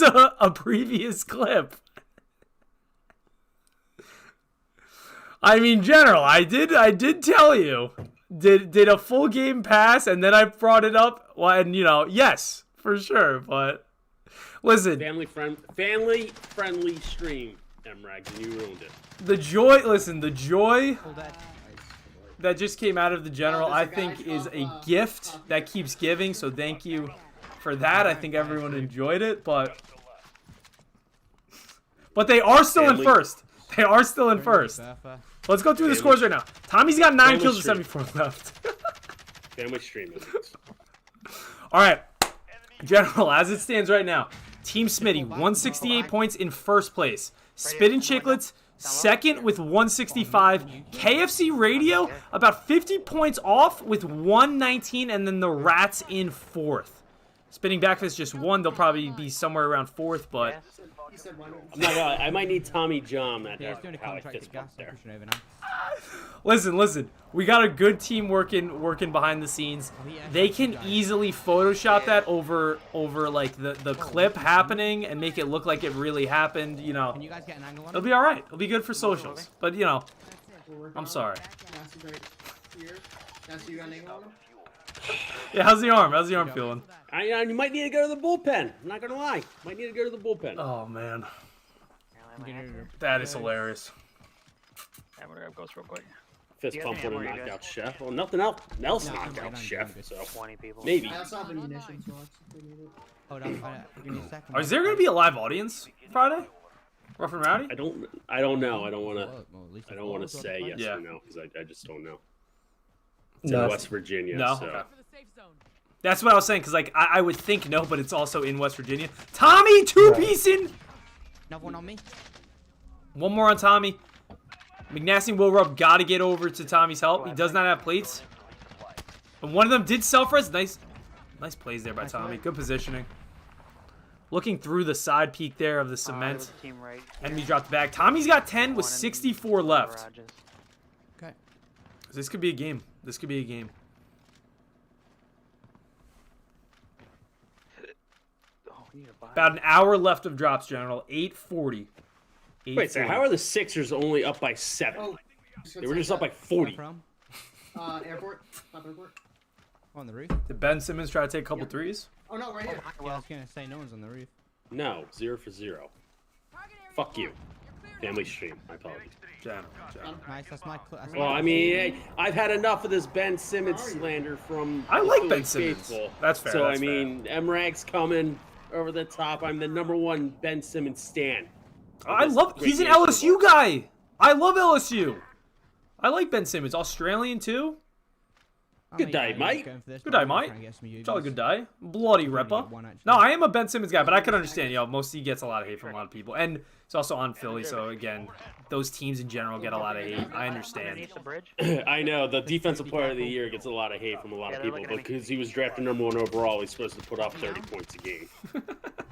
a previous clip. I mean, General, I did tell you. Did a full game pass, and then I brought it up. Well, and yes, for sure. But listen, family friendly stream. MRAG, and you ruined it. The joy, listen, the joy that just came out of the general, I think, is a gift that keeps giving. So thank you for that. I think everyone enjoyed it, but they are still in first. They are still in first. Let's go through the scores right now. Tommy's got 9 kills and 74 left. Family stream. All right, general, as it stands right now, Team Smitty 168 points in first place. Spit and Chicklets second with 165. KFC Radio about 50 points off with 119, and then the Rats in fourth. Spinning Backfist just won. They'll probably be somewhere around fourth, but I'm not gonna, I might need Tommy John at how I fist bump there. Listen. We got a good team working behind the scenes. They can easily Photoshop that over like the clip happening and make it look like it really happened. You know, it'll be all right. It'll be good for socials. But you know, I'm sorry. Yeah, how's the arm? How's the arm feeling? You might need to go to the bullpen. I'm not gonna lie. Might need to go to the bullpen. Oh man, that is hilarious. I'm gonna grab Ghost real quick. Fist pump would have knocked out Chef. Well, nothing else knocked out Chef. So maybe. I also have ammunition slots. Hold on, give me a second. Is there gonna be a live audience Friday? Rough and Rowdy? I don't know. I don't want to say yes or no because I just don't know. It's in West Virginia. No. So. Okay. That's what I was saying, because like I would think no, but it's also in West Virginia. Tommy, two-piecing! Another one on me. One more on Tommy. McNasty and Will Rub got to get over to Tommy's help. He does not have plates. And one of them did self-res. Nice plays there by Tommy. Good positioning. Looking through the side peak there of the cement. Enemy dropped the bag. Tommy's got 10 with 64 left. Okay. This could be a game. This could be a game. About an hour left of drops, General. 8:40. Wait, so how are the Sixers only up by 7? Oh, they were just up by 40. Airport. Top airport. On the roof. Did Ben Simmons try to take a couple threes? Oh no, right here. Yeah, I was gonna say no one's on the roof. No, 0 for 0. Fuck you. Family stream. My apologies. General. Nice, that's my. Well, I mean, I've had enough of this Ben Simmons slander from. I like Ben Simmons. Faithful. That's fair. So that's I mean, MRAG's coming over the top. I'm the #1 Ben Simmons stan. I love. He's an LSU guy. I love LSU. I like Ben Simmons. Australian too. Good day, mate. Good day, mate. It's all a good day. Bloody ripper. No, I am a Ben Simmons guy, but I can understand. You know, he gets a lot of hate from a lot of people, and it's also on Philly. So again, those teams in general get a lot of hate. I understand. I know the defensive player of the year gets a lot of hate from a lot of people because he was drafted #1 overall. He's supposed to put up 30 points a game.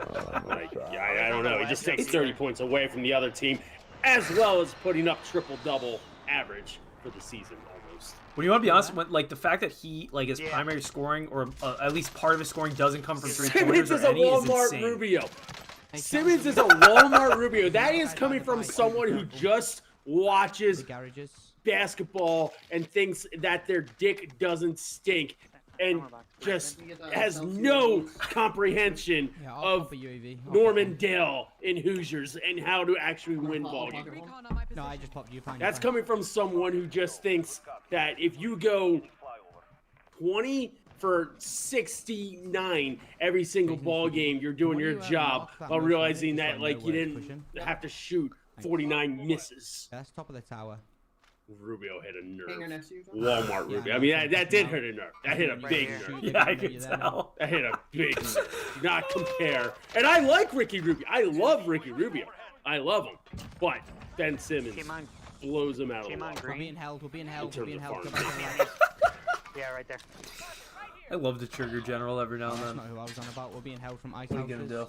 I don't know. He just takes 30 points away from the other team, as well as putting up triple-double average for the season almost. When you want to be honest, like the fact that he like his primary scoring or at least part of his scoring doesn't come from three-pointers Simmons is or a any is Walmart insane. Rubio. Simmons is a Walmart Rubio. That is coming from someone who just watches basketball and thinks that their dick doesn't stink and just has no comprehension of Norman Dale in Hoosiers and how to actually win ball games. No, I just popped you. That's coming from someone who just thinks that if you go 20 for 69 every single ball game, you're doing your job while realizing that like you didn't have to shoot 49 misses. That's top of the tower. Rubio hit a nerve. Walmart Rubio. I mean, that did hit a nerve. That hit a big nerve. Yeah, I can tell. That hit a big nerve. Do not compare. And I like Ricky Rubio. I love Ricky Rubio. I love him. But Ben Simmons blows him out of the water. We're being held. We're being held. We're being held. Yeah, right there. I love to trigger General every now and then. That's not who I was on about. We're being held from ice. What are you gonna do?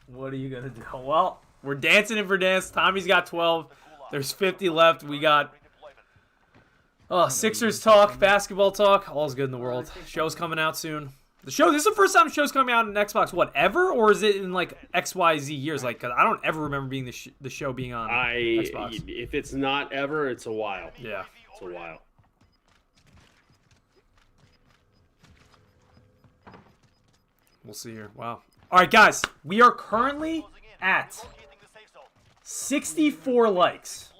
What are you gonna do? Well, we're dancing in for dance. Tommy's got 12. There's 50 left. We got Sixers talk, basketball talk. All's good in the world. Show's coming out soon. The show. This is the first time the show's coming out on Xbox. What, ever, or is it in like XYZ years? Like, cause I don't ever remember being the show being on Xbox. If it's not ever, it's a while. Yeah, it's a while. We'll see here. Wow. All right, guys. We are currently at 64 likes.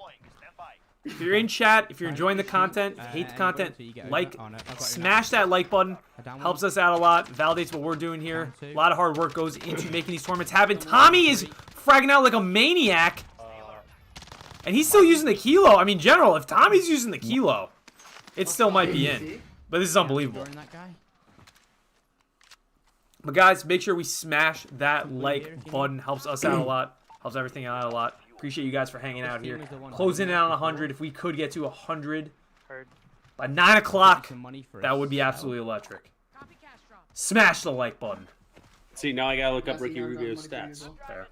If you're in chat, if you're enjoying the content, if you hate the content, like, smash that like button. Helps us out a lot. Validates what we're doing here. A lot of hard work goes into making these tournaments happen. Tommy is fragging out like a maniac. And he's still using the kilo. I mean, General, if Tommy's using the kilo, it still might be in. But this is unbelievable. But guys, make sure we smash that like button. Helps us out a lot. Helps everything out a lot. Appreciate you guys for hanging out here. Closing in on 100. If we could get to 100 by 9 o'clock, that would be absolutely electric. Smash the like button. See, now I gotta look up Ricky Rubio's stats. Fair.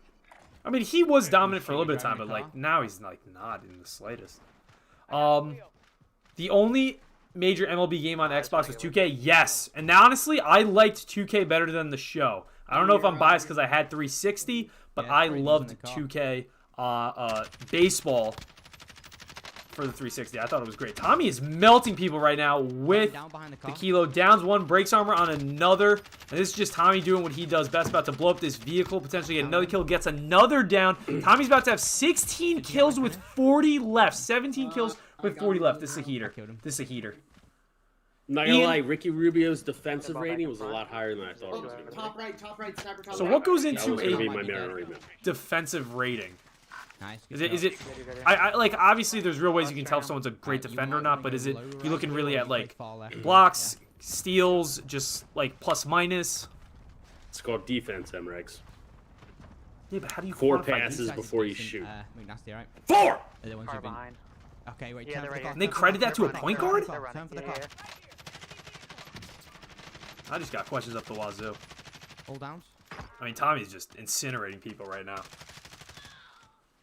I mean, he was dominant for a little bit of time, but like now he's like not in the slightest. The only major MLB game on Xbox was 2K. Yes, and honestly, I liked 2K better than the show. I don't know if I'm biased because I had 360, but I loved 2K baseball for the 360. I thought it was great. Tommy is melting people right now with the kilo. Downs one, breaks armor on another. And this is just Tommy doing what he does best. About to blow up this vehicle, potentially get another kill, gets another down. Tommy's about to have 16 kills with 40 left. 17 kills with 40 left. This is a heater. This is a heater. I'm not gonna lie, Ricky Rubio's defensive rating was a lot higher than I thought it was going to be. Top right, sniper top So right. what goes into a defensive rating? Is it I like, obviously there's real ways you can tell if someone's a great defender or not, but is it you looking really at like blocks, steals, just like plus minus? It's called defense, MREX. Yeah, but how do you 4 quantify passes defense? before you shoot. Right? 4! Okay, wait. And they credit that to a point guard? Turn for the car. I just got questions up the wazoo. All downs. I mean, Tommy's just incinerating people right now.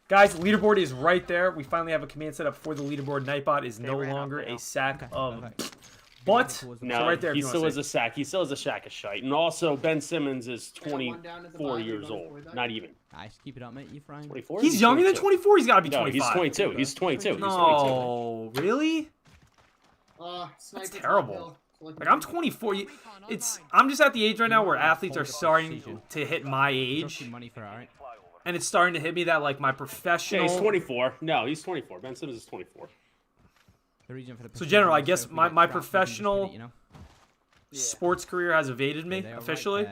Guys, leaderboard is right there. We finally have a command set up for the leaderboard. Nightbot is no longer a sack of... But, no, so right there, he still is a sack. He still is a sack of shite. And also, Ben Simmons is 24 years old. Not even. Nice, keep it up, mate. You frying? 24? He's younger than 24? He's got to be 25. He's 22. He's 22. No, really? That's terrible. Like, I'm 24. I'm just at the age right now where athletes are starting to hit my age. And it's starting to hit me that, like, my professional... Yeah, he's 24. No, he's 24. Ben Simmons is 24. So, General, I guess my professional sports career has evaded me, officially.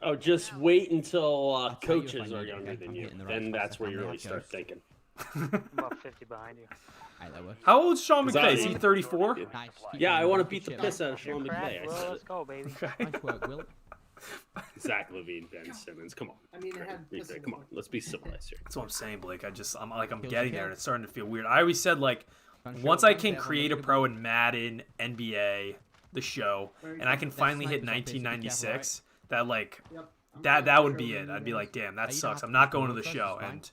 Oh, just wait until coaches are younger than you. Then that's where you really start thinking. About 50 behind you. How old is Sean McVay? Is he 34? Yeah, I want to beat the piss out of Sean McVay. Let's go, baby. Nice work, Will. Zach LaVine, Ben Simmons. Come on. I mean, Come on. Let's be civilized here. That's what I'm saying, Blake. I'm getting there, and it's starting to feel weird. I always said, like, once I can create a pro in Madden, NBA, the show, and I can finally hit 1996, that, like, that would be it. I'd be like, damn, that sucks. I'm not going to the show. And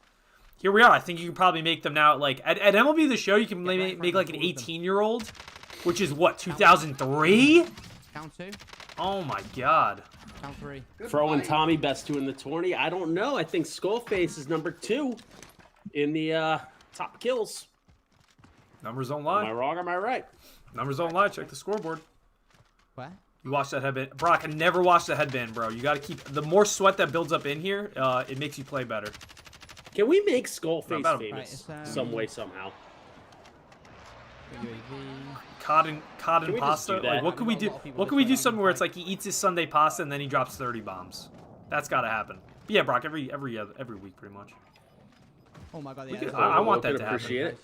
here we are. I think you can probably make them now, like, at MLB The Show, you can make like, an 18-year-old, which is, what, 2003? Count 2. Oh, my God. Count 3. Throwing Tommy best 2 in the tourney. I don't know. I think Skullface is number 2 in the top kills. Numbers don't lie. Am I wrong or am I right? Numbers don't lie. Check the scoreboard. What? You watch that headband. Brock, I never watched the headband, bro. You got to keep... The more sweat that builds up in here, it makes you play better. Can we make Skullface famous some way, somehow? Cod and pasta? Like, what could we do? What could we do something where it's like he eats his Sunday pasta and then he drops 30 bombs? That's got to happen. But yeah, Brock, every week, pretty much. Oh my God, I want that to happen. Appreciate it.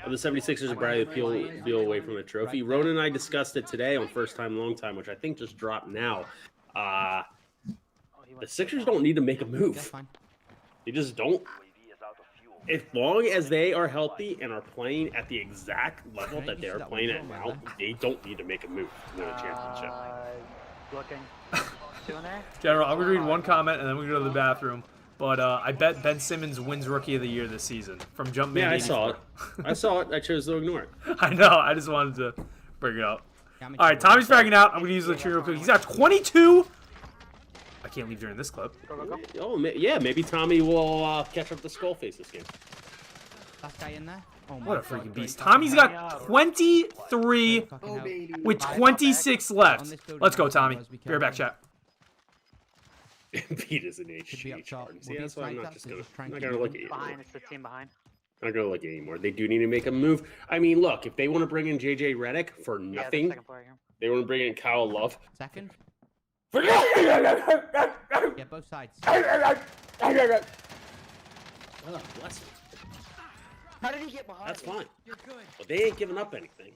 The 76ers are probably peel away from the trophy. Ronan and I discussed it today on First Time, Long Time, which I think just dropped now. The Sixers don't need to make a move. They just don't. As long as they are healthy and are playing at the exact level that they are playing at now, they don't need to make a move to win a championship. Looking. Doing there? General, I'm going to read one comment and then we go to the bathroom. But I bet Ben Simmons wins Rookie of the Year this season from Jumpman. Yeah, I saw it. I saw it. I chose to ignore it. I know. I just wanted to bring it up. All right, Tommy's fragging out. I'm going to use the tree real quick. He's got 22. I can't leave during this clip. Oh, yeah, maybe Tommy will catch up to Skullface this game. Last guy in there. Oh my what a freaking beast. Tommy's got 23 with 26 left. Let's go, Tommy. Be right back, chat. Embiid is an HG. See, that's why I'm not gonna look at you. Behind, it's the team behind. I'm not gonna look at you anymore. They do need to make a move. I mean, look, if they want to bring in JJ Redick for nothing, they want to bring in Kyle Love. Second. For Yeah, both sides. Oh, bless him. How did he get behind? That's fine. You're good. But they ain't giving up anything.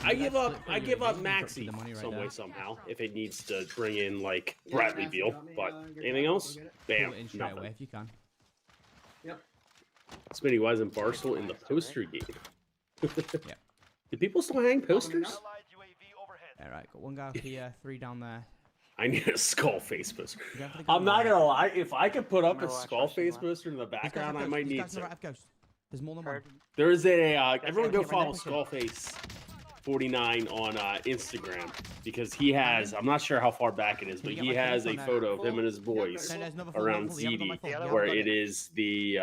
I give up Maxey some way somehow if it needs to bring in like Bradley Beal, but anything else, bam, nothing. If you can. Yep. Smitty, why isn't Barstool in the poster game? Do people still hang posters? All right, got one guy up here, 3 down there. I need a skull face poster. I'm not gonna lie, if I could put up a skull face poster in the background, I might need to. There's more than one. There is a everyone go follow Skullface 49 on Instagram because he has, I'm not sure how far back it is, but he has a photo of him and his boys around ZD where it is the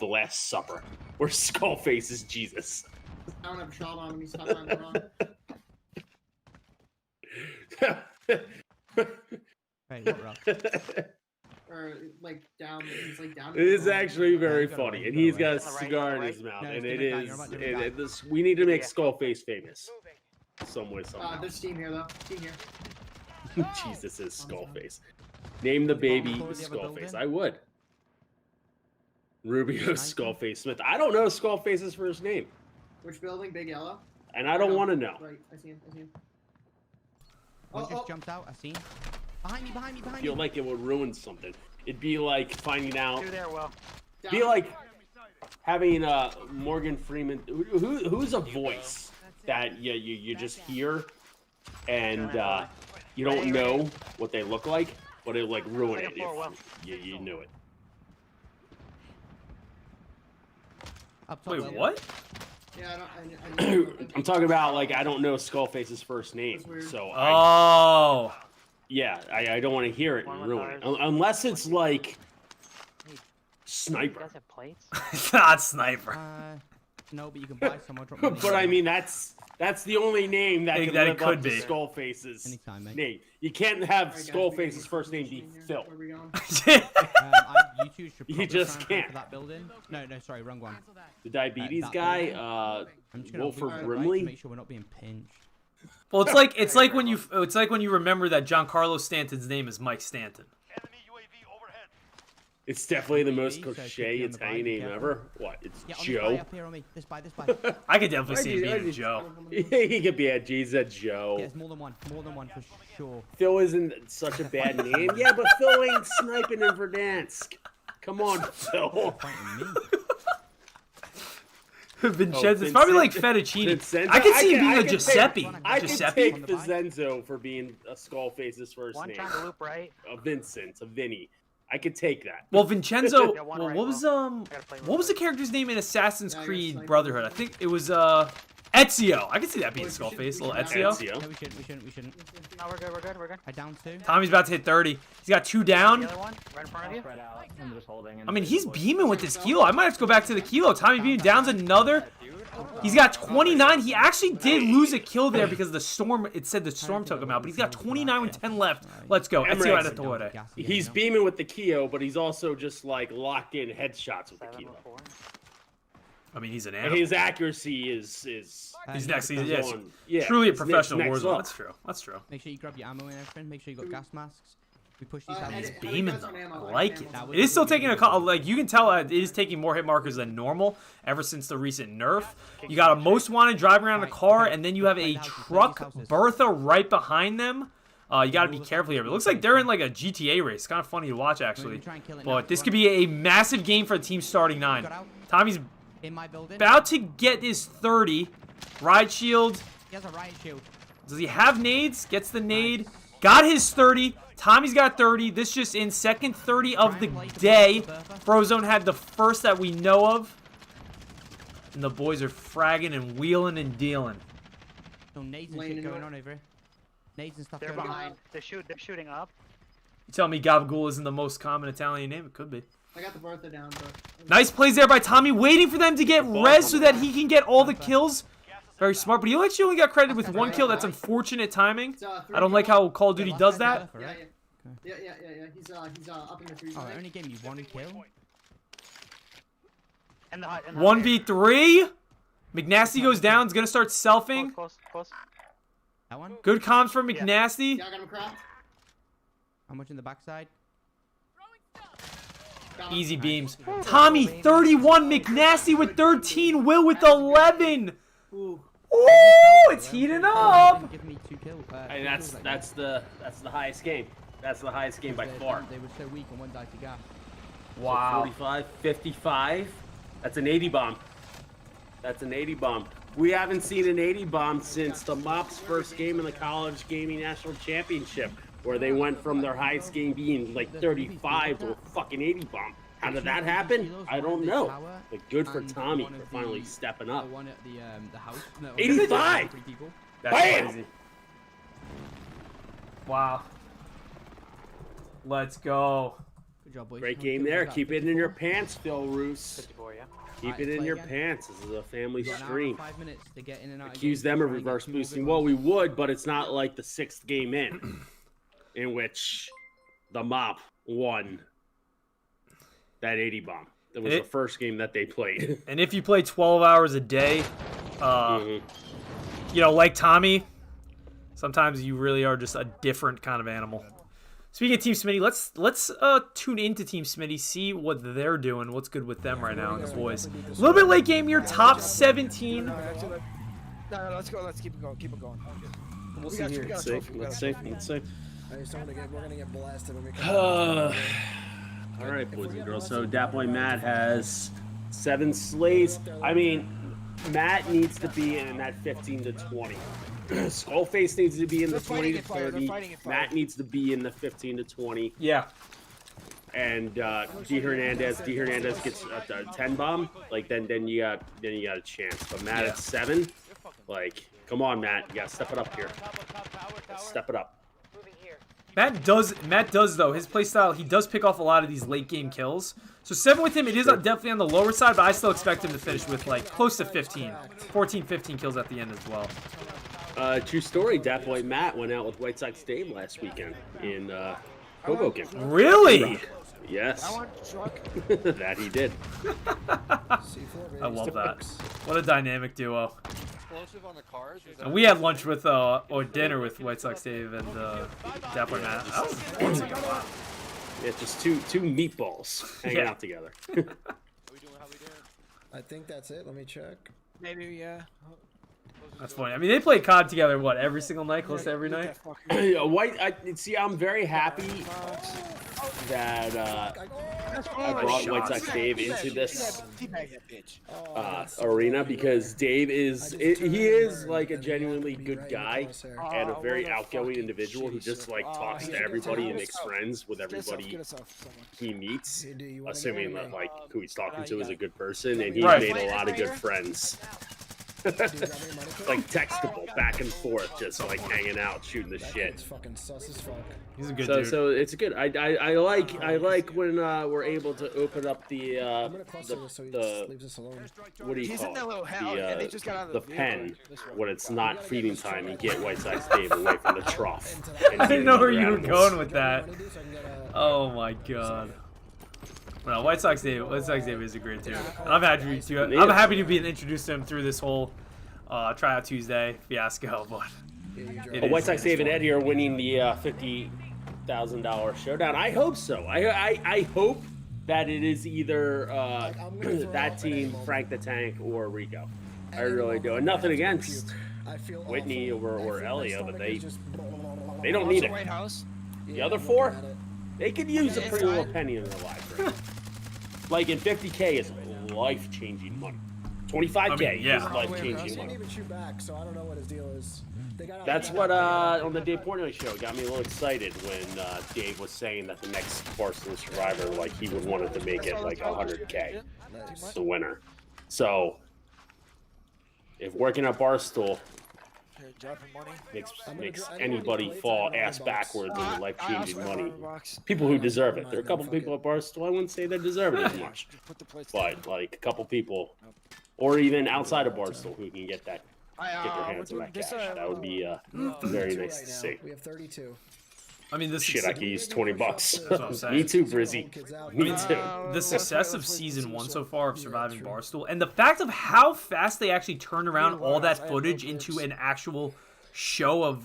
Last Supper where Skullface is Jesus. I don't have a shot on him. He's not on the run. Hey, what rock? Or like down. He's like down. It is actually very funny, and he's got a cigar in his mouth, and it is. We need to make Skullface famous, some way, somehow. There's team here though. Team here. Jesus is Skullface. Name the baby Skullface. I would. Rubio Skullface Smith. I don't know Skullface's first name. Which building? Big Yellow. And I don't want to know. Right, I see him. I see him. One just jumped out. I see him. Behind me, behind me, behind I feel me. like it would ruin something. It'd be like finding out. Do there, well. Be like having Morgan Freeman. Who's a voice that you just hear and you don't know what they look like, but it like ruin it if you knew it. Wait, what? Yeah, I don't, I'm talking about like I don't know Skullface's first name, so yeah, I don't want to hear it and ruin it unless it's like Sniper. It's not Sniper. No, but you can buy someone. But I mean that's the only name that can live up to Skullface's name. You can't have Skullface's first name be Phil. You just can't. For that building. No, sorry, wrong one. The diabetes guy, Wolford Brimley. Make sure we're not being pinched. Well, it's like when you remember that Giancarlo Stanton's name is Mike Stanton. It's definitely the most cliche Italian name ever. What? It's Joe. Up here on me. This by. I could definitely see him being Joe. He could be a Joe. Yeah, it's more than one for sure. Phil isn't such a bad name. Yeah, but Phil ain't sniping in Verdansk. Come on, Phil. Vincenzo. It's probably like fettuccine. Vincenzo? I could see him being a Giuseppe. I could take Vincenzo for being a Skullface's first name. One trying to loop right. A Vincent, a Vinny. I could take that. Well, Vincenzo. What was the character's name in Assassin's Creed Brotherhood? I think it was Ezio. I could see that being Skullface. Little Ezio. No, we shouldn't. No, we're good. I down 2. Tommy's about to hit 30. He's got 2 down. The other one, right in front of you. I'm just holding. I mean, he's beaming with this kilo. I might have to go back to the kilo. Tommy beaming down's another. He's got 29. He actually did lose a kill there because the storm. It said the storm took him out, but he's got 29 with 10 left. Let's go. Ezio at Torre. He's beaming with the Keo, but he's also just like locked in headshots with the Keo. I mean, he's an And animal. his accuracy is He's next. Yes, yeah, truly a it's professional next Warzone. up. That's true. That's true. Make sure you grab your ammo and everything. Make sure you got gas masks. We push these out. He's beaming though. I like it. It is still taking a couple. Like you can tell, it is taking more hit markers than normal ever since the recent nerf. You got a most wanted driving around a car, and then you have a truck Bertha right behind them. You got to be careful here. But it looks like they're in like a GTA race. Kind of funny to watch actually. But this could be a massive game for the team starting 9. Tommy's about to get his 30. Ride shield. He has a riot shield. Does he have nades? Gets the nade. Got his 30. Tommy's got 30. This just in second 30 of the day. Frozone had the first that we know of. And the boys are fragging and wheeling and dealing. So nades and shit going on over here. Nades and stuff They're going behind. on. They're shooting up. You tell me Gabagool isn't the most common Italian name? It could be. I got the Bertha down, but... Nice plays there by Tommy, waiting for them to get res so that he can get all the kills. Very smart, but he actually only got credited with 1 kill. That's unfortunate timing. I don't like how Call of Duty does that. Yeah. He's up in the 3. Oh, it only gave me 1 kill. And the 1v3. McNasty goes down. Is gonna start selfing. Close. That one? Good comms from McNasty. Yeah, I got him cracked. How much in the backside? Easy beams. Tommy 31. McNasty with 13. Will with 11. Ooh, it's heating up. Give me 2 kills. And that's the highest game. That's the highest game by far. They were so weak and one died to gas. Wow. So 45, 55. That's an 80 bomb. That's an 80 bomb. We haven't seen an 80 bomb since the Mop's first game in the College Gaming National Championship, where they went from their highest game being like 35 to a fucking 80 bomb. How did that happen? I don't know. But good for Tommy for finally stepping up. 85! That's crazy. Wow. Let's go. Good job, boys. Great game there. Keep it in your pants, Phil Roos. 54, yeah. Keep it in your pants. This is a family stream. 5 minutes to get in and out. Accuse them of reverse boosting. Well, we would, but it's not like the 6th game in which the Mop won that 80 bomb. That was the first game that they played. And if you play 12 hours a day, you know, like Tommy, sometimes you really are just a different kind of animal. Speaking of Team Smitty, let's tune into Team Smitty, see what they're doing, what's good with them right now, and the boys. A little bit late game here, top 17. No, let's go. Let's keep it going. Keep it going. We'll see here. Let's see. Let's see. We're gonna get blasted when we come. All right, boys and girls. So Dat Boy Matt has 7 slays. I mean, Matt needs to be in that 15 to 20. Skullface needs to be in the 20 to 30. Matt needs to be in the 15 to 20. Yeah. And D Hernandez gets a 10 bomb. Like then you got a chance. But Matt at 7. Like, come on, Matt. You gotta step it up here. Step it up. Matt does though. His playstyle, he does pick off a lot of these late game kills. So 7 with him, it is definitely on the lower side, but I still expect him to finish with like close to 15. 14, 15 kills at the end as well. True story, Dat Boy Matt went out with White Sox Dave last weekend in Hoboken. Really? Yes. That he did. I love that. What a dynamic duo. Explosive on the cars. And we had lunch with, or dinner with White Sox Dave and Dat Boy Matt. That was wow. Yeah, just two meatballs hanging out together. I think that's it. Let me check. Maybe, yeah. That's funny. I mean, they play COD together, what, every single night, close to every night? I'm very happy that I brought White Sox Dave into this arena because Dave he is like a genuinely good guy and a very outgoing individual who just like talks to everybody and makes friends with everybody he meets, assuming that like who he's talking to is a good person, and he's made a lot of good friends. Like textable, back and forth, just like hanging out, shooting the shit. Fucking sus as fuck. He's a good dude. So it's good. I like when we're able to open up the what do you call it? The pen when it's not feeding time and get White Sox Dave away from the trough. I didn't know where you were going with that. Oh my god. No, White Sox Dave is a great dude. And I'm happy to be introduced to him through this whole Tryout Tuesday fiasco. But White Sox Dave and Eddie are winning the $50,000 showdown. I hope so. I hope that it is either that team, Frank the Tank, or Rico. I really do. And nothing against Whitney or Elio, but they don't need it. The other 4. They could use a pretty little penny in their life, right? Like in 50K is life-changing money. 25K is life-changing money. So I don't know what his deal is. That's what on the Dave Portnoy show got me a little excited when Dave was saying that the next Barstool Survivor, like he would want it to make it like 100K, the winner. So if working at Barstool makes anybody fall ass backwards in life-changing money. People who deserve it. There are a couple people at Barstool, I wouldn't say they deserve it as much. But like a couple people, or even outside of Barstool, who can get their hands on that cash. That would be very nice to see. We have 32. I mean, this Shit, I could use $20. That's what I'm saying. Me too, Brizzy. Me too. The success of season 1 so far of Surviving Barstool, and the fact of how fast they actually turned around all that footage into an actual show of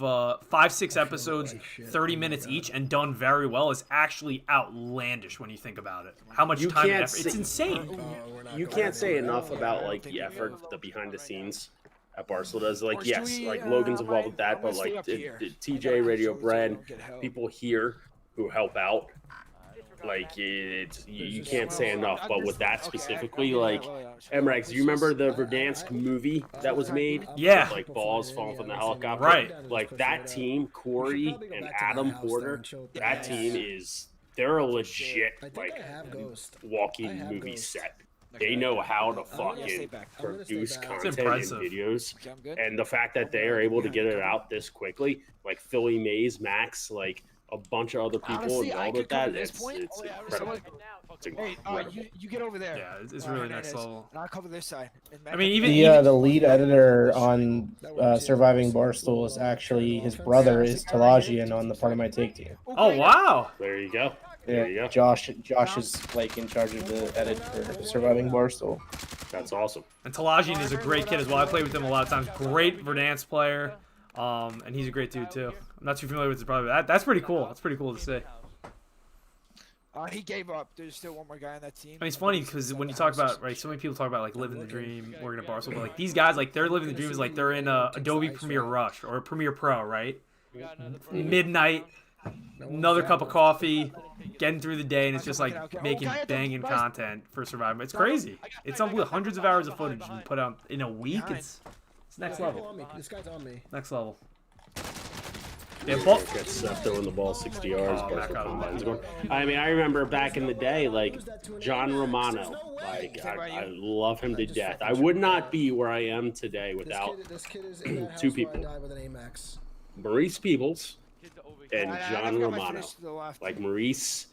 5-6 episodes, 30 minutes each, and done very well is actually outlandish when you think about it. How much time and effort. It's insane. You can't say enough about like the effort, the behind the scenes at Barstool does. Like, yes, like Logan's involved with that, but like TJ, Radio Bread, people here who help out. Like, it's you can't say enough. But with that specifically, like, Emrex, you remember the Verdansk movie that was made? Yeah. With, like, balls falling from the helicopter? Right. Like, that team, Corey and Adam Porter, that team they're a legit, like, walking movie set. They know how to fucking produce content and videos. And the fact that they are able to get it out this quickly, like Philly Mays, Max, like a bunch of other people involved with that, it's incredible. It's incredible. You get over there. Yeah, it's really next level. And I'll cover this side. I mean, even the lead editor on Surviving Barstool is actually his brother is Talajian on the Part of My Take team. Oh wow! There you go. Yeah, There you go. Josh is like in charge of the edit for Surviving Barstool. That's awesome. And Talajian is a great kid as well. I played with him a lot of times. Great Verdansk player, and he's a great dude too. I'm not too familiar with his brother. That's pretty cool. That's pretty cool to see. He gave up. There's still one more guy on that team. I mean, it's funny because when you talk about, right, so many people talk about like living the dream, working at Barstool, but like these guys, like they're living the dream is like they're in Adobe Premiere Rush or Premiere Pro, right? Midnight, another cup of coffee, getting through the day, and it's just like making banging content for Survivor. It's crazy. It's unbelievable. Hundreds of hours of footage you put out in a week. It's next level. This guy's on me. Next level. Yeah, gets throwing the ball 60 yards. I mean, I remember back in the day, like John Romano. Like I love him to death. I would not be where I am today without two people: Maurice Peebles and John Romano. Like Maurice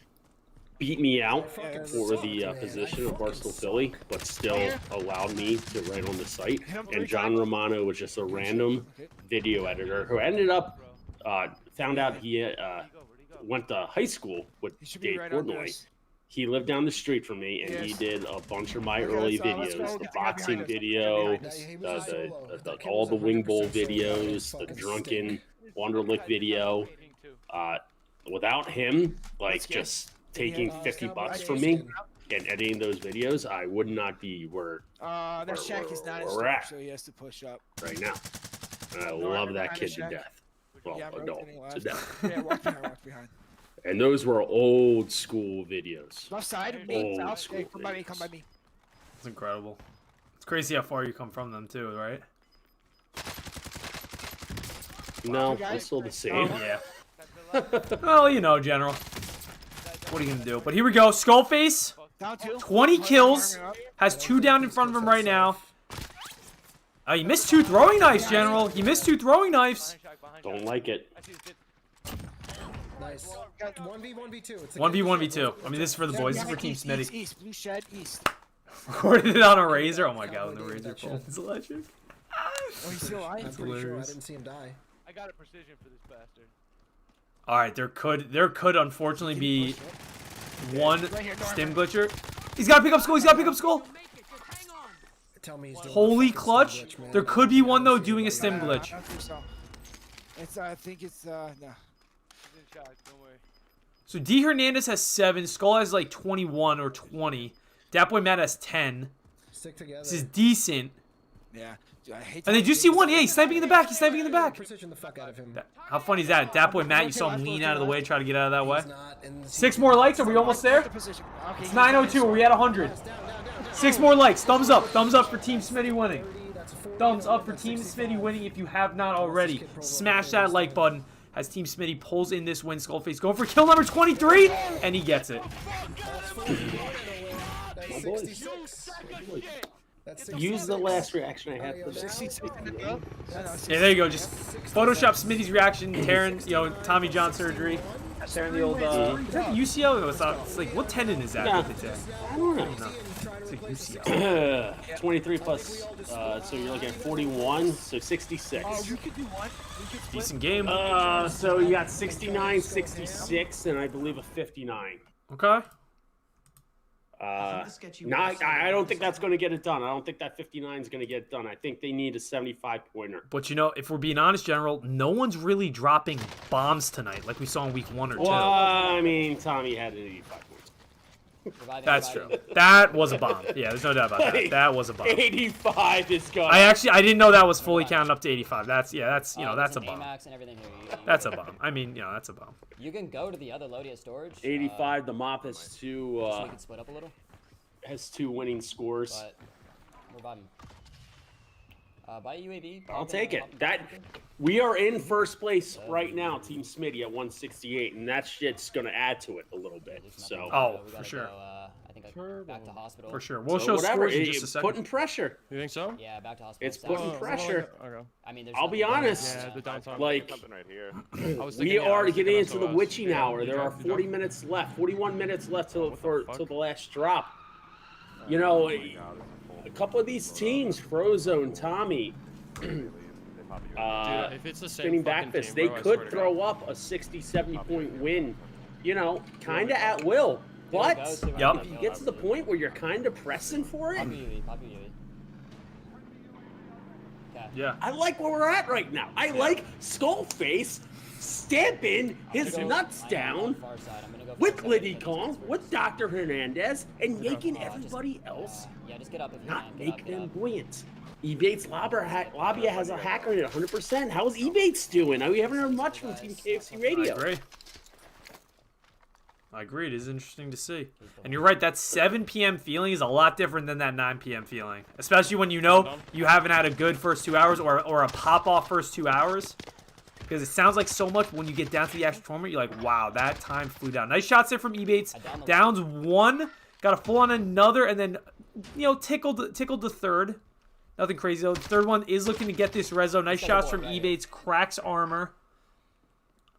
beat me out for the position of Barstool Philly, but still allowed me to write on the site. And John Romano was just a random video editor who ended up found out he went to high school with Dave Portnoy. He lived down the street from me, and he did a bunch of my early videos, the boxing video, all the wing bowl videos, the drunken Wonderlick video. Without him, like just taking $50 from me and editing those videos, I would not be where we're at so he has to push up right now. And I love that kid to death. Well, adult to death. Yeah, walk behind. And those were old school videos. Left side, old school hey, come by me. It's incredible. It's crazy how far you come from them too, right? No, I'm still the same. Yeah. Well, you know, General. What are you gonna do? But here we go. Skullface, 20 kills, has 2 down in front of him right now. You missed 2 throwing knives, General. You missed 2 throwing knives. Don't like it. Nice. 1v1v2. 1v1v2. I mean, this is for the boys. This is for Team Smitty. East, blue shed, east. Recorded it on a razor. Oh my god, when the razor falls. It's electric. Oh, he's still alive? I'm pretty sure I didn't see him die. I got a precision for this bastard. All right, there could unfortunately be one stim glitcher. He's got to pick up skull. He's got to pick up skull. Tell me he's doing Holy clutch! glitch, There could be one though doing a stim glitch. I think it's no. So D Hernandez has 7. Skull has like 21 or 20. Dat Boy Matt has 10. Stick together. This is decent. Yeah. I hate And they do see one. Yeah, he's sniping in the back. He's sniping in the back. Precision the fuck out of him. How funny is that? Dat Boy Matt, you saw him lean out of the way, try to get out of that way. 6 more likes. Are we almost there? It's 9:02. Are we at 100? 6 more likes. Thumbs up. Thumbs up for Team Smitty winning. Thumbs up for Team Smitty winning if you have not already. Smash that like button as Team Smitty pulls in this win. Skullface going for kill number 23, and he gets it. Use the last reaction I had for this. Yeah, there you go. Just Photoshop Smitty's reaction, tearing, Tommy John surgery. Tearing the old, is that the UCL? It's like, what tendon is that? Yeah. That they tear? I don't know. 23 plus, so you're looking at 41, so 66. Oh, we could do one. We could split. Decent game. So you got 69, 66, and I believe a 59. Okay. I don't think that's going to get it done. I don't think that 59 is going to get it done. I think they need a 75-pointer. But, you know, if we're being honest, General, no one's really dropping bombs tonight like we saw in week 1 or 2. Well, I mean, Tommy had an 85 points. That's true. That was a bomb. Yeah, there's no doubt about that. That was a bomb. 85 is gone. I didn't know that was fully counted up to 85. That's that's a bomb. And everything here. That's a bomb. I mean, you know, that's a bomb. You can go to the other Lodia storage. 85. The mop has two. So we can split up a little. Has 2 winning scores. But we're vibing. Buy UAV. I'll take it. We are in first place right now, Team Smitty at 168, and that shit's gonna add to it a little bit. So. For sure. I think back to hospital. For sure. We'll show scores in just a second. Putting pressure. You think so? Yeah, back to hospital. It's putting pressure. Okay. I mean, I'll be honest. Like, right here. We are getting into the witching hour. There are 40 minutes left. 41 minutes left till the last drop. You know, a couple of these teams, Frozone, Tommy, if it's the same spinning back fist, they could throw up a 60, 70-point win, you know, kind of at will. But if you get to the point where you're kind of pressing for it, yeah, I like where we're at right now. I like Skullface stamping his nuts down with Liddy Kong, with Dr. Hernandez, and making everybody else not make them buoyant. Ebates Labia has a hacker at 100%. How's Ebates doing? We haven't heard much from Team KFC Radio. I agree. It is interesting to see. And you're right, that 7 p.m. feeling is a lot different than that 9 p.m. feeling. Especially when you know you haven't had a good first 2 hours or a pop-off first 2 hours. Because it sounds like so much when you get down to the actual tournament, you're like, wow, that time flew down. Nice shots there from Ebates. Downs 1, got a full on another, and then, you know, tickled the third. Nothing crazy, though. The third one is looking to get this rezo. Nice shots from Ebates. Cracks armor.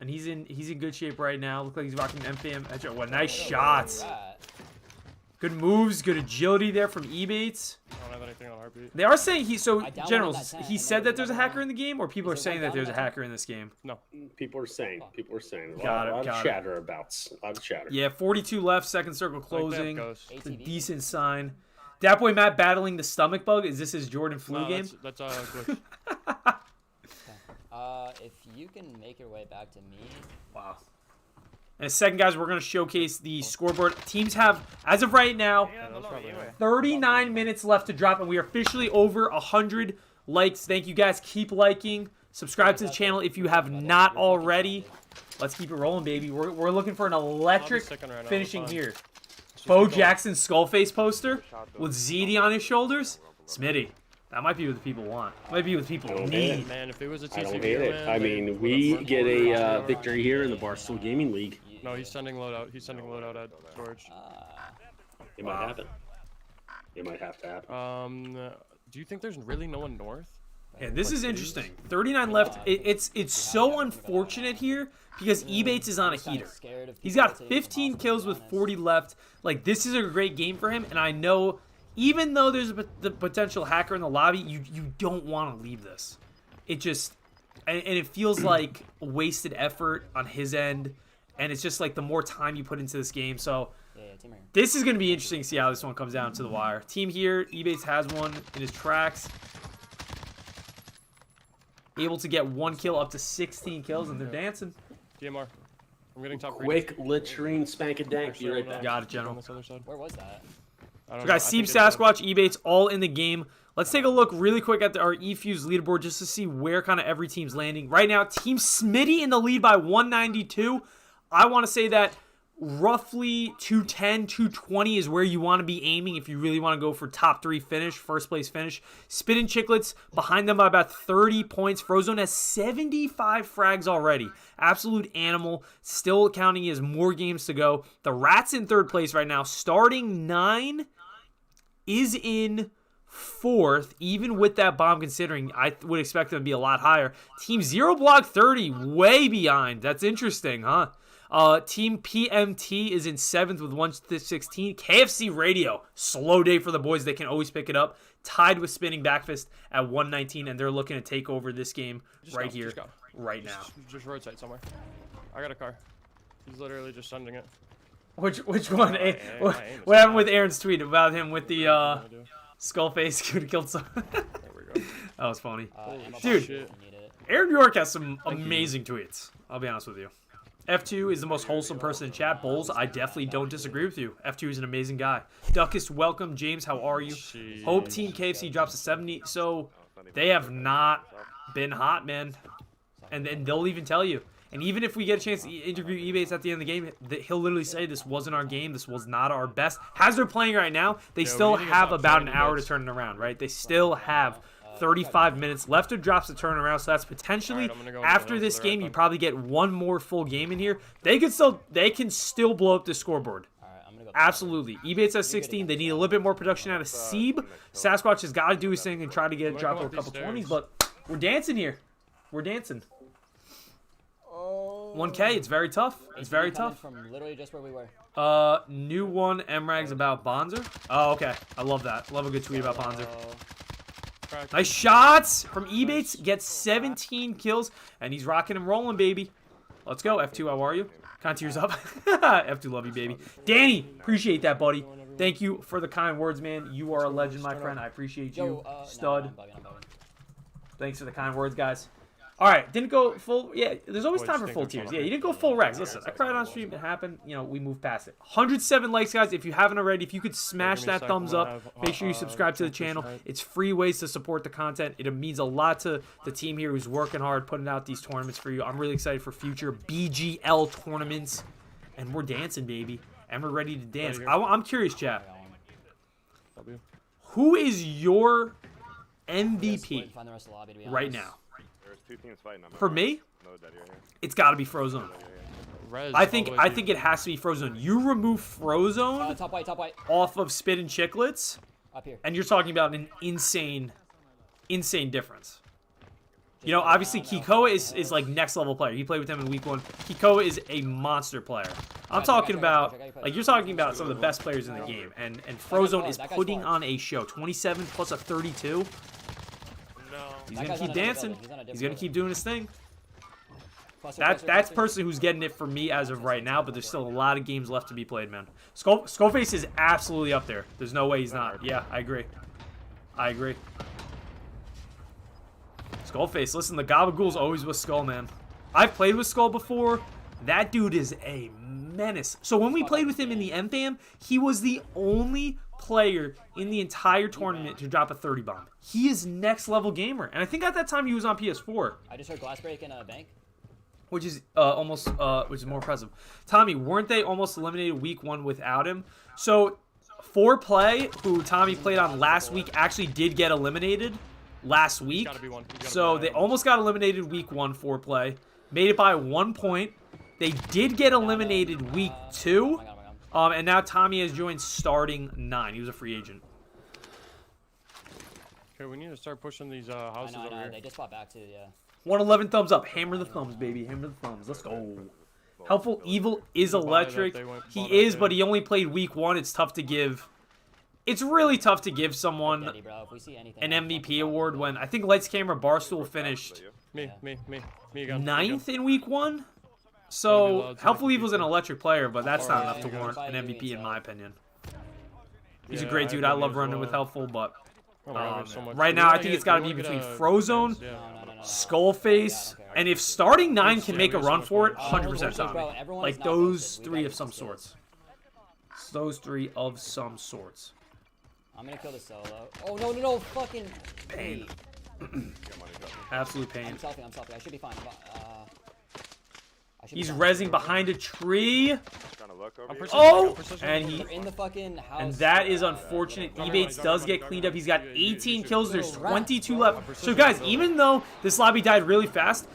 And he's in good shape right now. Looks like he's rocking MPM. What nice shots. Good moves, good agility there from Ebates. I don't have anything on heartbeat. They are saying he said that there's a hacker in the game, or people are saying that there's a hacker in this game? No. People are saying. A Got lot it. of chatter about. A lot of chatter. Yeah, 42 left, second circle closing. It's a decent sign. Dat Boy Matt battling the stomach bug. Is this his Jordan flu game? That's a glitch. If you can make your way back to me. Wow. In a second, guys, we're going to showcase the scoreboard. Teams have, as of right now, 39 minutes left to drop, and we are officially over 100 likes. Thank you, guys. Keep liking. Subscribe to the channel if you have not already. Let's keep it rolling, baby. We're looking for an electric finishing here. Bo Jackson Skullface poster with ZD on his shoulders. Smitty. That might be what the people want. Might be what people need. Man, if it was a I don't hate it. I mean, we get a victory here in the Barstool Gaming League. No, he's sending loadout. He's sending loadout at storage. It might happen. It might have to happen. Do you think there's really no one north? Yeah, this is interesting. 39 left. It's so unfortunate here because Ebates is on a heater. He's got 15 kills with 40 left. Like, this is a great game for him, and I know even though there's the potential hacker in the lobby, you don't want to leave this. It just, and it feels like a wasted effort on his end, and it's just like the more time you put into this game. So this is going to be interesting to see how this one comes down to the wire. Team here, Ebates has one in his tracks. Able to get 1 kill up to 16 kills, and they're dancing. DMR. I'm getting top. Quick littering spank a dank. Be right back. Got it, General. Where was that? So guys, Seeb, Sasquatch, Ebates, all in the game. Let's take a look really quick at our eFuse leaderboard just to see where kind of every team's landing. Right now, Team Smitty in the lead by 192. I want to say that roughly 210, 220 is where you want to be aiming if you really want to go for top 3 finish, first place finish. Spittin' Chicklets behind them by about 30 points. Frozone has 75 frags already. Absolute animal. Still counting as more games to go. The Rats in 3rd place right now. Starting 9 is in 4th, even with that bomb considering. I would expect them to be a lot higher. Team 0 Block 30, way behind. That's interesting, huh? Team PMT is in 7th with 116. KFC Radio, slow day for the boys. They can always pick it up. Tied with Spinning Backfist at 119, and they're looking to take over this game right now. Just roadside somewhere. I got a car. He's literally just sending it. Which one? What happened with Aaron's tweet about him with the skull face could have killed someone? There we go. That was funny. Dude, Dude, Aaron York has some amazing tweets. I'll be honest with you. F2 is the most wholesome person in chat. Bulls, I definitely don't disagree with you. F2 is an amazing guy. Duckist, welcome. James, how are you? Hope Team KFC drops to 70. So they have not been hot, man. And they'll even tell you. And even if we get a chance to interview Ebates at the end of the game, he'll literally say this wasn't our game. This was not our best. As they're playing right now, they still have about an hour to turn it around, right? They still have 35 minutes left of drops to turn around, so that's potentially after this game you probably get one more full game in here. They can still blow up the scoreboard. Absolutely. Ebates at 16. They need a little bit more production out of Seeb. Sasquatch has got to do his thing and try to get a drop of a couple 20s, but we're dancing here. We're dancing. 1K, it's very tough. It's very tough. From literally just where we were. New one, MRAGs about Bonzer. Oh, okay. I love that. Love a good tweet about Bonzer. Nice shots from Ebates. Gets 17 kills, and he's rocking and rolling, baby. Let's go. F2, how are you? Kind of tears up. F2, love you, baby. Danny, appreciate that, buddy. Thank you for the kind words, man. You are a legend, my friend. I appreciate you. Stud. Thanks for the kind words, guys. All right, didn't go full. Yeah, there's always time for full tiers. Yeah, you didn't go full regs. Listen, I cried on stream. It happened. You know, we moved past it. 107 likes, guys. If you haven't already, if you could smash that thumbs up, make sure you subscribe to the channel. It's free ways to support the content. It means a lot to the team here who's working hard, putting out these tournaments for you. I'm really excited for future BGL tournaments, and we're dancing, baby, and we're ready to dance. I'm curious, chat. Who is your MVP right now? For me, it's got to be Frozone. I think it has to be Frozone. You remove Frozone top white. off of Spit and Chicklets, Up here. and you're talking about an insane difference. You know, obviously Kikoa is like next level player. He played with him in week 1. Kikoa is a monster player. I'm talking about, like, you're talking about some of the best players in the game, and Frozone is putting on a show. 27 plus a 32. He's going to keep dancing. He's going to keep doing his thing. That's personally who's getting it for me as of right now, but there's still a lot of games left to be played, man. Skullface is absolutely up there. There's no way he's not. Yeah, I agree. Skullface, listen, the Gabagool's always with Skull, man. I've played with Skull before. That dude is a menace. So when we played with him in the MFAM, he was the only player in the entire tournament to drop a 30 bomb. He is next level gamer, and I think at that time he was on PS4. I just heard glass break in a bank, which is which is more impressive. Tommy, weren't they almost eliminated week 1 without him? So 4Play, who Tommy played on last week, actually did get eliminated last week. So they almost got eliminated week 1. 4Play made it by 1 point. They did get eliminated week 2. And now Tommy has joined starting 9. He was a free agent. Okay, we need to start pushing these houses over here. They just fought back too, yeah. 111 thumbs up. Hammer the thumbs, baby. Hammer the thumbs. Let's go. Helpful Evil is electric. He is, but he only played week 1. It's tough to give. It's really tough to give someone an MVP award when I think Lights Camera Barstool finished me again. 9th in week 1. So, Helpful Evil's an electric player, but that's not enough to warrant an MVP in my opinion. He's a great dude. I love running with Helpful, but right now I think it's got to be between Frozone, Skullface, and if starting 9 can make a run for it, 100% Tommy. Like those 3 of some sorts. Those 3 of some sorts. I'm gonna kill the solo. Oh no, fucking pain. Absolute pain. I'm selfie. I should be fine. He's rezzing behind a tree. Oh! And he in the fucking house. And that is unfortunate. Ebates does get cleaned up. He's got 18 kills. There's 22 left. So guys, even though this lobby died really fast,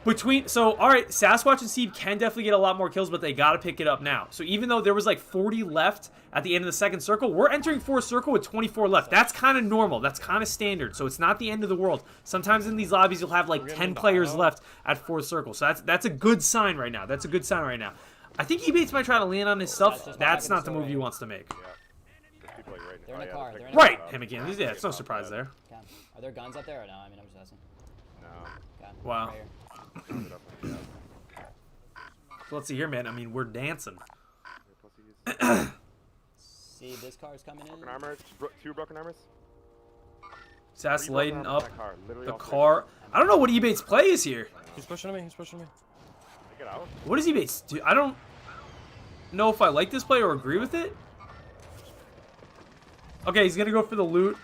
All right, Sasquatch and Steve can definitely get a lot more kills, but they got to pick it up now. So even though there was like 40 left at the end of the second circle, we're entering fourth circle with 24 left. That's kind of normal. That's kind of standard. So it's not the end of the world. Sometimes in these lobbies, you'll have like 10 players left at fourth circle. So that's a good sign right now. That's a good sign right now. I think Ebates might try to land on his stuff. That's not the move he wants to make. They're in the car. They're in the Right, car. him again. Yeah, it's no surprise there. Okay. Are there guns up there or no? I mean, I'm just asking. No. Okay. Wow. Right here. So let's see here, man. I mean, we're dancing. See, this car's coming in. Broken armor. Two broken armors. Sass lighting up Literally the all three. car. I don't know what Ebates' play is here. He's pushing me. He's pushing me. Get out. What does Ebates do? I don't know if I like this play or agree with it. Okay, he's going to go for the loot.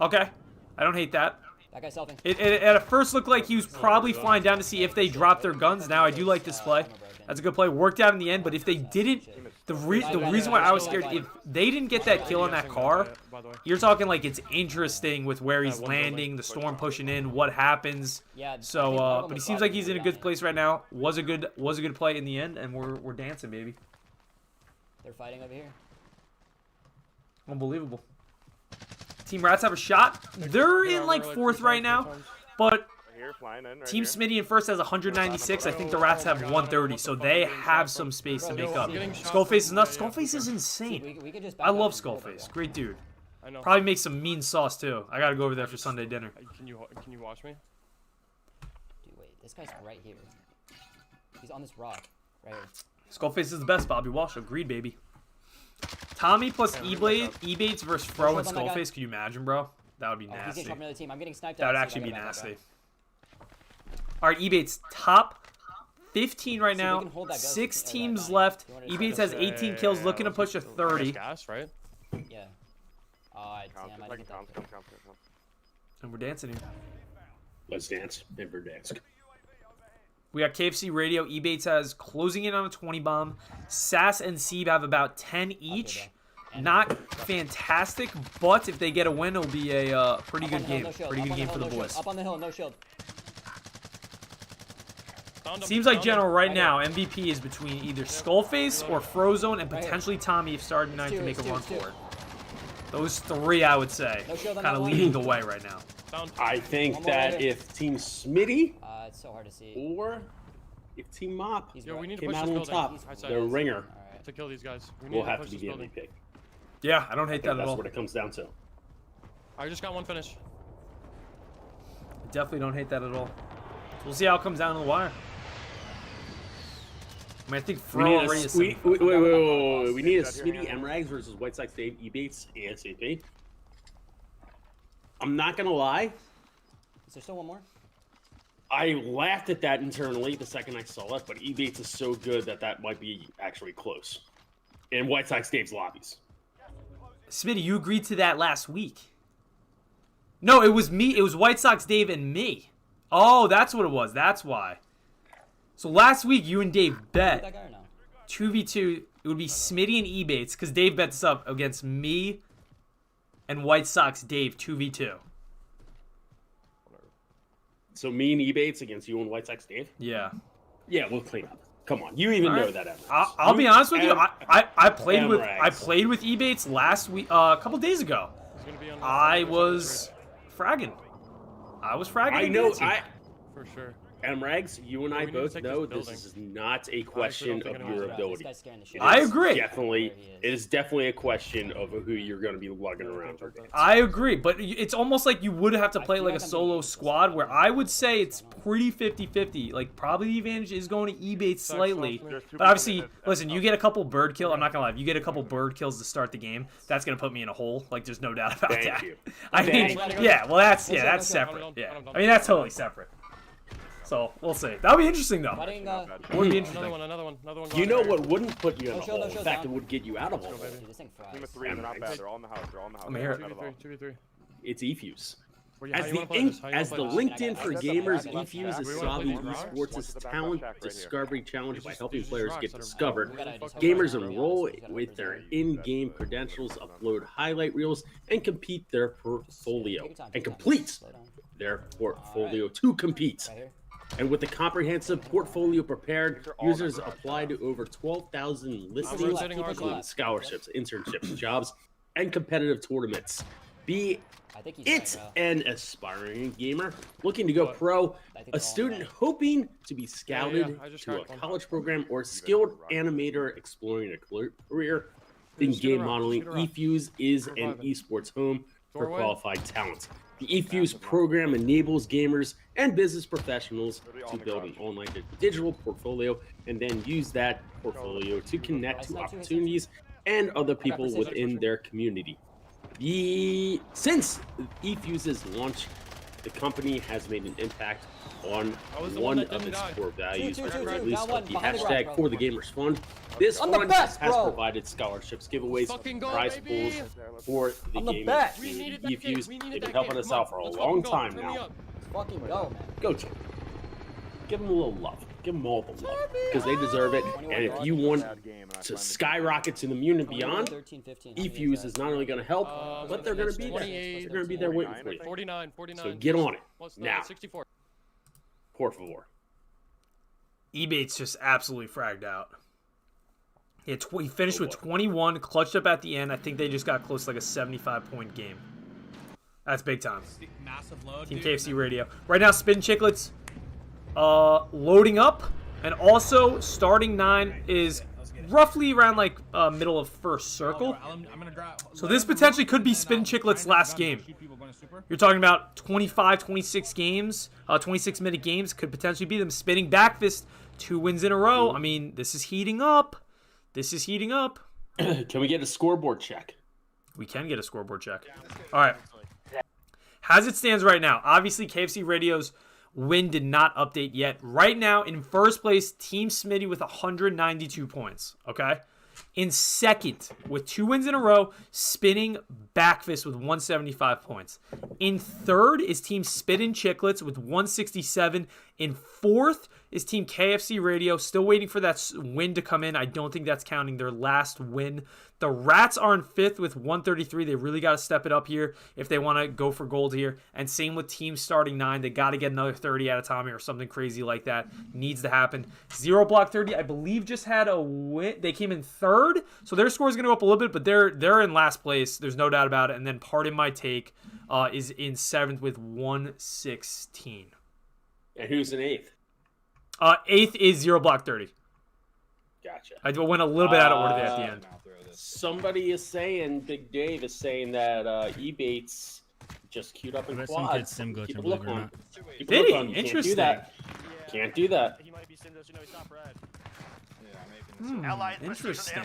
Okay. I don't hate that. That guy's selfing. It at first looked like he was probably flying down to see if they dropped their guns. Now I do like this play. That's a good play. Worked out in the end, but if they didn't, the reason why I was scared, if they didn't get that kill on that car, you're talking like it's interesting with where he's landing, the storm pushing in, what happens. So, but he seems like he's in a good place right now. Was a good play in the end, and we're dancing, baby. They're fighting over here. Unbelievable. Team Rats have a shot. They're in like fourth right now, but Team Smitty in first has 196. I think the Rats have 130, so they have some space to make up. Skullface is nuts. Skullface is insane. I love Skullface. Great dude. Probably make some mean sauce too. I gotta go over there for Sunday dinner. Can you watch me? Dude, wait. This guy's right here. He's on this rock. Right here. Skullface is the best. Bobby Walsh. Agreed, baby. Tommy plus Ebates versus Fro and Skullface. Could you imagine, bro? That would be nasty. He's getting from another team. I'm getting sniped. That would actually be nasty. All right, Ebates top 15 right now. 6 teams left. Ebates has 18 kills, looking to push to 30. Gas, right? Yeah. Damn, I didn't get that. And we're dancing here. Let's dance. And we're dancing. We got KFC Radio. Ebates has closing in on a 20 bomb. Sass and Seeb have about 10 each. Not fantastic, but if they get a win, it'll be a pretty good game. Pretty good game for the boys. Up on the hill, no shield. Seems like General right now, MVP is between either Skullface or Frozone and potentially Tommy if Starting 9 can make a run for it. Those three, I would say, kind of leading the way right now. I think that if Team Smitty It's so hard to see. or if Team Mop Yo, we need to came push out this on building. top, their ringer To kill these guys. will have to be the MVP. Yeah, I don't hate that at That's all. what it comes down to. I just got one finish. Definitely don't hate that at all. So we'll see how it comes down to the wire. I mean, I think Fro already is. Wait. We need a Smitty Mrags versus White Sox Dave Ebates ASAP. I'm not gonna lie. Is there still one more? I laughed at that internally the second I saw it, but Ebates is so good that might be actually close. In White Sox Dave's lobbies. Smitty, you agreed to that last week. No, it was me. It was White Sox Dave and me. Oh, that's what it was. That's why. So last week, you and Dave bet 2v2. It would be Smitty and Ebates because Dave bet this up against me and White Sox Dave 2v2. So me and Ebates against you and White Sox Dave? Yeah. Yeah, we'll clean up. Come on, you even know that. Emirates. I'll be honest with you. I played with Ebates last week, a couple days ago. I was fragging. I know. For sure. Mrags, you and I both know this is not a question of your ability. I agree. It is definitely a question of who you're going to be lugging around. I agree, but it's almost like you would have to play like a solo squad where I would say it's pretty 50-50. Like, probably the advantage is going to Ebates slightly. But obviously, listen, you get a couple bird kills. I'm not going to lie. If you get a couple bird kills to start the game, that's going to put me in a hole. Like, there's no doubt about that. I mean, yeah, well, that's separate. Yeah. I mean, that's totally separate. So, we'll see. That'll be interesting, though. Would be interesting. Another one. You know what wouldn't put you in a hole? In fact, it would get you out of a hole. Team of 3, they're not bad. They're all in the house. Let me hear it. 2v3. It's eFuse. As the LinkedIn for gamers, eFuse is solving esports' talent discovery challenge by helping players get discovered. Gamers enroll with their in-game credentials, upload highlight reels, and complete their portfolio. To compete. And with a comprehensive portfolio prepared, users apply to over 12,000 listings, including scholarships, internships, jobs, and competitive tournaments. Be it an aspiring gamer looking to go pro, a student hoping to be scouted to a college program, or a skilled animator exploring a career in game modeling, eFuse is an esports home for qualified talent. The eFuse program enables gamers and business professionals to build an online digital portfolio and then use that portfolio to connect to opportunities and other people within their community. Since eFuse's launch, the company has made an impact on one of its core values, which was released of the hashtag For the Gamers Fund. This fund has provided scholarships, giveaways, prize pools for the gaming community. eFuse, they've been helping us out for a long time now. Let's fucking go, man. Go to them. Give them a little love. Give them all the love because they deserve it. And if you want to skyrocket to the moon and beyond, eFuse is not only going to help, but they're going to be there. They're going to be there waiting for you. 49. So get on it now. 64. Por favor. Ebates just absolutely fragged out. He finished with 21, clutched up at the end. I think they just got close to like a 75-point game. That's big time. Massive load, Team KFC Radio. Right now, Spin Chicklets loading up. And also, starting 9 is roughly around like middle of first circle. So this potentially could be Spin Chicklets' last game. You're talking about 25, 26 games, 26-minute games. Could potentially be them spinning back fist 2 wins in a row. I mean, this is heating up. This is heating up. Can we get a scoreboard check? We can get a scoreboard check. All right. As it stands right now, obviously KFC Radio's win did not update yet. Right now, in first place, Team Smitty with 192 points. Okay? In second, with 2 wins in a row, spinning Backfist with 175 points. In third is Team Spittin' Chicklets with 167. In fourth is Team KFC Radio, still waiting for that win to come in. I don't think that's counting their last win. The Rats are in fifth with 133. They really got to step it up here if they want to go for gold here. And same with Team Starting 9. They got to get another 30 out of Tommy or something crazy like that. Needs to happen. Zero Block 30, I believe, just had a win. They came in third, so their score is going to go up a little bit, but they're in last place. There's no doubt about it. And then Pardon My Take is in seventh with 116. And who's in eighth? Eighth is Zero Block 30. Gotcha. I went a little bit out of order there at the end. Somebody is saying, Big Dave is saying that Ebates just queued up in quads. Keep a look on. Did he? Interesting. Can't do that. He might be sim, you know he's not Brad. Interesting.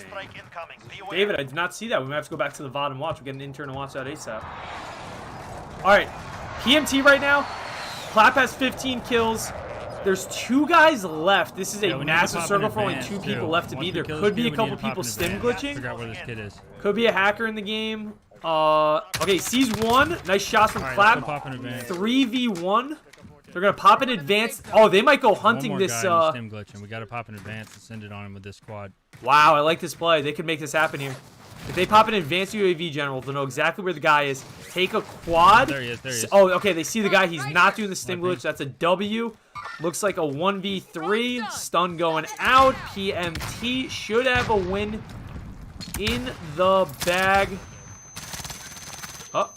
David, I did not see that. We might have to go back to the VOD and watch. We'll get an intern to watch that ASAP. All right. PMT right now. Clap has 15 kills. There's 2 guys left. This is a massive circle for only 2 people left to be. There could be a couple people stim glitching. Figure out where this kid is. Could be a hacker in the game. Okay, sees 1. Nice shots from Clap. 3v1. They're going to pop in advance. Oh, they might go hunting this. Stim glitching. We got to pop in advance and send it on him with this squad. Wow, I like this play. They could make this happen here. If they pop an advanced UAV general, they'll know exactly where the guy is. Take a quad. There he is. There he is. Oh, okay. They see the guy. He's not doing the stim glitch. That's a W. Looks like a 1v3. Stun going out. PMT should have a win in the bag. Oh.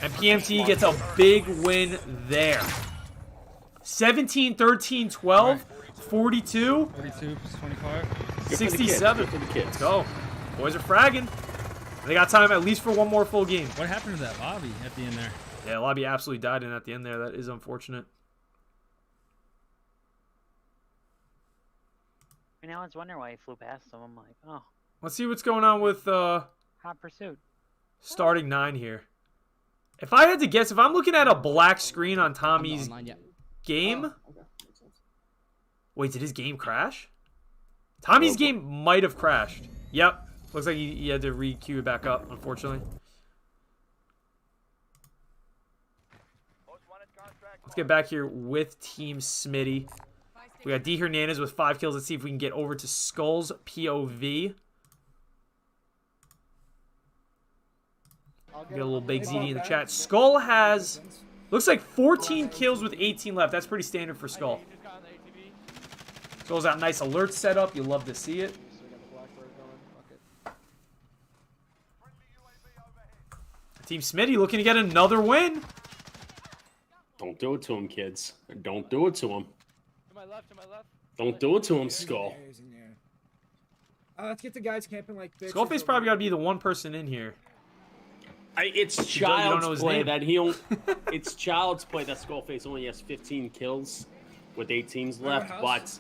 And PMT gets a big win there. 17, 13, 12, 42. 42 plus 25. 67. Let's go. Boys are fragging. They got time at least for one more full game. What happened to that lobby at the end there? Yeah, lobby absolutely died in at the end there. That is unfortunate. I know I was wondering why he flew past him. I'm like, oh. Let's see what's going on with Hot pursuit. starting 9 here. If I had to guess, if I'm looking at a black screen on Tommy's game. Wait, did his game crash? Tommy's game might have crashed. Yep. Looks like he had to re-queue it back up, unfortunately. Let's get back here with Team Smitty. We got D Hernandez with 5 kills. Let's see if we can get over to Skull's POV. Get a little big ZD in the chat. Skull has... Looks like 14 kills with 18 left. That's pretty standard for Skull. Skull's got a nice alert setup. You love to see it. Team Smitty looking to get another win. Don't do it to him, kids. Don't do it to him. To my left, to my left. Don't do it to him, Skull. Let's get the guys camping like bitches. Skullface probably got to be the one person in here. It's You don't know child's his play name. that he only. It's child's play that Skullface only has 15 kills with 8 teams left, but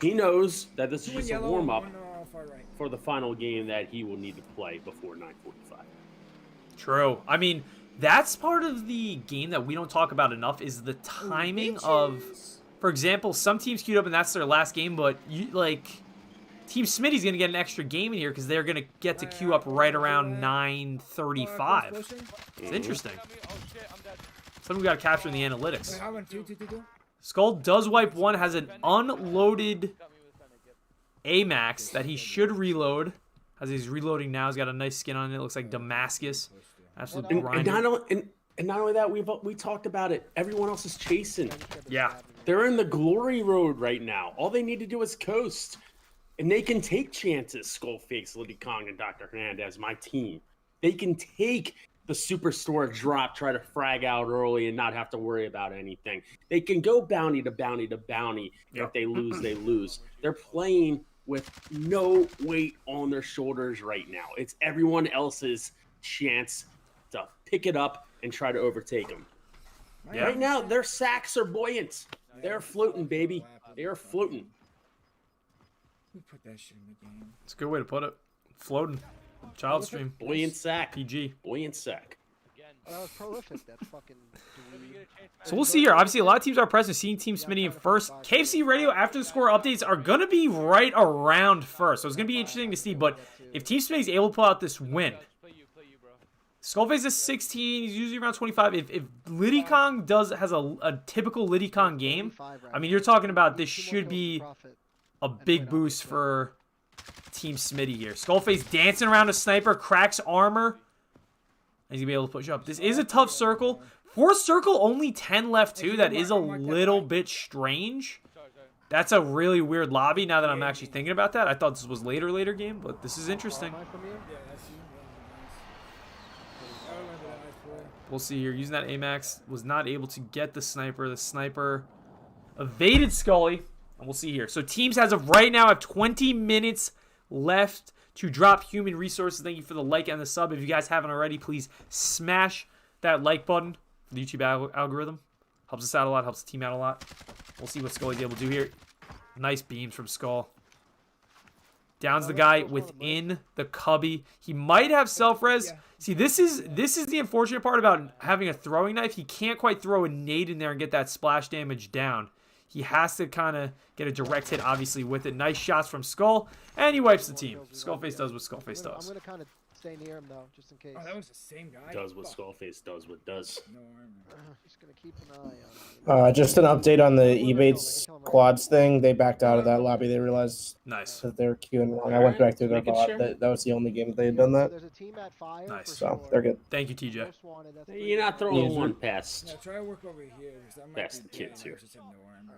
he knows that this is just a warm up for the final game that he will need to play before 9:45. True. I mean, that's part of the game that we don't talk about enough is the timing of, for example, some teams queued up and that's their last game, but you like Team Smitty's going to get an extra game in here because they're going to get to queue up right around 9:35. It's interesting. Something we got to capture in the analytics. Skull does wipe one, has an unloaded AMAX that he should reload. As he's reloading now, he's got a nice skin on it. It looks like Damascus. Absolute grinder. And not only that, we talked about it. Everyone else is chasing. Yeah. They're in the glory road right now. All they need to do is coast. And they can take chances, Skullface, Liddy Kong, and Dr. Hernandez, my team. They can take the Superstore drop, try to frag out early and not have to worry about anything. They can go bounty to bounty to bounty. Yep. If they lose, they lose. They're playing with no weight on their shoulders right now. It's everyone else's chance to pick it up and try to overtake them. Yeah. Right now, their sacks are buoyant. They're floating, baby. They are floating. Who put that shit in the game? It's a good way to put it. Floating. Child stream. Buoyant sack. PG. Buoyant sack. That was prolific, that fucking dweeb. So we'll see here. Obviously, a lot of teams are present. Seeing Team Smitty in first. KFC Radio, after the score updates, are going to be right around first. So it's going to be interesting to see. But if Team Smitty is able to pull out this win, Skullface is 16. He's usually around 25. If Liddy Kong has a typical Liddy Kong game, I mean, you're talking about this should be a big boost for Team Smitty here. Skullface dancing around a sniper, cracks armor. He's going to be able to push up. This is a tough circle. For circle, only 10 left too. That is a little bit strange. That's a really weird lobby now that I'm actually thinking about that. I thought this was later game, but this is interesting. We'll see here. Using that AMAX, was not able to get the sniper. The sniper evaded Scully. And we'll see here. So teams as of right now have 20 minutes left to drop human resources. Thank you for the like and the sub. If you guys haven't already, please smash that like button for the YouTube algorithm. Helps us out a lot. Helps the team out a lot. We'll see what Scully's able to do here. Nice beams from Skull. Downs the guy within the cubby. He might have self-res. See, this is the unfortunate part about having a throwing knife. He can't quite throw a nade in there and get that splash damage down. He has to kind of get a direct hit, obviously, with it. Nice shots from Skull, and he wipes the team. Skullface does what Skullface does. I'm gonna kind of stay near him though, just in case. Oh, that was the same guy. Does what Skullface does what does. No armor. Just gonna keep an eye on him. Just an update on the Ebates quads thing. They backed out of that lobby. They realized nice that they were queuing wrong. I went back through their bot. That was the only game they had done that. There's a team at 5. Nice. So they're good. Thank you, TJ. You're not throwing one past. Yeah, try to work over here. That's the kids here.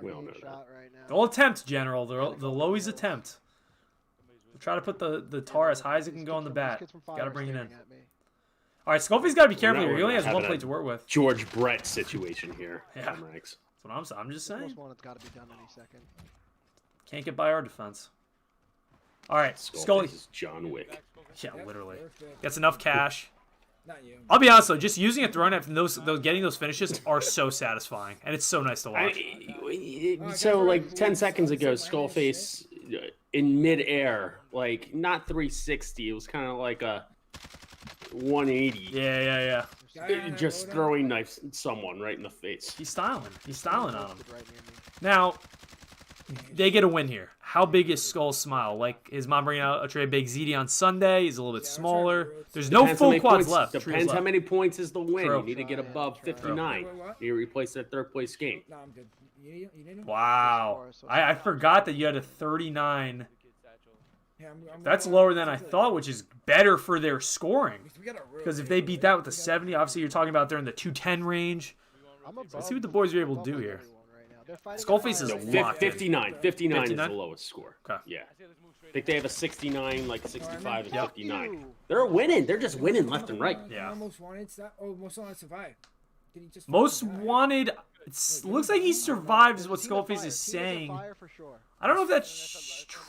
We all know that. They'll attempt, General. They'll always attempt. We'll try to put the tar as high as it can go on the bat. Got to bring it in. All right, Skullface's got to be careful here. He only has one plate to work with. George Brett situation here. Yeah. That's what I'm just saying. It's got to be done any second. Can't get by our defense. All right, Scully. John Wick. Yeah, literally. Gets enough cash. Not you. I'll be honest though, just using a throwing knife and those getting those finishes are so satisfying, and it's so nice to watch. So like 10 seconds ago, Skullface in midair, like not 360. It was kind of like a 180. Yeah. Just throwing knives at someone right in the face. He's styling on him. Now, they get a win here. How big is Skull's smile? Like, is Mom bringing out a tray of Big ZD on Sunday? He's a little bit smaller. There's no full quads left. Depends how many points is the win. True. You need to get above 59. You replace that third place game. No, I'm good. You need him? Wow. I forgot that you had a 39. Yeah, That's lower than I thought, which is better for their scoring. Because if they beat that with a 70, obviously you're talking about they're in the 210 range. Let's see what the boys are able to do here. Skullface is locked 59. 59 is 59? the lowest score. Okay. Yeah. I think they have a 69, like 65 and 59. They're winning. They're just winning left and right. Yeah. Most wanted. Most wanted survive. Did he just Most wanted. It looks like he survived, is what Skullface is saying. I don't know if that's true.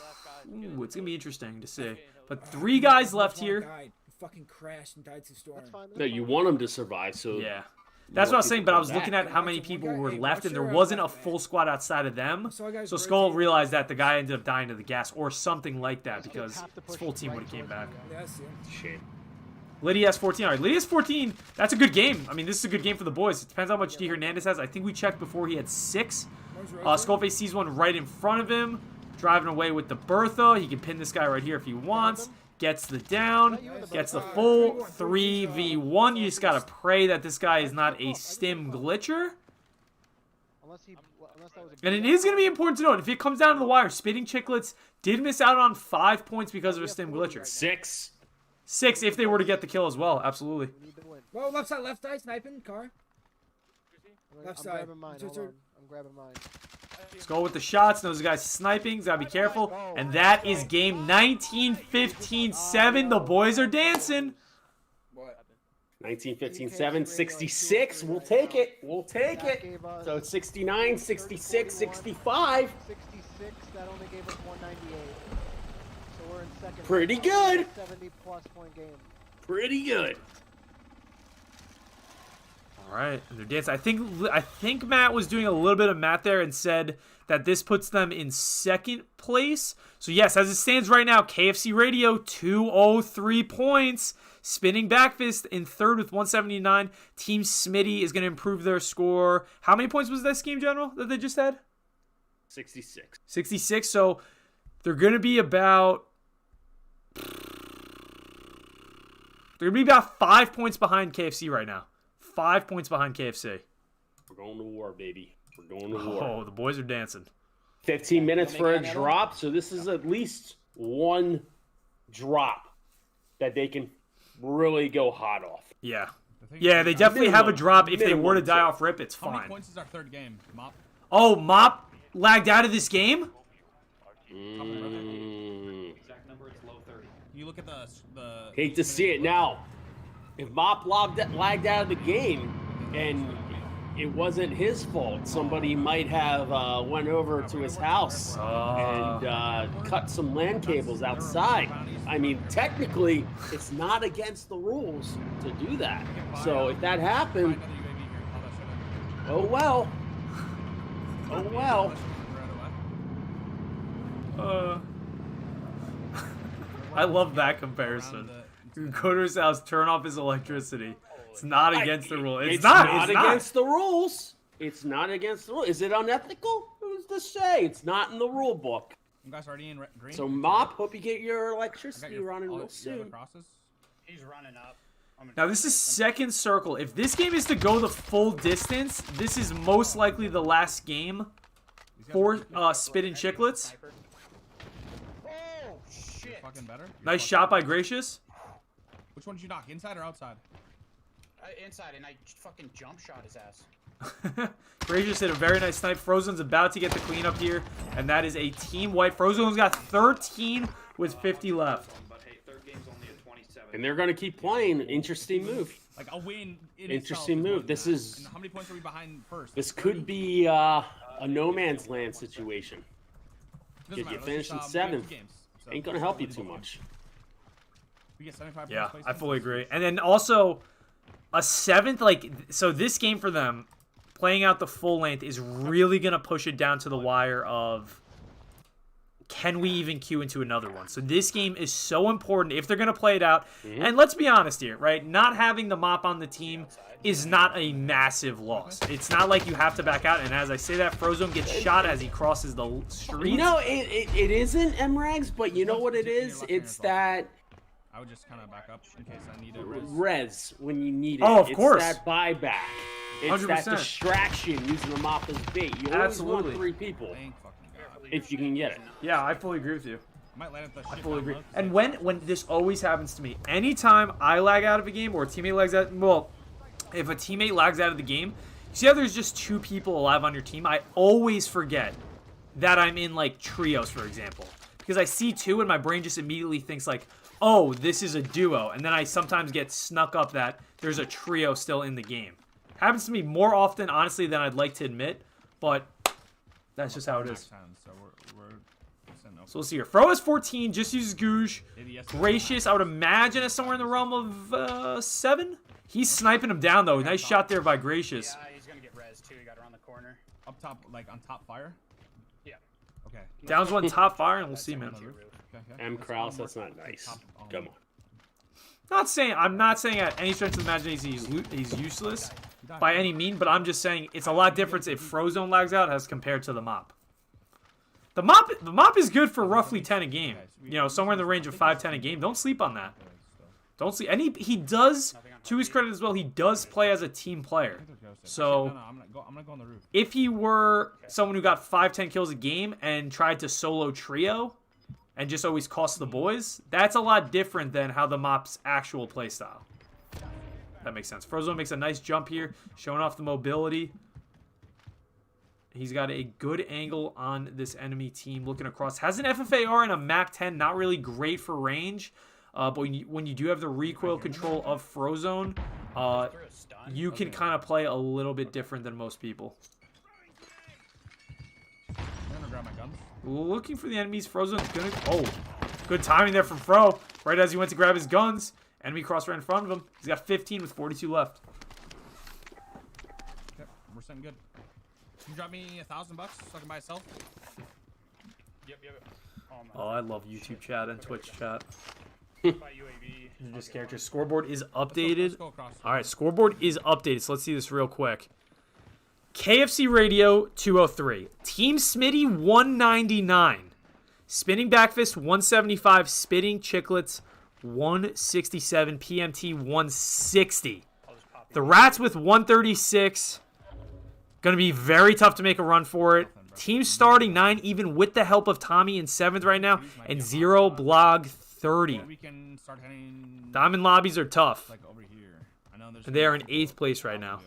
Ooh, it's gonna be interesting to see. But 3 guys left here. Died. He fucking crashed and died to storm. No, you want them to survive, so yeah. That's what I was saying, but I was looking at how many people were left, and there wasn't a full squad outside of them. So Skull realized that the guy ended up dying to the gas or something like that because his full team would have came back. Shit. Liddy has 14. All right, Liddy has 14. That's a good game. I mean, this is a good game for the boys. It depends how much D. Hernandez has. I think we checked before he had 6. Skullface sees one right in front of him, driving away with the Bertha. He can pin this guy right here if he wants. Gets the down, gets the full 3v1. You just gotta pray that this guy is not a stim glitcher. And it is gonna be important to note, if it comes down to the wire, Spitting Chicklets did miss out on 5 points because of a stim glitcher. 6. 6 if they were to get the kill as well, absolutely. Whoa, left side, sniping, car. Left side. I'm grabbing mine. Skull with the shots, knows the guy's sniping, he's gotta be careful. And that is game 19-15-7. The boys are dancing. 19-15-7, 66. We'll take it. We'll take it. So it's 69, 66, 65. 66, that only gave us 198. So we're in second. Pretty good. 70+ point game. Pretty good. All right, and they're dancing. I think Matt was doing a little bit of math there and said that this puts them in 2nd place. So yes, as it stands right now, KFC Radio 203 points. Spinning Backfist in 3rd with 179. Team Smitty is going to improve their score. How many points was this game, General, that they just had? 66. 66. So they're going to be about 5 points behind KFC right now. 5 points behind KFC. We're going to war, baby. We're going to war. Oh, the boys are dancing. 15 minutes for a drop, so this is at least 1 drop that they can really go hot off. Yeah. Yeah, they definitely have a drop. If they were to die off rip, it's fine. How many points is our 3rd game, Mop? Oh, Mop lagged out of this game? Exact number, it's low 30. You look at the Hate to see it now. If Mop lagged out of the game and it wasn't his fault, somebody might have went over to his house and cut some LAN cables outside. I mean, technically, it's not against the rules to do that. So if that happened, oh well. Oh well. I love that comparison. Go to his house, turn off his electricity. It's not against the rule. It's not against the rules. It's not against the rules. Is it unethical? Who's to say? It's not in the rule book. You guys already in green? So, Mop, hope you get your electricity running real soon. He's running up. Now, this is 2nd circle. If this game is to go the full distance, this is most likely the last game for Spittin' Chicklets. Oh, shit. Fucking better. Nice shot by Gracious. Which one did you knock, inside or outside? Inside, and I fucking jump shot his ass. Gracious hit a very nice snipe. Frozen's about to get the cleanup here, and that is a team wipe. Frozen's got 13 with 50 left. And they're going to keep playing. Interesting move. Like a win. Interesting move. This is. And how many points are we behind first? This could be a no man's land situation. If you finish in 7th, ain't going to help you too much. We get 75 Yeah, points I fully agree. And then also, a 7th, like, so this game for them, playing out the full length, is really going to push it down to the wire of, can we even queue into another one? So this game is so important if they're going to play it out. And let's be honest here, right? Not having the Mop on the team is not a massive loss. It's not like you have to back out. And as I say that, Frozone gets shot as he crosses the street. No, it isn't MRAGs, but you know what it is? It's that... I would just kind of back up in case I need a res when you need it. Oh, of course. It's that buyback. It's 100%. that distraction using the Mop as bait. You always Absolutely. want 3 people if you can get it. Yeah, I fully agree with you. I fully agree. And when this always happens to me, anytime I lag out of a game or a teammate lags out, well, if a teammate lags out of the game, See how there's just 2 people alive on your team? I always forget that I'm in, like, trios, for example. Because I see 2 and my brain just immediately thinks, like, oh, this is a duo. And then I sometimes get snuck up that there's a trio still in the game. Happens to me more often, honestly, than I'd like to admit. But that's just how it is. So we'll see here. Fro has 14, just uses Googe. Gracious, I would imagine, is somewhere in the realm of 7. He's sniping him down, though. Nice shot there by Gracious. Yeah, he's gonna get res too. He got around the corner. Up top, like on top fire? Yeah. Okay. Downs 1 top fire, and we'll see, man. M. Kraus, that's not nice. Come on. I'm not saying at any stretch of the imagination he's useless by any mean, but I'm just saying it's a lot different if Frozone lags out as compared to the mop. The mop is good for roughly 10 a game. You know, somewhere in the range of 5-10 a game. Don't sleep on that. Don't sleep. And he does, to his credit as well, he does play as a team player. So I'm gonna go on the roof. if he were someone who got 5-10 kills a game and tried to solo trio and just always cost the boys, that's a lot different than how the mop's actual playstyle. That makes sense. Frozone makes a nice jump here, showing off the mobility. He's got a good angle on this enemy team looking across. Has an FFAR and a MAC-10. Not really great for range. But when you do have the recoil control of Frozone, you can kind of play a little bit different than most people. I'm gonna grab my guns. Looking for the enemies. Frozone's gonna... Oh, good timing there from Fro. Right as he went to grab his guns. Enemy crossed right in front of him. He's got 15 with 42 left. Okay, we're sitting good. Can you drop me $1,000 so I can buy a self? Yep. Oh, I love YouTube chat and Twitch chat. Just characters. Scoreboard is updated. All right, scoreboard is updated. So let's see this real quick. KFC Radio 203. Team Smitty 199. Spinning Backfist 175. Spitting Chicklets 167. PMT 160. The Rats with 136. Going to be very tough to make a run for it. Team starting 9, even with the help of Tommy in 7th right now. And 0 blog 30. Diamond lobbies are tough. And they are in 8th place right now.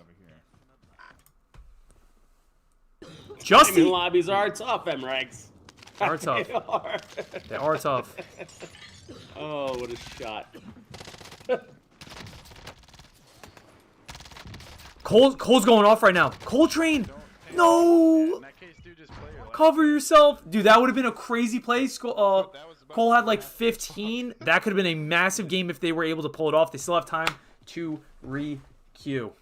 Justin lobbies are tough, M-Rags. Are tough. They are tough. Oh, what a shot. Cole's going off right now. Coltrane! No! Cover yourself. Dude, that would have been a crazy play. Cole had like 15. That could have been a massive game if they were able to pull it off. They still have time to re-queue.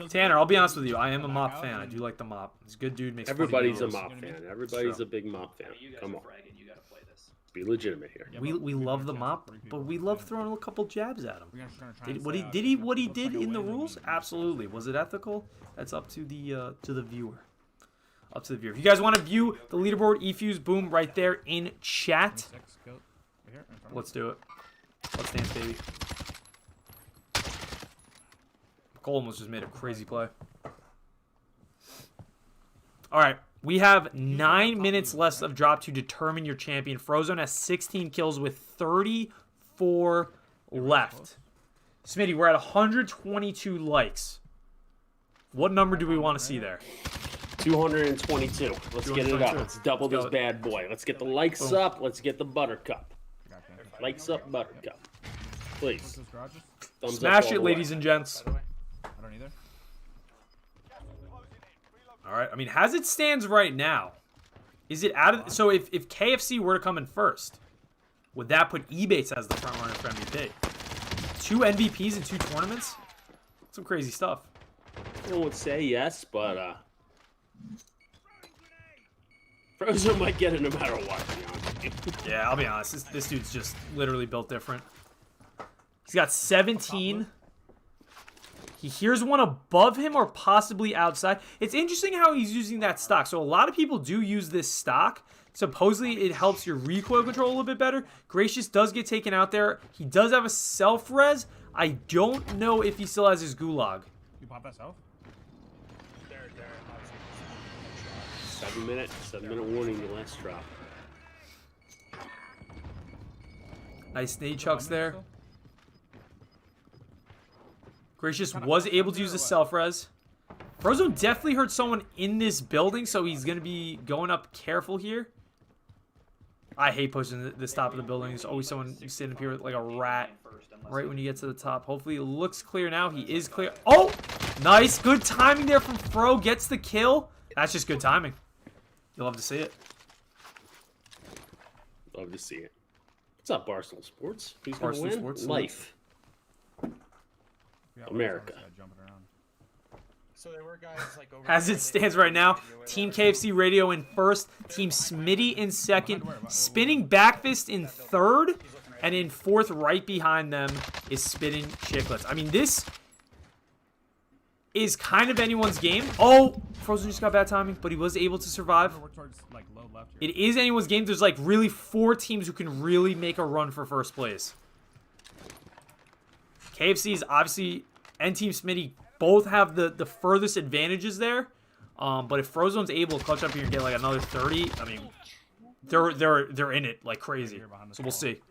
Tanner, I'll be honest with you. I am a mop fan. I do like the mop. He's a good dude. Makes Everybody's a mop fan. Everybody's a big mop fan. Come on. Be legitimate here. We love the mop, but we love throwing a couple jabs at him. What he did in the rules? Absolutely. Was it ethical? That's up to the viewer. Up to the viewer. If you guys want to view the leaderboard, eFuse, boom, right there in chat. Let's do it. Let's dance, baby. Cole almost just made a crazy play. All right. We have 9 minutes left of drop to determine your champion. Frozone has 16 kills with 34 left. Smitty, we're at 122 likes. What number do we want to see there? 222. Let's get it up. Let's double this bad boy. Let's get the likes up. Let's get the buttercup. Likes up, buttercup. Please. Thumbs Smash up it, ladies and gents. I don't either. All right. I mean, as it stands right now, is it out of... So if KFC were to come in first, would that put Ebates as the front runner for MVP? 2 MVPs in 2 tournaments? Some crazy stuff. I would say yes, but Frozone might get it no matter what. Yeah, I'll be honest. This dude's just literally built different. He's got 17. He hears one above him or possibly outside. It's interesting how he's using that stock. So a lot of people do use this stock. Supposedly it helps your recoil control a little bit better. Gracious does get taken out there. He does have a self-res. I don't know if he still has his gulag. You pop that self? 7 minute warning, the last drop. Nice nade chucks there. Gracious was able to use the self-res. Frozone definitely hurt someone in this building, so he's going to be going up careful here. I hate pushing this top of the building. There's always someone sitting up here with like a rat right when you get to the top. Hopefully it looks clear now. He is clear. Oh, nice. Good timing there from Fro. Gets the kill. That's just good timing. You'll love to see it. Love to see it. What's up, Barstool Sports? Who's going to Barstool win? Sports. Life. America. So there were guys like over As it stands right now, Team KFC Radio in first, Team Smitty in second, Spinning Backfist in third, and in fourth, right behind them, is Spinning Chicklets. I mean, this is kind of anyone's game. Oh, Frozen just got bad timing, but he was able to survive. It is anyone's game. There's like really 4 teams who can really make a run for first place. KFC is obviously, and Team Smitty both have the furthest advantages there. But if Frozone's able to clutch up here and get like another 30, I mean, they're in it like crazy. So we'll see.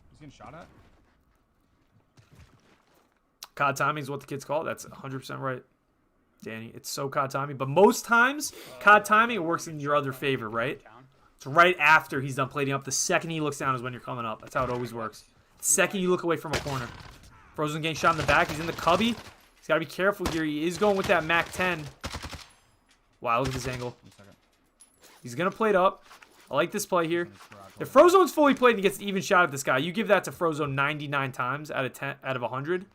He's getting shot at. COD timing is what the kids call it. That's 100% right, Danny. It's so COD timing. But most times, COD timing, it works in your other favor, right? It's right after he's done plating up. The second he looks down is when you're coming up. That's how it always works. The second you look away from a corner. Frozen getting shot in the back. He's in the cubby. He's got to be careful here. He is going with that Mac 10. Wow, look at this angle. He's going to plate up. I like this play here. If Frozone's fully played and he gets an even shot at this guy, you give that to Frozone 99 times out of 100.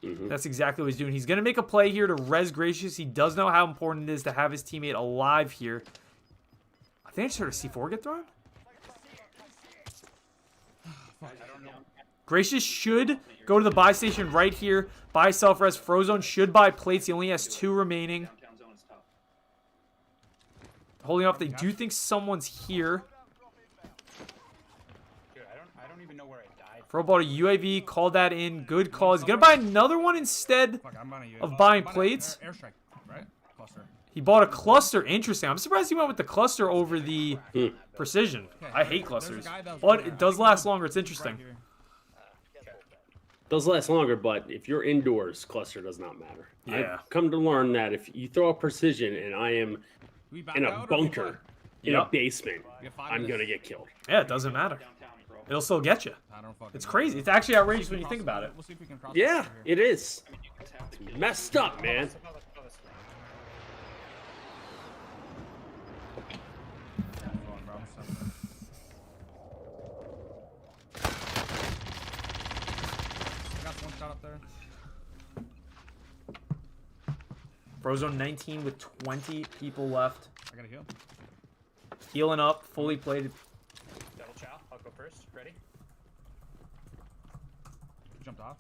That's exactly what he's doing. He's going to make a play here to res Gracious. He does know how important it is to have his teammate alive here. I think I just heard a C4 get thrown. Gracious should go to the buy station right here. Buy self-res. Frozone should buy plates. He only has 2 remaining. Holding off. They do think someone's here. Dude, I don't even know where I died. Fro bought a UAV. Called that in. Good call. He's going to buy another one instead of buying plates. Airstrike, right? Cluster. He bought a cluster. Interesting. I'm surprised he went with the cluster over the precision. I hate clusters. But it does last longer. It's interesting. Does last longer, but if you're indoors, cluster does not matter. Yeah. I've come to learn that if you throw a precision and I am in a bunker, in a basement, I'm going to get killed. Yeah, it doesn't matter. It'll still get you. It's crazy. It's actually outrageous when you think about it. Yeah, it is. It's messed up, man. Frozone 19 with 20 people left. I gotta heal. Healing up, fully plated. Double chow. I'll go first. Ready? Jumped off.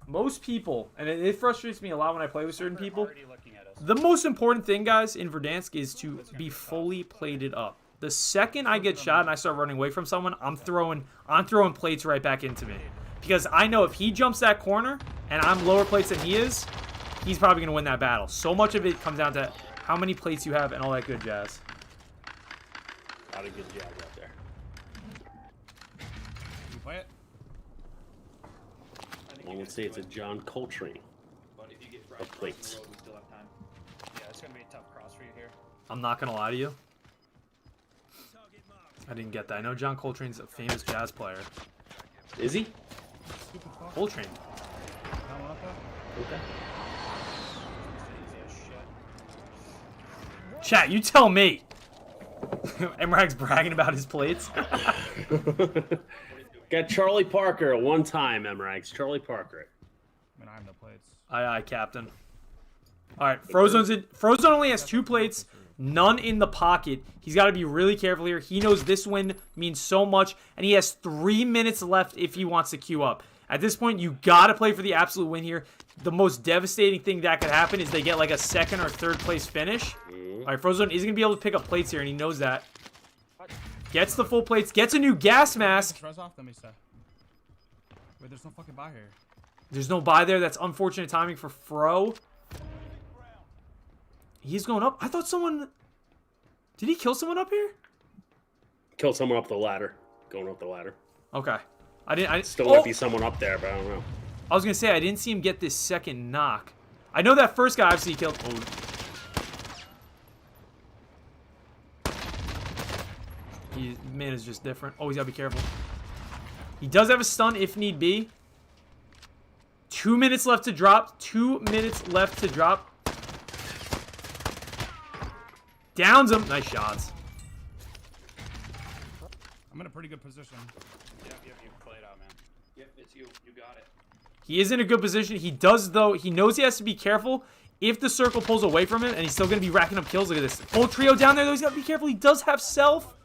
Most people, and it frustrates me a lot when I play with certain people, the most important thing, guys, in Verdansk is to be fully plated up. The second I get shot and I start running away from someone, I'm throwing plates right back into me. Because I know if he jumps that corner and I'm lower plates than he is, he's probably going to win that battle. So much of it comes down to how many plates you have and all that good jazz. A lot of good jazz out there. You play it? One would say it's a John Coltrane of plates. Yeah, it's gonna be a tough cross for you here. I'm not going to lie to you. I didn't get that. I know John Coltrane's a famous jazz player. Is he? Coltrane. Okay. Chat, you tell me. Emrag's bragging about his plates. Got Charlie Parker at one time, Emrags. Charlie Parker. I mean, I have no plates. Aye, Captain. All right, Frozone only has 2 plates, none in the pocket. He's got to be really careful here. He knows this win means so much, and he has 3 minutes left if he wants to queue up. At this point, you got to play for the absolute win here. The most devastating thing that could happen is they get like a 2nd or 3rd place finish. All right, Frozone is going to be able to pick up plates here, and he knows that. Gets the full plates, gets a new gas mask. Wait, there's no fucking buy here. There's no buy there. That's unfortunate timing for Fro. He's going up. I thought someone... Did he kill someone up here? Kill someone up the ladder. Going up the ladder. Okay. I didn't... Still might be someone up there, but I don't know. I was going to say, I didn't see him get this second knock. I know that first guy obviously killed. Oh. Man is just different. Always got to be careful. He does have a stun if need be. 2 minutes left to drop. 2 minutes left to drop. Downs him. Nice shots. I'm in a pretty good position. Yep, you play it out, man. Yep, it's you. You got it. He is in a good position. He does, though. He knows he has to be careful if the circle pulls away from him, and he's still going to be racking up kills. Look at this. Full trio down there, though. He's got to be careful. He does have self.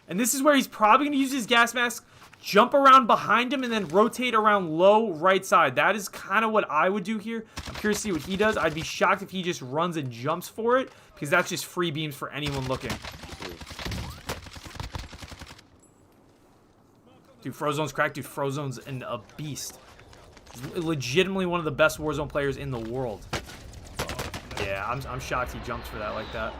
And this is where he's probably going to use his gas mask, jump around behind him, and then rotate around low right side. That is kind of what I would do here. I'm curious to see what he does. I'd be shocked if he just runs and jumps for it, because that's just free beams for anyone looking. Dude, Frozone's cracked. Dude, Frozone's a beast. He's legitimately one of the best Warzone players in the world. Yeah, I'm shocked he jumped for that like that.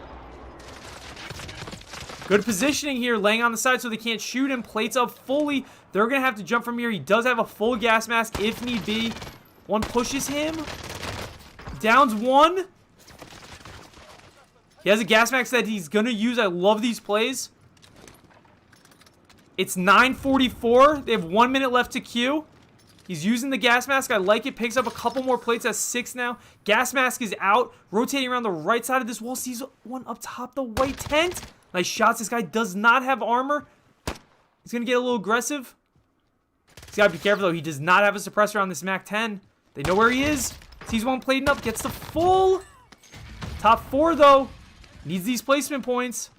Good positioning here, laying on the side so they can't shoot him. Plates up fully. They're going to have to jump from here. He does have a full gas mask if need be. One pushes him. Downs one. He has a gas mask that he's going to use. I love these plays. It's 9:44. They have 1 minute left to queue. He's using the gas mask. I like it. Picks up a couple more plates. That's 6 now. Gas mask is out. Rotating around the right side of this wall. Sees one up top the white tent. Nice shots. This guy does not have armor. He's going to get a little aggressive. He's got to be careful, though. He does not have a suppressor on this MAC-10. They know where he is. Sees one plating up. Gets the full. Top 4, though. Needs these placement points.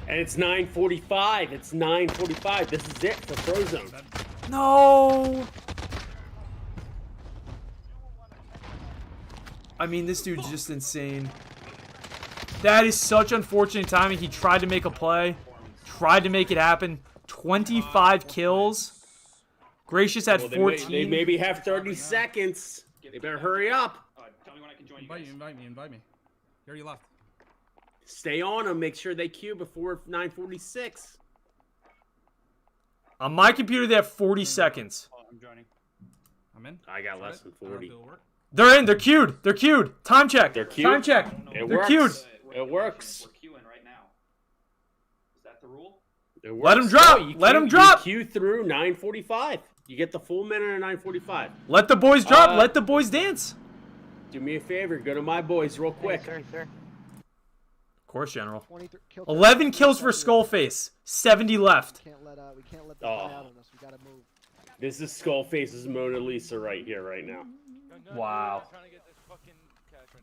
And it's 9:45. It's 9:45. This is it for Frozone. No. I mean, this dude's just insane. That is such unfortunate timing. He tried to make a play. Tried to make it happen. 25 kills. Gracious at 14. They maybe have 30 seconds. They better hurry up. Tell me when I can join you. Invite me. Here you left. Stay on them. Make sure they queue before 9:46. On my computer, they have 40 seconds. Oh, I'm joining. I'm in. I got less than 40. They're in. They're queued. They're queued. Time check. They're queued. Time check. They're queued. It works. We're queuing right now. Is that the rule? It works. Let him drop. Let him drop. You queue through 9:45. You get the full minute at 9:45. Let the boys drop. Let the boys dance. Do me a favor. Go to my boys real quick. Hey, sir. Of course, General. 11 kills for Skullface. 70 left. We can't let this guy out on us. We gotta move. This is Skullface's Mona Lisa right here, right now. Wow.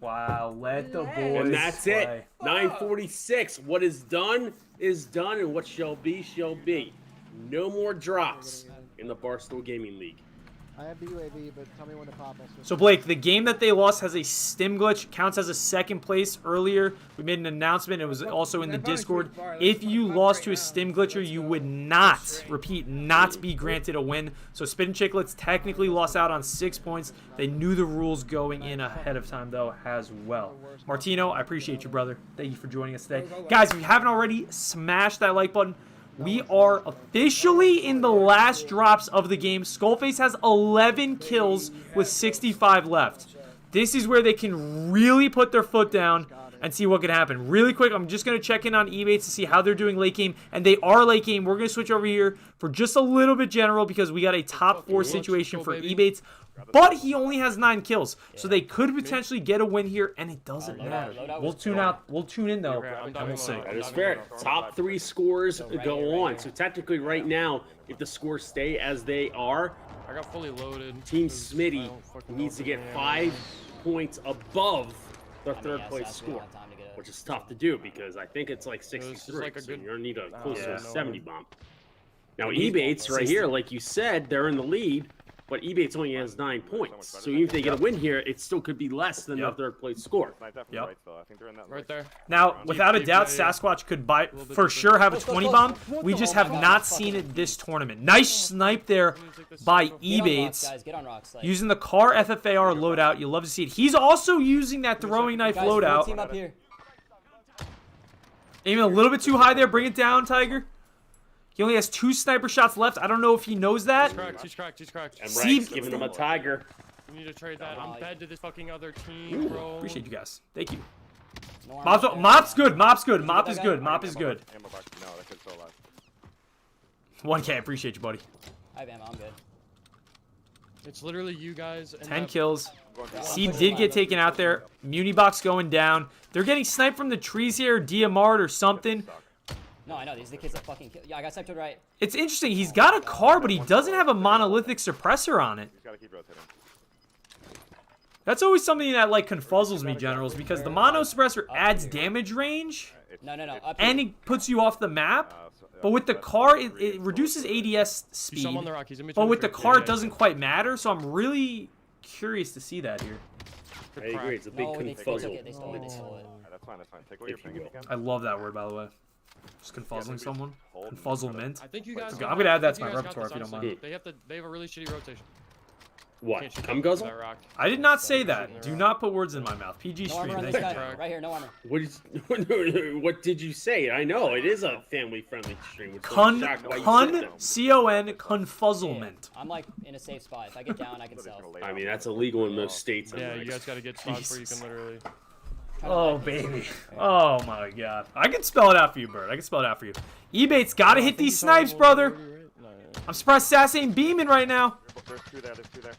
Wow. Let the boys And that's play. it. 9:46. What is done, and what shall be. No more drops in the Barstool Gaming League. I have the UAV, but tell me when to pop us. So, Blake, the game that they lost has a stim glitch. Counts as a second place. Earlier, we made an announcement. It was also in the Discord. If you lost to a stim glitcher, you would not, repeat, not be granted a win. So, Spin Chicklets technically lost out on 6 points. They knew the rules going in ahead of time, though, as well. Martino, I appreciate you, brother. Thank you for joining us today. Guys, if you haven't already, smash that like button. We are officially in the last drops of the game. Skullface has 11 kills with 65 left. This is where they can really put their foot down and see what can happen. Really quick, I'm just going to check in on eBates to see how they're doing late game. And they are late game. We're going to switch over here for just a little bit general because we got a top 4 situation for eBates. But he only has 9 kills. So they could potentially get a win here, and it doesn't matter. We'll tune out. We'll tune in, though, and we'll see. That is fair. Top 3 scores go on. So technically right now, if the scores stay as they are, I got fully loaded. Team Smitty needs to get 5 points above their third place score, which is tough to do because I think it's like 63. So you're going to need a close to a 70 bomb. Now, eBates right here, like you said, they're in the lead. But eBates only has 9 points. So even if they get a win here, it still could be less than their third place score. Right there. Now, without a doubt, Sasquatch could for sure have a 20 bomb. We just have not seen it this tournament. Nice snipe there by eBates. Using the car FFAR loadout. You'll love to see it. He's also using that throwing knife loadout. Aiming a little bit too high there. Bring it down, Tiger. He only has 2 sniper shots left. I don't know if he knows that. He's cracked. And See- Rank's giving him a tiger. We need to trade that. I'm dead to this fucking other team, bro. Appreciate you guys. Thank you. No Mop's good. Mop is good. Mop is good. Ammo box. No, that kid's still alive. 1K. Appreciate you, buddy. I have ammo. I'm good. It's literally you guys. And 10 that- kills. Sieb did get taken out there. Muni box going down. They're getting sniped from the trees here. Diamart or something. No, I know. These are the kids that fucking kill. Yeah, I got sniped to the right. It's interesting. He's got a car, but he doesn't have a monolithic suppressor on it. He's got to keep rotating. That's always something that like confuzzles me, generals, because the mono suppressor adds damage range No. Up and here. it puts you off the map. But with the car, it reduces ADS speed. He's on the rock. He's in But between with the trees. car, Yeah, it doesn't quite matter. So I'm really curious to see that here. I agree. It's a big No, they confuzzle. took it. They stole it. They stole it. That's fine. That's fine. Take what you're thinking. I love that word, by the way. Just confuzzling someone. Confuzzlement. I think you guys. I'm gonna add that to my I think you guys repertoire if got you this, don't honestly. They have a really shitty rotation. What? Can't shoot Cum that guzzle? rock. I did not say that. Do not put words in my mouth. PG No stream. armor on Thank this you. guy. Right here. No armor. What did you say? I know it is a family-friendly stream. Which Con, I'm shocked why you said that. C-O-N, confuzzlement. I'm like in a safe spot. If I get down, I can sell. I mean, that's illegal in most states. Yeah, you guys got to get spots where you can literally. Oh, baby. Oh, my God. I can spell it out for you, Bird. I can spell it out for you. Ebates got to hit these snipes, brother. I'm surprised Sass ain't beaming right now. There's two there. There's two there.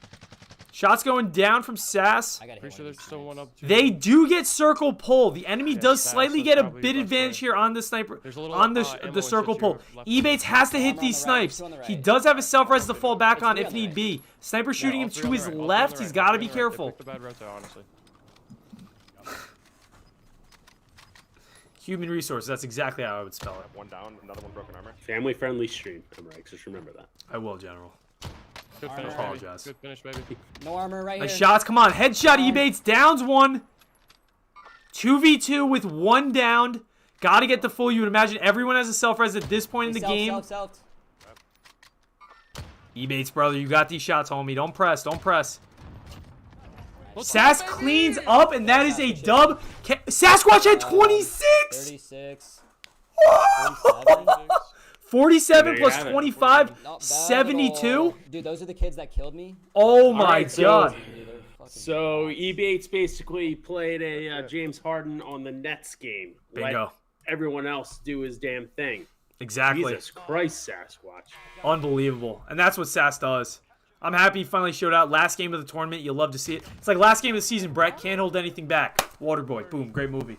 Shots going down from Sass. Pretty sure there's still one up. They do get circle pull. The enemy does Sass slightly is get a probably bit left advantage side. here on the sniper, There's a little, on ammo the in circle situ pull. left Ebates has to hit Armor on these the right, snipes. two on the right. He does have a self-res to fall back on three if on the need right. be. Sniper shooting him all three to on the his right, all three on left. the He's right, got to all be three on the right. They careful. picked the bad route there, honestly. Human resources. That's exactly how I would spell it. One down. Another one broken armor. Family-friendly stream. I'm right. Just remember that. I will, General. Good I finish, apologize. baby. Good finish, baby. No armor right Nice here. shots. Come on. Headshot Ebates. Downs one. 2v2 with one down. Got to get the full. You would imagine everyone has a self-res at this point in the game. Self. Ebates, brother. You got these shots, homie. Don't press. Don't press. Sass cleans up, and that is a dub. Sasquatch had 26. 36. 47 plus have it. 25, Not bad at 72. all. Dude, those are the kids that killed me. Oh my right, so- God. So Ebates basically played a James Harden on the Nets game. Bingo. Let everyone else do his damn thing. Exactly. Jesus Christ, Sasquatch. Unbelievable. And that's what Sass does. I'm happy he finally showed out. Last game of the tournament. You'll love to see it. It's like last game of the season, Brett. Can't hold anything back. Waterboy. Boom. Great movie.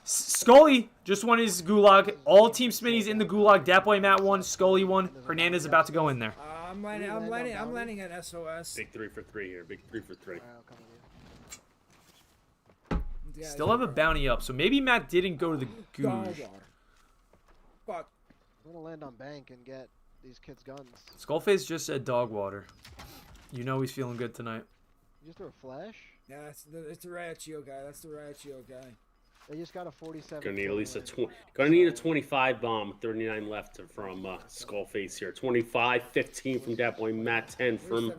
Scully just won his gulag. All Team Smitty's in the gulag. Dat Boy Matt won. Scully won. Hernandez about to go in there. I'm landing at SOS. Big 3 for 3 here. Big 3 for 3. Still have a bounty up. So maybe Matt didn't go to the Googe. Fuck. I'm gonna land on bank and get these kids' guns. Skullface just said dog water. You know he's feeling good tonight. You just threw a flash? Yeah, it's the Riot Shield guy. That's the Riot Shield guy. They just got a 47. Gonna need at least a 20. Gonna need a 25 bomb. 39 left from Skullface here. 25, 15 from Dat Boy Matt, 10 from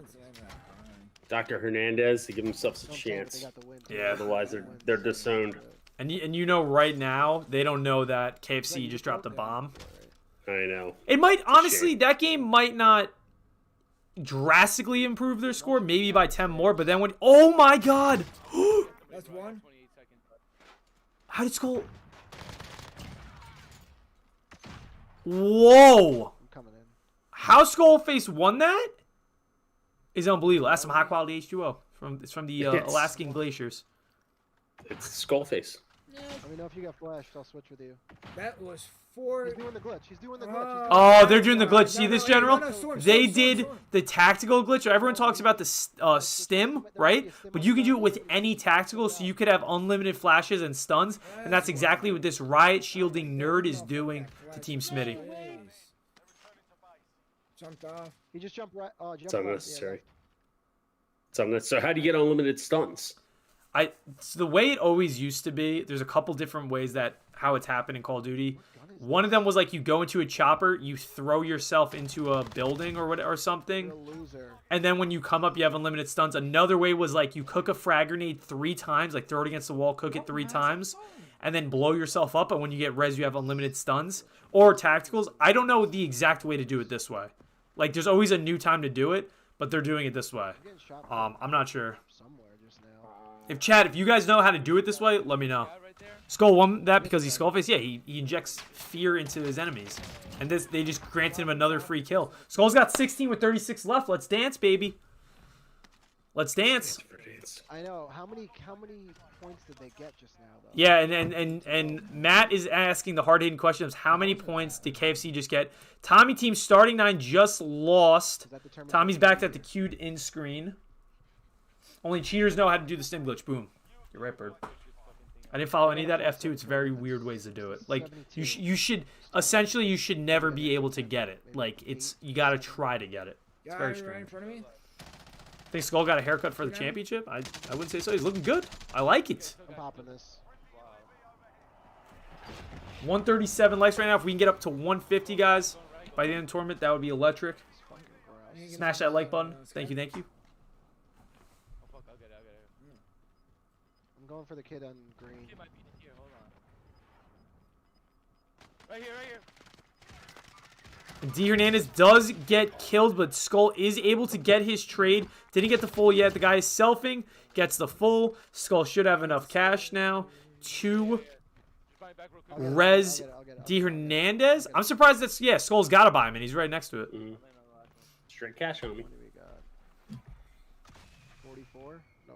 Dr. Hernandez to give himself a chance. Yeah. Otherwise, they're disowned. And you know right now, they don't know that KFC just dropped a bomb. I know. It might, honestly, that game might not drastically improve their score. Maybe by 10 more. But then when, oh my God. That's one. How did Skull? Whoa! I'm coming in. How Skullface won that is unbelievable. That's some high quality H2O it's from the Alaskan glaciers. It's Skullface. Let me know if you got flashed. I'll switch with you. That was 4. He's doing the glitch. He's doing the glitch. Oh, they're doing the glitch. See this, no, General? no, storm, They storm, did storm. the tactical glitch. Everyone talks about the stim, right? But you can do it with any tactical, so you could have unlimited flashes and stuns, and that's exactly what this Riot Shielding nerd is doing to Team Smitty. Jumped off. He just jumped right. It's unnecessary. It's unnecessary. How do you get unlimited stuns? It's the way it always used to be. There's a couple different ways that how it's happened in Call of Duty. One of them was like you go into a chopper, you throw yourself into a building or something, and then when you come up, you have unlimited stuns. Another way was like you cook a frag grenade 3 times, like throw it against the wall, cook it 3 times, and then blow yourself up, and when you get res, you have unlimited stuns, or tacticals. I don't know the exact way to do it this way. Like, there's always a new time to do it, but they're doing it this way. I'm not sure. If you guys know how to do it this way, let me know. Skull won that because he's Skullface. Yeah, he injects fear into his enemies. And they just granted him another free kill. Skull's got 16 with 36 left. Let's dance, baby. Let's dance. I know. How many points did they get just now, though? Yeah, and Matt is asking the hard-hitting question of how many points did KFC just get? Tommy team starting 9 just lost. Tommy's back at the queued in screen. Only cheaters know how to do the stim glitch. Boom. You're right, Bird. I didn't follow any of that F2. It's very weird ways to do it. Like, you should essentially you should never be able to get it. Like, you got to try to get it. It's very strange. Right in front of me. Think Skull got a haircut for the championship? I wouldn't say so. He's looking good. I like it. I'm popping this. 137 likes right now. If we can get up to 150, guys, by the end of the tournament, that would be electric. Smash that like button. Thank you, thank you. I'm going for the kid on green. Right here, right here. D. Hernandez does get killed, but Skull is able to get his trade. Didn't get the full yet. The guy is selfing, gets the full. Skull should have enough cash now to res D. Hernandez. I'm surprised that's, yeah, Skull's got to buy him, and he's right next to it. Straight cash, homie. 44? No,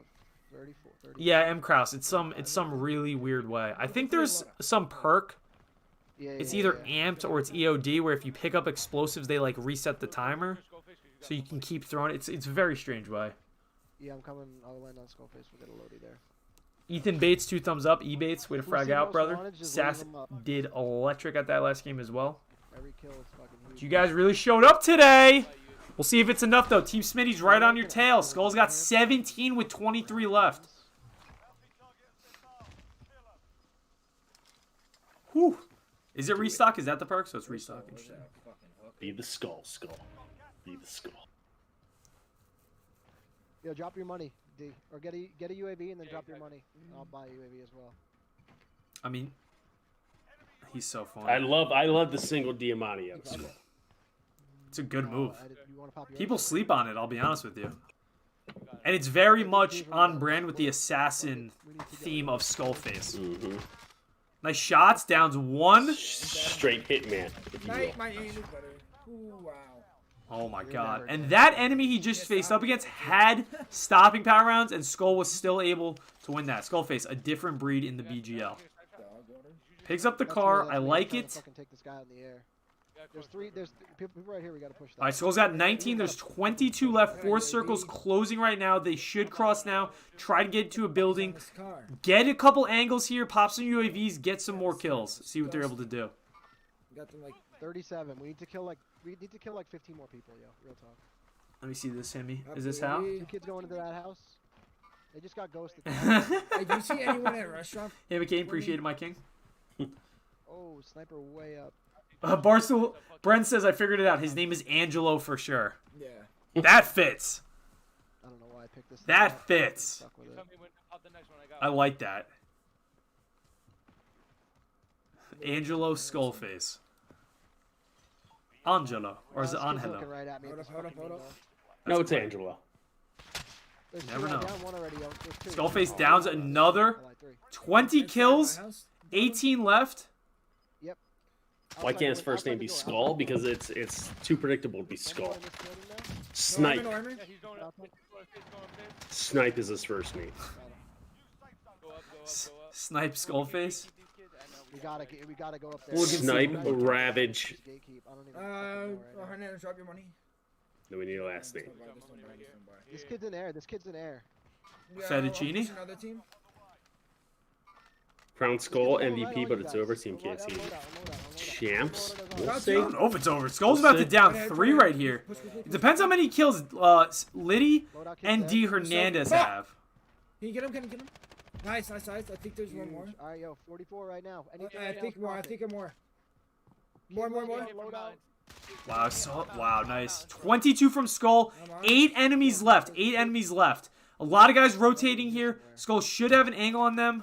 34. Yeah, M. Kraus. It's some really weird way. I think there's some perk. It's either amped or it's EOD, where if you pick up explosives, they like reset the timer, so you can keep throwing it. It's a very strange way. Yeah, I'm coming. I'll land on Skullface. We'll get a loadie there. Ethan Bates, 2 thumbs up. E-Bates, way to frag out, brother. Sass did electric at that last game as well. Every kill is fucking huge. You guys really showed up today. We'll see if it's enough, though. Team Smitty's right on your tail. Skull's got 17 with 23 left. Whew. Is it restock? Is that the perk? So it's restock. Interesting. Be the skull. Be the skull. Yo, drop your money, D. Or get a UAV and then drop your money. I'll buy a UAV as well. I mean, he's so fun. I love the single Diamante of skull. It's a good move. People sleep on it, I'll be honest with you. And it's very much on brand with the assassin theme of Skullface. Mm-hmm. Nice shots. Downs 1. Straight hitman. My aim is better. Ooh, wow. Oh my god. And that enemy he just faced up against had stopping power rounds, and Skull was still able to win that. Skullface, a different breed in the BGL. Picks up the car. I like it. Take this guy in the air. There's people right here. We gotta push that. All right, Skull's got 19. There's 22 left. 4 circles closing right now. They should cross now. Try to get to a building. Get a couple angles here. Pop some UAVs. Get some more kills. See what they're able to do. We got them like 37. We need to kill like 15 more people, yo. Real talk. Let me see this, Hemi. Is this how? 2 kids going into that house. They just got ghosted. Hey, do you see anyone at a restaurant? Hey, McCain, appreciate it, my king. Oh, sniper way up. Barstool, Brent says I figured it out. His name is Angelo for sure. Yeah. That fits. I don't know why I picked this. That fits. I like that. Angelo Skullface. Angelo. Or is it Angelo? Right at me Hold up. No, it's Angelo. Never know. Skullface downs another. 20 kills. 18 left. Yep. Why can't his first name be Skull? Because it's too predictable to be Skull. Snipe. Snipe is his first name. Snipe Skullface. We gotta go up there. Snipe Ravage. Hernandez, drop your money. No, we need a last name. This kid's in air. Fettuccine. Another team. Crown Skull MVP, but it's over. Team KFC champs. We'll see. I don't know if it's over. Skull's about to down 3 right here. It depends how many kills Liddy and D. Hernandez have. Can you get him? Nice. I think there's one more. Alright, yo, 44 right now. I think more. More. Wow, nice. 22 from Skull. 8 enemies left. A lot of guys rotating here. Skull should have an angle on them.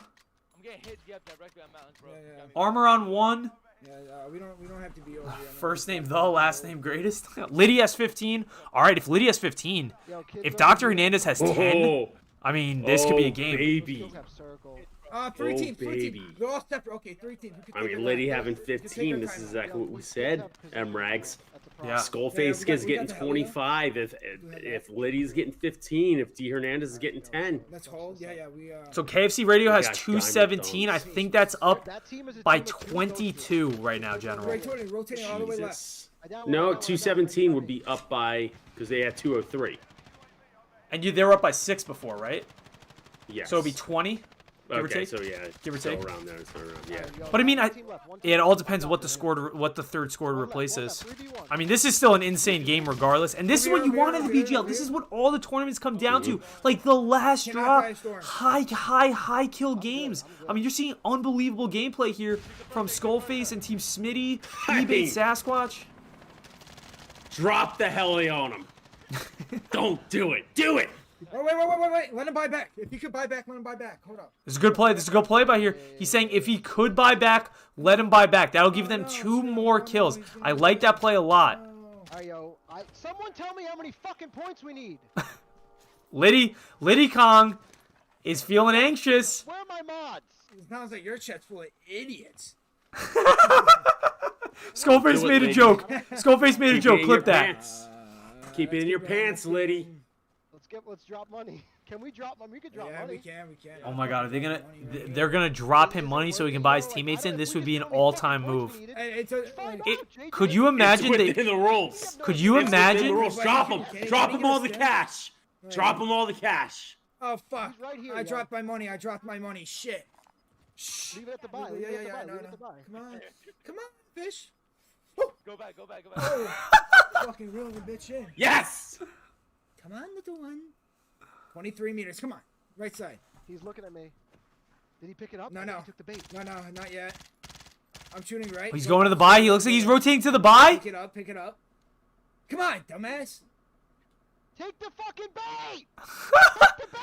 I'm getting hit directly on mountains, bro. Armor on 1. Yeah, we don't have to be over here. First name the, last name greatest. Liddy has 15. All right, if Liddy has 15, if Dr. Hernandez has 10, I mean, this could be a game. Baby. 3 teams. 3 baby. teams. They're all separate. Okay, 3 teams. I mean, Liddy having 15. This is exactly what we said. M-Rags. Yeah. Skullface is getting 25. If Liddy's getting 15, if D Hernandez is getting 10. Let's hold. Yeah. So KFC Radio has got 217. I think that's up by 22 right now, General. Rotating all the way left. No, 217 would be up by because they had 203. And they were up by 6 before, right? Yes. So it'd be 20. Give or Okay, take? so yeah, Give or still take? around there. It's not around, yeah. But I mean, it all depends what the third score to replace is. I mean, this is still an insane game regardless, and this is what you want in the BGL. This is what all the tournaments come down to. Like the last drop, high kill games. I mean, you're seeing unbelievable gameplay here from Skullface and Team Smitty, eBay Sasquatch. Drop the heli on him. Don't do it. Do it. Oh, wait. Let him buy back. If he could buy back, let him buy back. Hold up. This is a good play. This is a good play by here. He's saying if he could buy back, let him buy back. That'll give them 2 more kills. I like that play a lot. Someone tell me how many fucking points we need. Liddy Kong is feeling anxious. Where are my mods? It sounds like your chat's full of idiots. Skullface made a joke. Skullface made a joke. Clip that. Keep it in your pants, Liddy. Let's drop money. Can we drop money? We could drop money. We can. Oh my god, they're gonna drop him money so he can buy his teammates in? This would be an all-time move. Could you imagine it's within the rules? Could you imagine? The rules. Drop him. Drop him all the cash. Drop him all the cash. Oh fuck! I dropped my money. Shit. Shh. Leave it at the buy. Come on, fish. Go back. Fucking reel the bitch in. Yes. Come on, little one. 23 meters. Come on. Right side. He's looking at me. Did he pick it up? No. He took the bait. No, not yet. I'm shooting right. He's going to the buy. He looks like he's rotating to the buy. Pick it up. Come on, dumbass. Take the fucking bait.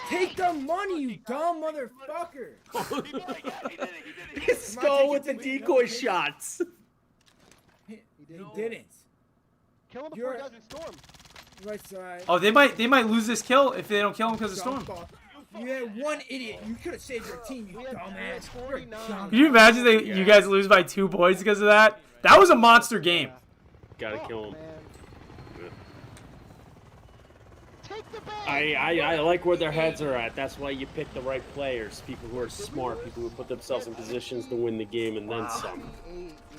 Take the money, you dumb motherfucker. His skull with the decoy shots. He didn't. Kill him before he does in storm. Right side. Oh, they might lose this kill if they don't kill him because of storm. You had one idiot. You could have saved your team, you dumbass. Can you imagine you guys lose by 2 points because of that? That was a monster game. Gotta kill him. I like where their heads are at. That's why you pick the right players. People who are smart. People who put themselves in positions to win the game and then some.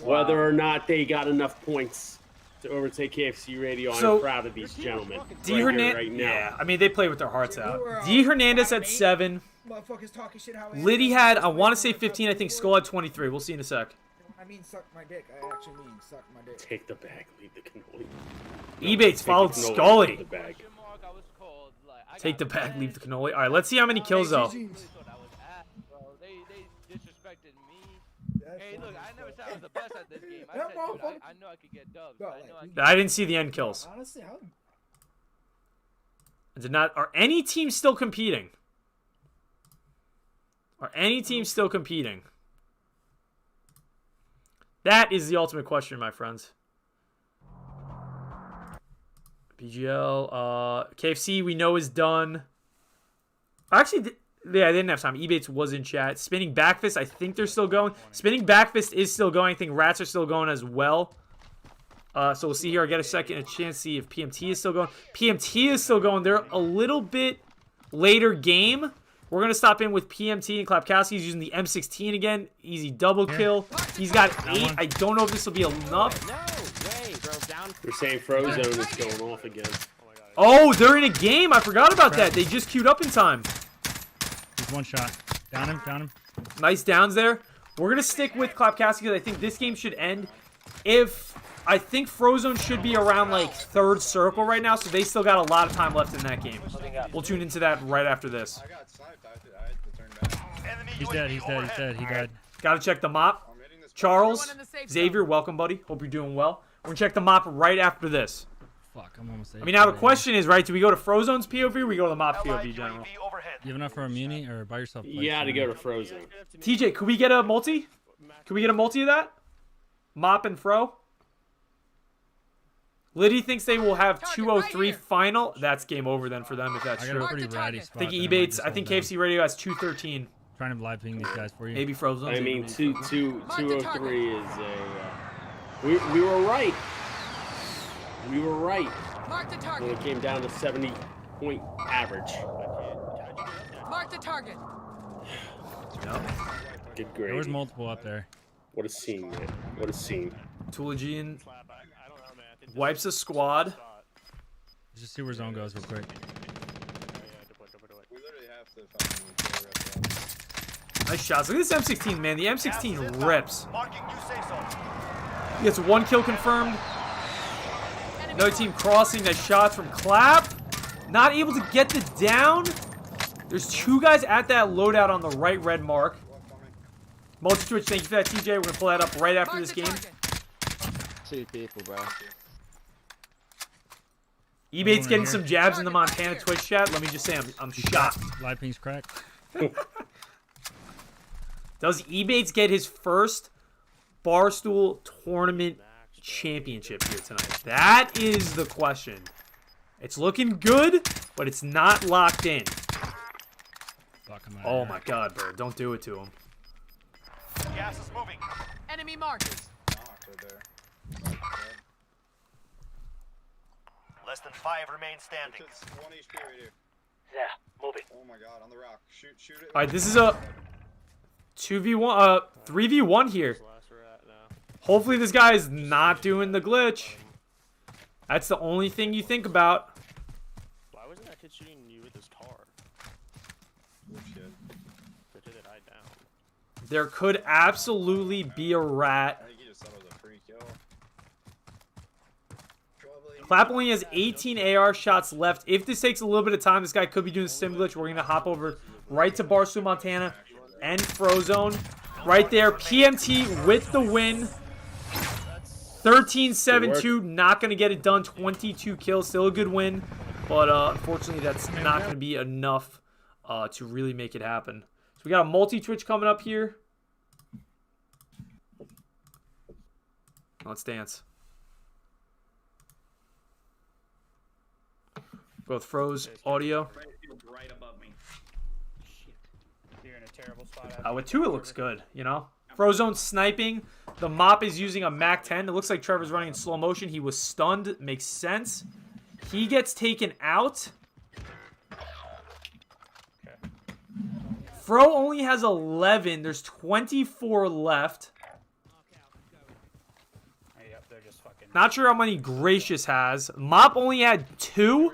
Whether or not they got enough points to overtake KFC Radio. I'm proud of these gentlemen. D Hernandez, right now. yeah, I mean they play with their hearts out. D Hernandez had 7. Liddy had, I want to say 15. I think Skull had 23. We'll see in a sec. I mean suck my dick. I actually mean suck my dick. Take the bag, leave the cannoli. Ebates followed Scully. The bag. Take the bag, leave the cannoli. All right, let's see how many kills though. They disrespected me. Hey, look, I never said I was the best at this game. I said, dude, I know I could get dubs. I didn't see the end kills. Honestly, Are any teams still competing? That is the ultimate question, my friends. BGL, KFC we know is done. Actually, yeah, I didn't have time. Ebates was in chat. Spinning Backfist, I think they're still going. Spinning Backfist is still going. I think Rats are still going as well. So we'll see here. I get a chance to see if PMT is still going. PMT is still going. They're a little bit later game. We're going to stop in with PMT and Klapkowski. He's using the M16 again. Easy double kill. He's got 8. I don't know if this will be enough. They're saying Frozone is going off again. Oh, they're in a game. I forgot about that. They just queued up in time. Just 1 shot. Down him. Nice downs there. We're going to stick with Klapkowski because I think this game should end. I think Frozone should be around like 3rd circle right now, so they still got a lot of time left in that game. We'll tune into that right after this. He's dead. He died. Got to check the mop. Charles, Xavier, welcome, buddy. Hope you're doing well. We're going to check the mop right after this. Fuck, I'm almost. I mean, now the question is, right? Do we go to Frozone's POV or we go to the Mop POV, General? You have enough for a muni or by yourself? You got to go to Frozone. TJ, could we get a multi? Could we get a multi of that? Mop and Fro? Liddy thinks they will have 203 final. That's game over then for them if that's I got true. a pretty ratty spot. I think eBates. I think KFC Radio has 213. Trying to live ping these guys for you. Maybe Frozone. I mean, 203 is a. We were right. We were right. Mark the target. When it came down to 70-point average. Mark the target. Yep. Good grade. There was multiple up there. What a scene, man. What a scene. Tuligian wipes a squad. Let's just see where zone goes real quick. Nice shots. Look at this M16, man. The M16 rips. He gets 1 kill confirmed. Another team crossing. Nice shots from Clap. Not able to get the down. There's 2 guys at that loadout on the right red mark. Multi-Twitch, thank you for that, TJ. We're going to pull that up right after this game. 2 people, bro. eBate's getting some jabs in the Montana Twitch chat. Let me just say, I'm shocked. Live ping's cracked. Does eBates get his first Barstool tournament championship here tonight? That is the question. It's looking good, but it's not locked in. Oh my god, bro. Don't do it to him. Gas is moving. Enemy markers. Less than 5 remain standing. 1 HP right here. Yeah, moving. Oh my god, on the rock. Shoot it. Alright, this is a 2v1, 3v1 here. Hopefully this guy is not doing the glitch. That's the only thing you think about. Why wasn't that kid shooting you with his car? There could absolutely be a rat. Clap only has 18 AR shots left. If this takes a little bit of time, this guy could be doing the sim glitch. We're going to hop over right to Barstool, Montana and Frozone. Right there, PMT with the win. 13-7-2, not going to get it done. 22 kills, still a good win. But unfortunately, that's not going to be enough to really make it happen. So we got a multi-Twitch coming up here. Let's dance. Both froze audio. Right above me. Shit. You're in a terrible spot. With 2, it looks good, you know? Frozone sniping. The Mop is using a MAC-10. It looks like Trevor's running in slow motion. He was stunned. Makes sense. He gets taken out. Fro only has 11. There's 24 left. Not sure how many Gracious has. Mop only had 2.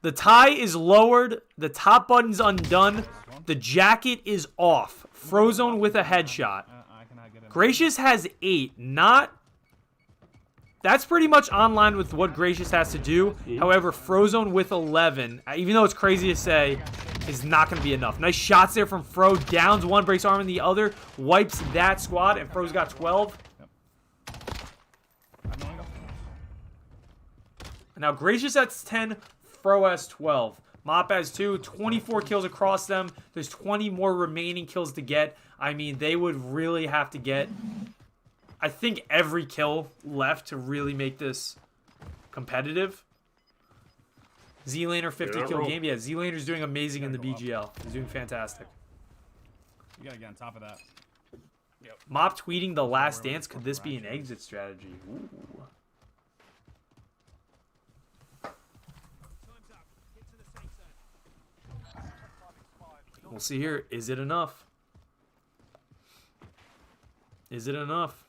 The tie is lowered. The top button's undone. The jacket is off. Frozone with a headshot. Gracious has 8. That's pretty much online with what Gracious has to do. However, Frozone with 11, even though it's crazy to say, is not going to be enough. Nice shots there from Fro. Downs 1, breaks arm in the other. Wipes that squad, and Fro's got 12. Now, Gracious has 10. Fro has 12. Mop has 2. 24 kills across them. There's 20 more remaining kills to get. I mean, they would really have to get, I think, every kill left to really make this competitive. Z-Laner 50 kill game. Yeah, Z-Laner's doing amazing in the BGL. He's doing fantastic. You gotta get on top of that. Yep. Mop tweeting the last dance. Could this be an exit strategy? Ooh. We'll see here. Is it enough? Is it enough?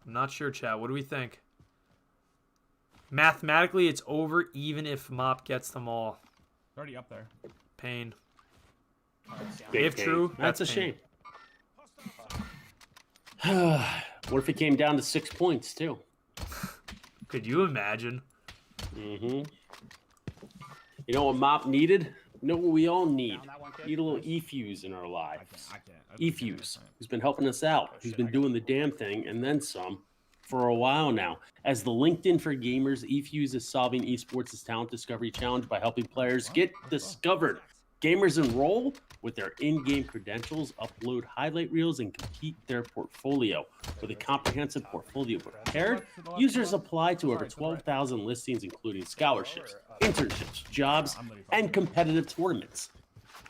I'm not sure, chat. What do we think? Mathematically, it's over even if Mop gets them all. It's already up there. Pain. If true, that's a pain. shame. What if it came down to 6 points, too? Could you imagine? Mm-hmm. You know what Mop needed? You know what we all need? Need a little E-Fuse in our lives. E-Fuse, who's been helping us out. Who's been doing the damn thing, and then some. for a while now. As the LinkedIn for Gamers, eFuse is solving esports' talent discovery challenge by helping players get discovered. Gamers enroll with their in-game credentials, upload highlight reels, and complete their portfolio. With a comprehensive portfolio prepared, users apply to over 12,000 listings, including scholarships, internships, jobs, and competitive tournaments.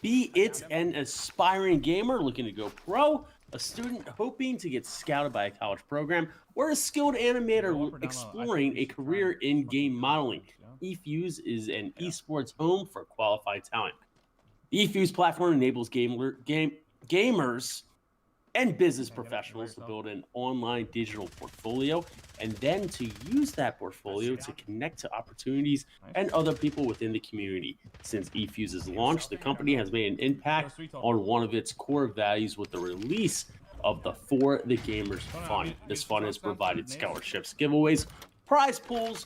Be it an aspiring gamer looking to go pro, a student hoping to get scouted by a college program, or a skilled animator exploring a career in game modeling, eFuse is an esports home for qualified talent. The eFuse platform enables gamers and business professionals to build an online digital portfolio and then to use that portfolio to connect to opportunities and other people within the community. Since eFuse's launch, the company has made an impact on one of its core values with the release of the For the Gamers Fund. This fund has provided scholarships, giveaways, prize pools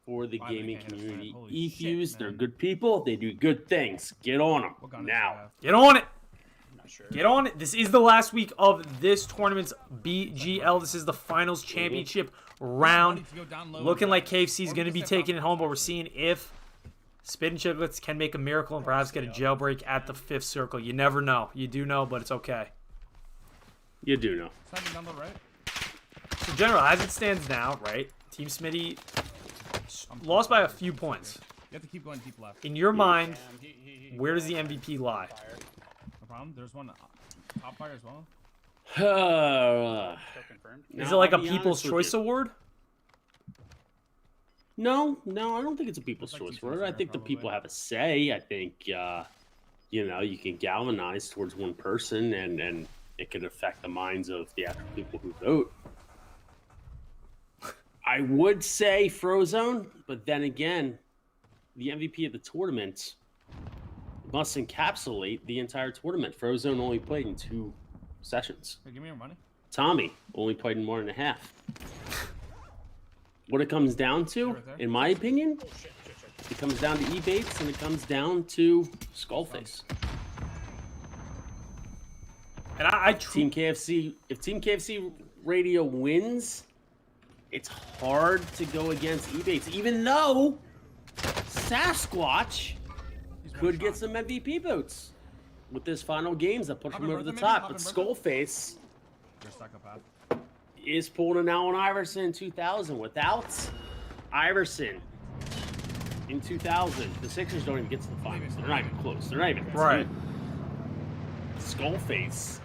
for the gaming community. eFuse, they're good people. They do good things. Get on them now. Get on it. Get on it. This is the last week of this tournament's BGL. This is the finals championship round. Looking like KFC is going to be taking it home, but we're seeing if Spit and Chicklets can make a miracle and perhaps get a jailbreak at the 5th circle. You never know. You do know, but it's okay. You do know. So, general, as it stands now, right, Team Smitty lost by a few points. You have to keep going deep left. In your mind, where does the MVP lie? No problem. There's one top fire as well. Is it like a People's Choice Award? No, I don't think it's a People's Choice Award. I think the people have a say. I think, you know, you can galvanize towards one person and it can affect the minds of the actual people who vote. I would say Frozone, but then again, the MVP of the tournament must encapsulate the entire tournament. Frozone only played in 2 sessions. Hey, give me your money. Tommy only played in 1.5. What it comes down to, in my opinion, it comes down to E-Bates and it comes down to Skullface. And Team KFC, if Team KFC Radio wins, it's hard to go against E-Bates, even though Sasquatch could get some MVP votes with this final games that push him over the top. But Skullface is pulling an Allen Iverson in 2000. Without Iverson in 2000, the Sixers don't even get to the finals. They're not even close. They're not even right. Skullface,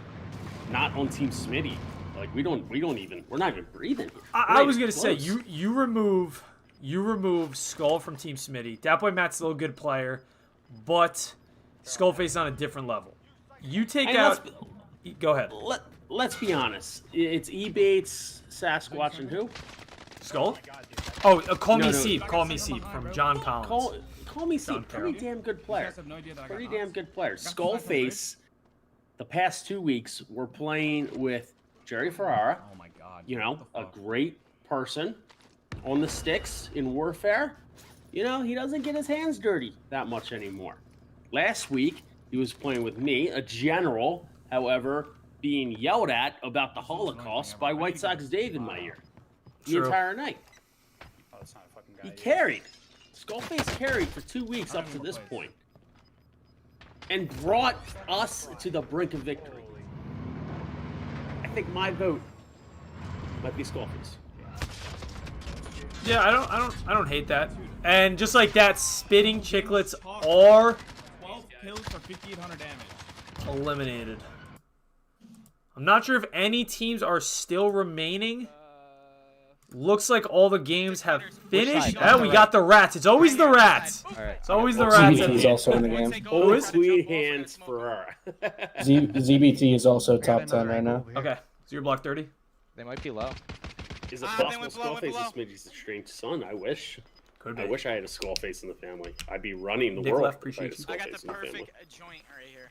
not on Team Smitty. Like we're not even breathing here. I was gonna say you remove Skull from Team Smitty. Dat Boy Matt's still a good player, but Skullface on a different level. You take out. Go ahead. Let's be honest. It's E-Bates, Sasquatch, and who? Skull. Oh, call me Steve. Call me Steve from John Collins. Call me Steve. Pretty damn good player. Pretty damn good player. Skullface. The past 2 weeks, we're playing with Jerry Ferrara. Oh my God. You know, a great person on the sticks in Warfare. You know, he doesn't get his hands dirty that much anymore. Last week, he was playing with me, a general, however, being yelled at about the Holocaust by White Sox Dave in my ear the entire night. Oh, that's not a fucking guy. He carried. Skullface carried for 2 weeks up to this point and brought us to the brink of victory. I think my vote might be Skullface. Yeah, I don't hate that. And just like that, Spitting Chicklets are 12 kills for 5,800 damage. Eliminated. I'm not sure if any teams are still remaining. Looks like all the games have finished. Oh, we got the Rats. It's always the Rats. It's always the Rats. ZBT is also in the game. Who is Queen Hands Ferrara? ZBT is also top 10 right now. Okay, so you're block 30? They might be low. Is it possible Skullface is Smitty's estranged son? I wish. Could be. I wish I had a Skullface in the family. I'd be running the Nick world. Left, appreciate you. I got the perfect joint right here.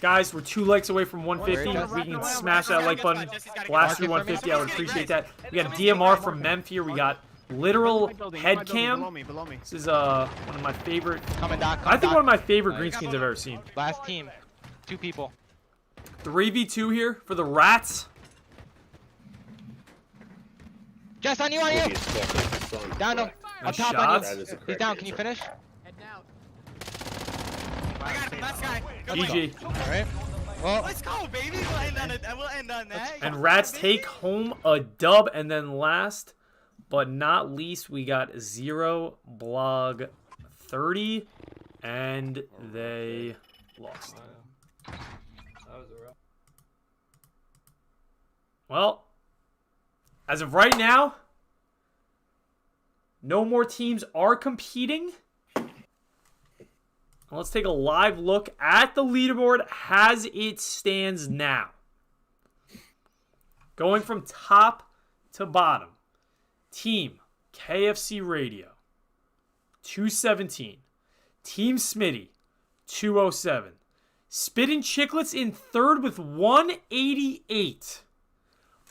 Guys, we're 2 likes away from 150. If we can smash that like button, blast through 150, I would appreciate that. We got DMR from Memphis here. We got literal head cam. This is one of my favorite. I think one of my favorite green screens I've ever seen. Last team, 2 people. 3v2 here for the Rats. Jess, on you, on you! Down him. On top on you. He's down, can you finish? I got him, last guy. Good GG. play. Alright. Well, Let's go, baby. We'll end on that. And Rats take home a dub. And then last but not least, we got 0 blog 30. And they lost. Well, as of right now, no more teams are competing. Let's take a live look at the leaderboard as it stands now. Going from top to bottom. Team KFC Radio, 217. Team Smitty, 207. Spittin' Chicklets in third with 188.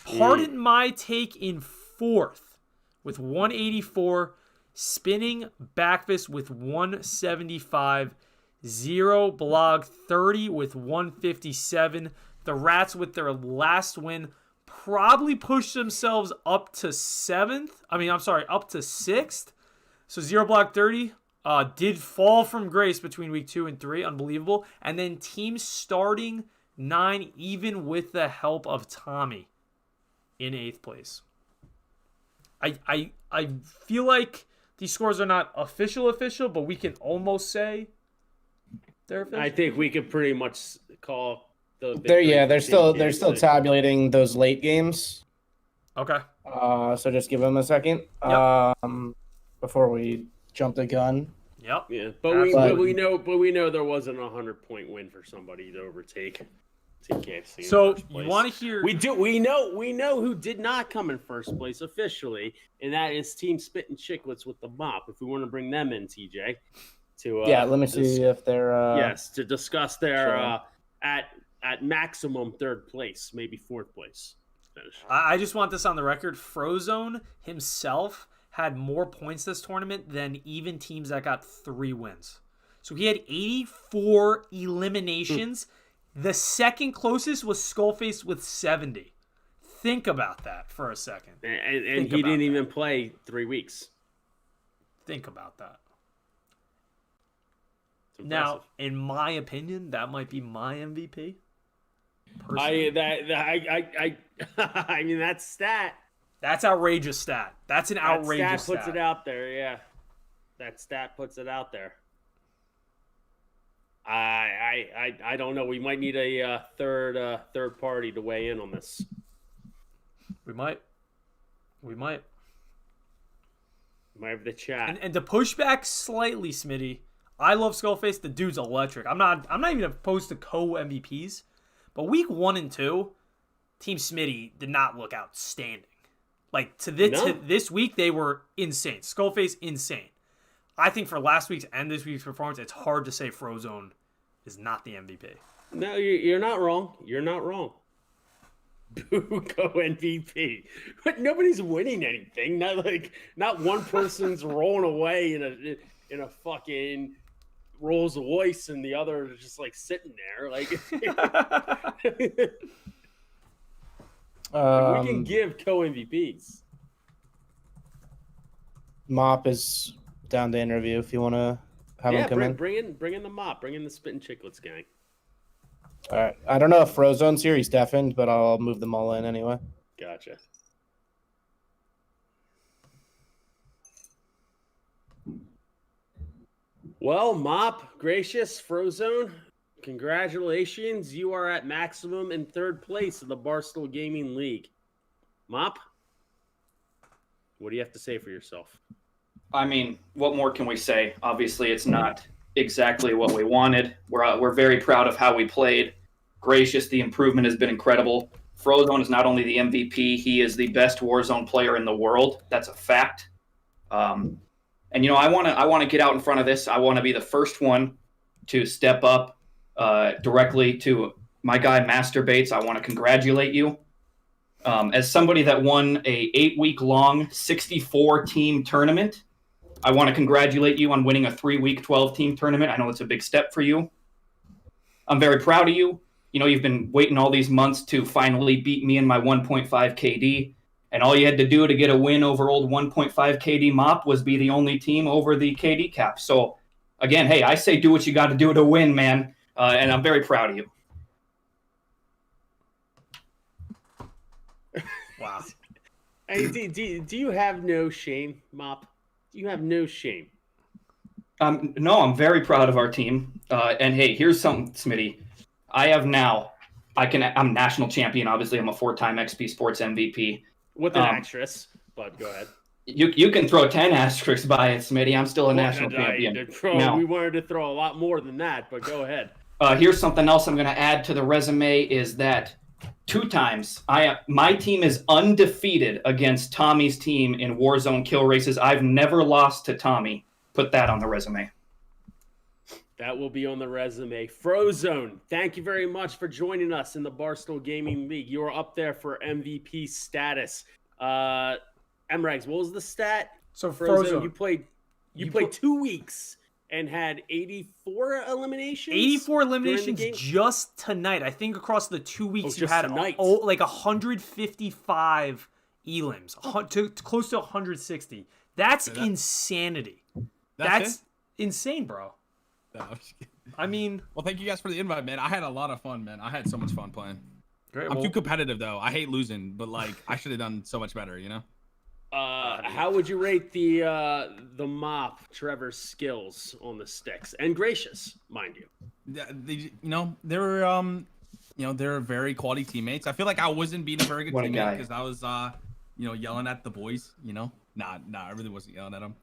Pardon My Take in fourth with 184. Spinning Backfist with 175. 0 blog 30 with 157. The Rats with their last win probably pushed themselves up to 7th. Up to 6th. So 0 blog 30 did fall from grace between week 2 and 3. Unbelievable. And then team starting 9 even with the help of Tommy in 8th place. I feel like these scores are not official, but we can almost say they're official. I think we could pretty much call the. They're still tabulating those late games. Okay. So just give them a second. Yep. Before we jump the gun. Yep. Yeah, but we know there wasn't a 100-point win for somebody to overtake. TKFC so you want to hear? We know who did not come in first place officially, and that is Team Spittin' Chicklets with the mop. If we want to bring them in, TJ, to let me see if they're yes, to discuss their at maximum 3rd place, maybe 4th place finish. I just want this on the record. Frozone himself had more points this tournament than even teams that got 3 wins. So he had 84 eliminations. The second closest was Skullface with 70. Think about that for a second. And he didn't even play 3 weeks. Think about that. Now, in my opinion, that might be my MVP. I mean, that's stat. That's outrageous stat. That's an outrageous stat. Puts it out there, yeah. That stat puts it out there. I don't know. We might need a third party to weigh in on this. We might have the chat. And to push back slightly, Smitty, I love Skullface. The dude's electric. I'm not even opposed to co-MVPs, but week 1 and 2, Team Smitty did not look outstanding. Like to this week, they were insane. Skullface insane. I think for last week's and this week's performance, it's hard to say Frozone is not the MVP. No, you're not wrong. You're not wrong. Boo, go MVP. But nobody's winning anything. Not one person's rolling away in a fucking Rolls Royce, and the other is just like sitting there. Like we can give co-MVPs. Mop is down to interview if you want to have him come in. Bring in the mop. Bring in the Spittin' Chicklets gang. All right. I don't know if Frozone's here. He's deafened, but I'll move them all in anyway. Gotcha. Well, Mop, Gracious, Frozone, congratulations. You are at maximum in 3rd place of the Barstool Gaming League. Mop, what do you have to say for yourself? I mean, what more can we say? Obviously, it's not exactly what we wanted. We're very proud of how we played. Gracious, the improvement has been incredible. Frozone is not only the MVP, he is the best Warzone player in the world. That's a fact. And I want to get out in front of this. I want to be the first one to step up directly to my guy Masturbates. I want to congratulate you. As somebody that won a 8-week-long 64-team tournament, I want to congratulate you on winning a 3-week 12-team tournament. I know it's a big step for you. I'm very proud of you. You've been waiting all these months to finally beat me in my 1.5 KD, And all you had to do to get a win over old 1.5 KD Mop was be the only team over the KD cap. So, again, hey, I say do what you got to do to win, man. And I'm very proud of you. Wow. Hey, do you have no shame, Mop? Do you have no shame? No, I'm very proud of our team. And hey, here's something, Smitty. I'm national champion. Obviously, I'm a 4-time XP Sports MVP. With an actress, but go ahead. You can throw 10 asterisks by it, Smitty. I'm still a national champion. We wanted to throw a lot more than that, but go ahead. Here's something else I'm going to add to the resume is that 2 times my team is undefeated against Tommy's team in Warzone kill races. I've never lost to Tommy. Put that on the resume. That will be on the resume. Frozone, thank you very much for joining us in the Barstool Gaming League. You are up there for MVP status. MRags, what was the stat? So Frozone, you played 2 weeks and had 84 eliminations? 84 eliminations just tonight. I think across the 2 weeks you had like 155 elims, close to 160. That's insanity. That's insane, bro. No, I mean, well, thank you guys for the invite, man. I had a lot of fun, man. I had so much fun playing. Great. I'm too competitive though. I hate losing, but like I should have done so much better, you know. How would you rate the Mop Trevor's skills on the sticks and Gracious, mind you? They're very quality teammates. I feel like I wasn't being a very good teammate because I was yelling at the boys. Nah, I really wasn't yelling at them.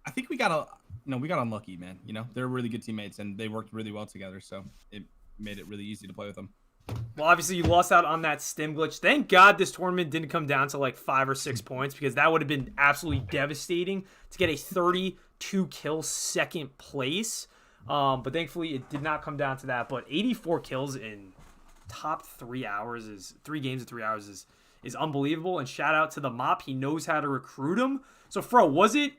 I think we got unlucky, man. They're really good teammates and they worked really well together, so it made it really easy to play with them. Well, obviously you lost out on that stim glitch. Thank God this tournament didn't come down to like 5 or 6 points, because that would have been absolutely devastating to get a 32 kill second place. But thankfully it did not come down to that. But 84 kills in top 3 hours is 3 games in 3 hours is unbelievable. And shout out to the Mop. He knows how to recruit him. So Fro, an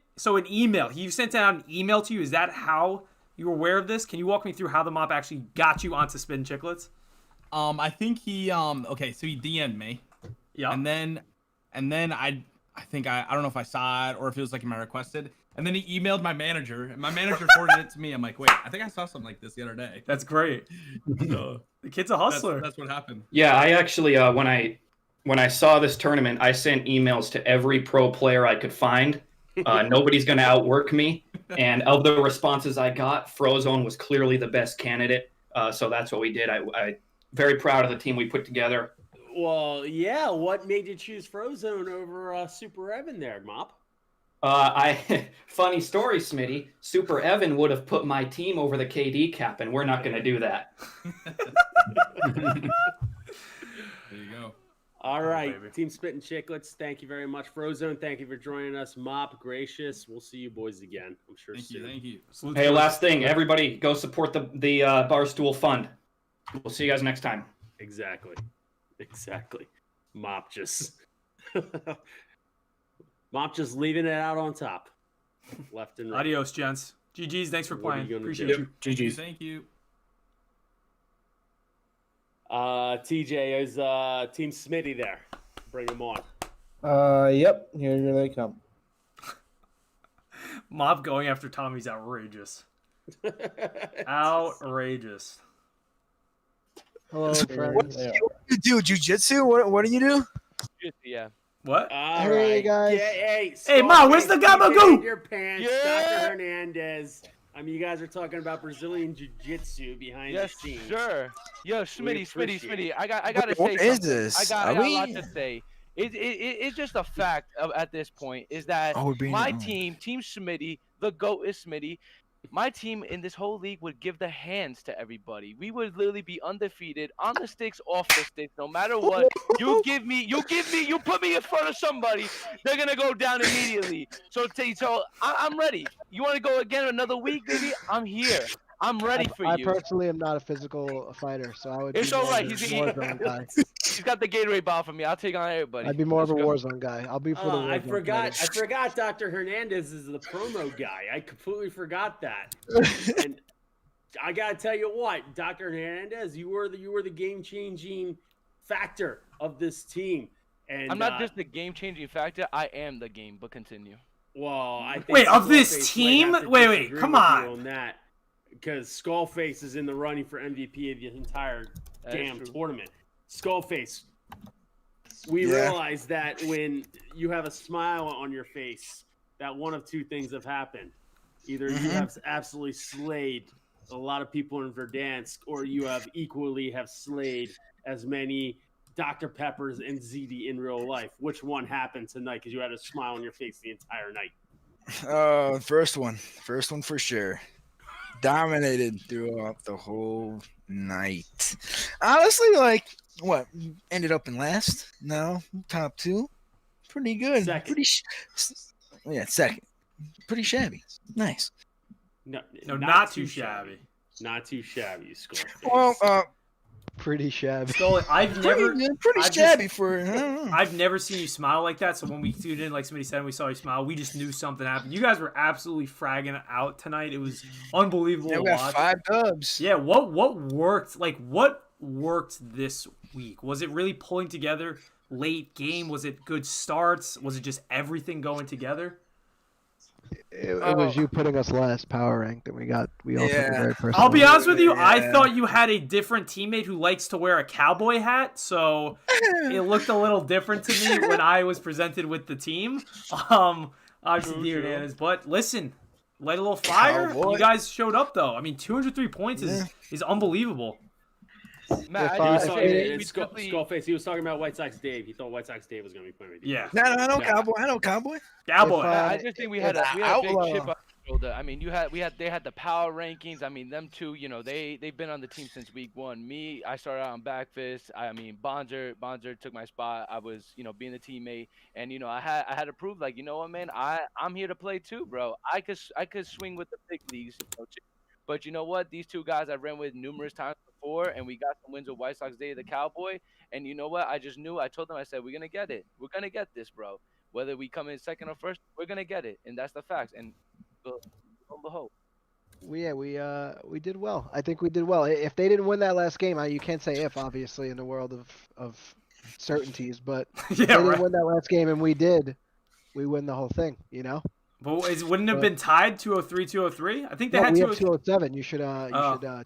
email? He sent out an email to you. Is that how you were aware of this? Can you walk me through how the Mop actually got you onto Spin Chicklets? I think he so he DM'd me. Yeah. And then I don't know if I saw it or if it was like my requested. And then he emailed my manager, and my manager forwarded it to me. I'm like, wait, I think I saw something like this the other day. That's great. The kid's a hustler. That's what happened. Yeah, I actually when I saw this tournament, I sent emails to every pro player I could find. Nobody's going to outwork me. And of the responses I got, Frozone was clearly the best candidate. So that's what we did. I very proud of the team we put together. Well, yeah. What made you choose Frozone over Super Evan there, Mop? Funny story, Smitty. Super Evan would have put my team over the KD cap, and we're not going to do that. There you go. All right, Team Spittin' Chicklets, thank you very much. Frozone, thank you for joining us. Mop, Gracious, we'll see you boys again, I'm sure soon. Thank you. Hey, last thing, everybody go support the Barstool Fund. We'll see you guys next time. Exactly. Mop just leaving it out on top. Left and right. Adios, gents. GG's, thanks for playing. Appreciate you. GG's. Thank you. TJ is Team Smitty there. Bring him on. Yep. Here they come. Mob going after Tommy's outrageous. Outrageous. Hello, friends. What do you do? Jiu-jitsu? What do you do? Yeah. What? Hey, guys. Hey, Ma, where's the gabagoo? Your pants, Dr. Hernandez. I mean, you guys are talking about Brazilian Jiu-Jitsu behind the scenes. Sure. Yo, Smitty. I gotta say what is this? I got a lot to say. It's just a fact at this point is that my team, Team Smitty, the GOAT is Smitty. My team in this whole league would give the hands to everybody. We would literally be undefeated on the sticks, off the sticks, no matter what. You put me in front of somebody, they're gonna go down immediately. So I'm ready. You want to go again another week, baby? I'm here. I'm ready for you. I personally am not a physical fighter, so I would. It's all right. He's guy. He's got the Gatorade bottle for me. I'll take on everybody. I'd be more of a Warzone guy. I'll be for the Warzone. I forgot Dr. Hernandez is the promo guy. I completely forgot that. And I gotta tell you what, Dr. Hernandez, you were the game-changing factor of this team. And I'm not just the game-changing factor. I am the game. But continue. Well, I think Wait, of this Skullface team? might have to Wait, disagree come with you on. on that, because Skullface is in the running for MVP of the entire damn tournament. Skullface, we realize that when you have a smile on your face, that one of two things have happened. Either you have absolutely slayed a lot of people in Verdansk, or you have equally have slayed as many Dr. Peppers and ZD in real life. Which one happened tonight? Because you had a smile on your face the entire night. First one for sure. Dominated throughout the whole night. Honestly, like what ended up in last? No, top 2. Pretty good. Second. Second. Pretty shabby. Nice. No, not too shabby. Not too shabby, Skullface. Well, pretty shabby. Skull, I've never pretty shabby for. I've never seen you smile like that. So when we tuned in, like somebody said, and we saw you smile, we just knew something happened. You guys were absolutely fragging out tonight. It was unbelievable. Yeah, we got 5 dubs. Yeah, what worked? Like what worked this week? Was it really pulling together late game? Was it good starts? Was it just everything going together? It was you putting us last power ranked, and we all took it very personally. I'll be honest with you, I thought you had a different teammate who likes to wear a cowboy hat, so it looked a little different to me when I was presented with the team. Obviously, Hernandez, but listen, light a little fire. Cowboy. You guys showed up though. I mean, 203 points is unbelievable. Matt, Skullface, he was talking about White Sox Dave. He thought White Sox Dave was going to be playing with you. Yeah. No, Cowboy. I know Cowboy. Cowboy. I just think we had a big outlaw. chip on our shoulder. I mean, they had the power rankings. I mean, them two, they've been on the team since week 1. Me, I started out on back fist. I mean, Bonzer took my spot. I was, being a teammate, and I had to prove, like, you know what, man, I'm here to play too, bro. I could swing with the big leagues, but you know what? These two guys I ran with numerous times before, and we got some wins with White Sox Day, the Cowboy. And you know what? I just knew. I told them, I said, we're gonna get it. We're gonna get this, bro. Whether we come in second or first, we're gonna get it, and that's the facts. And lo and behold, we did well. I think we did well. If they didn't win that last game, you can't say if, obviously, in the world of certainties. But if they didn't win that last game, and we did, we win the whole thing. But wouldn't it have been tied 203, 203? I think they had we have 207. You should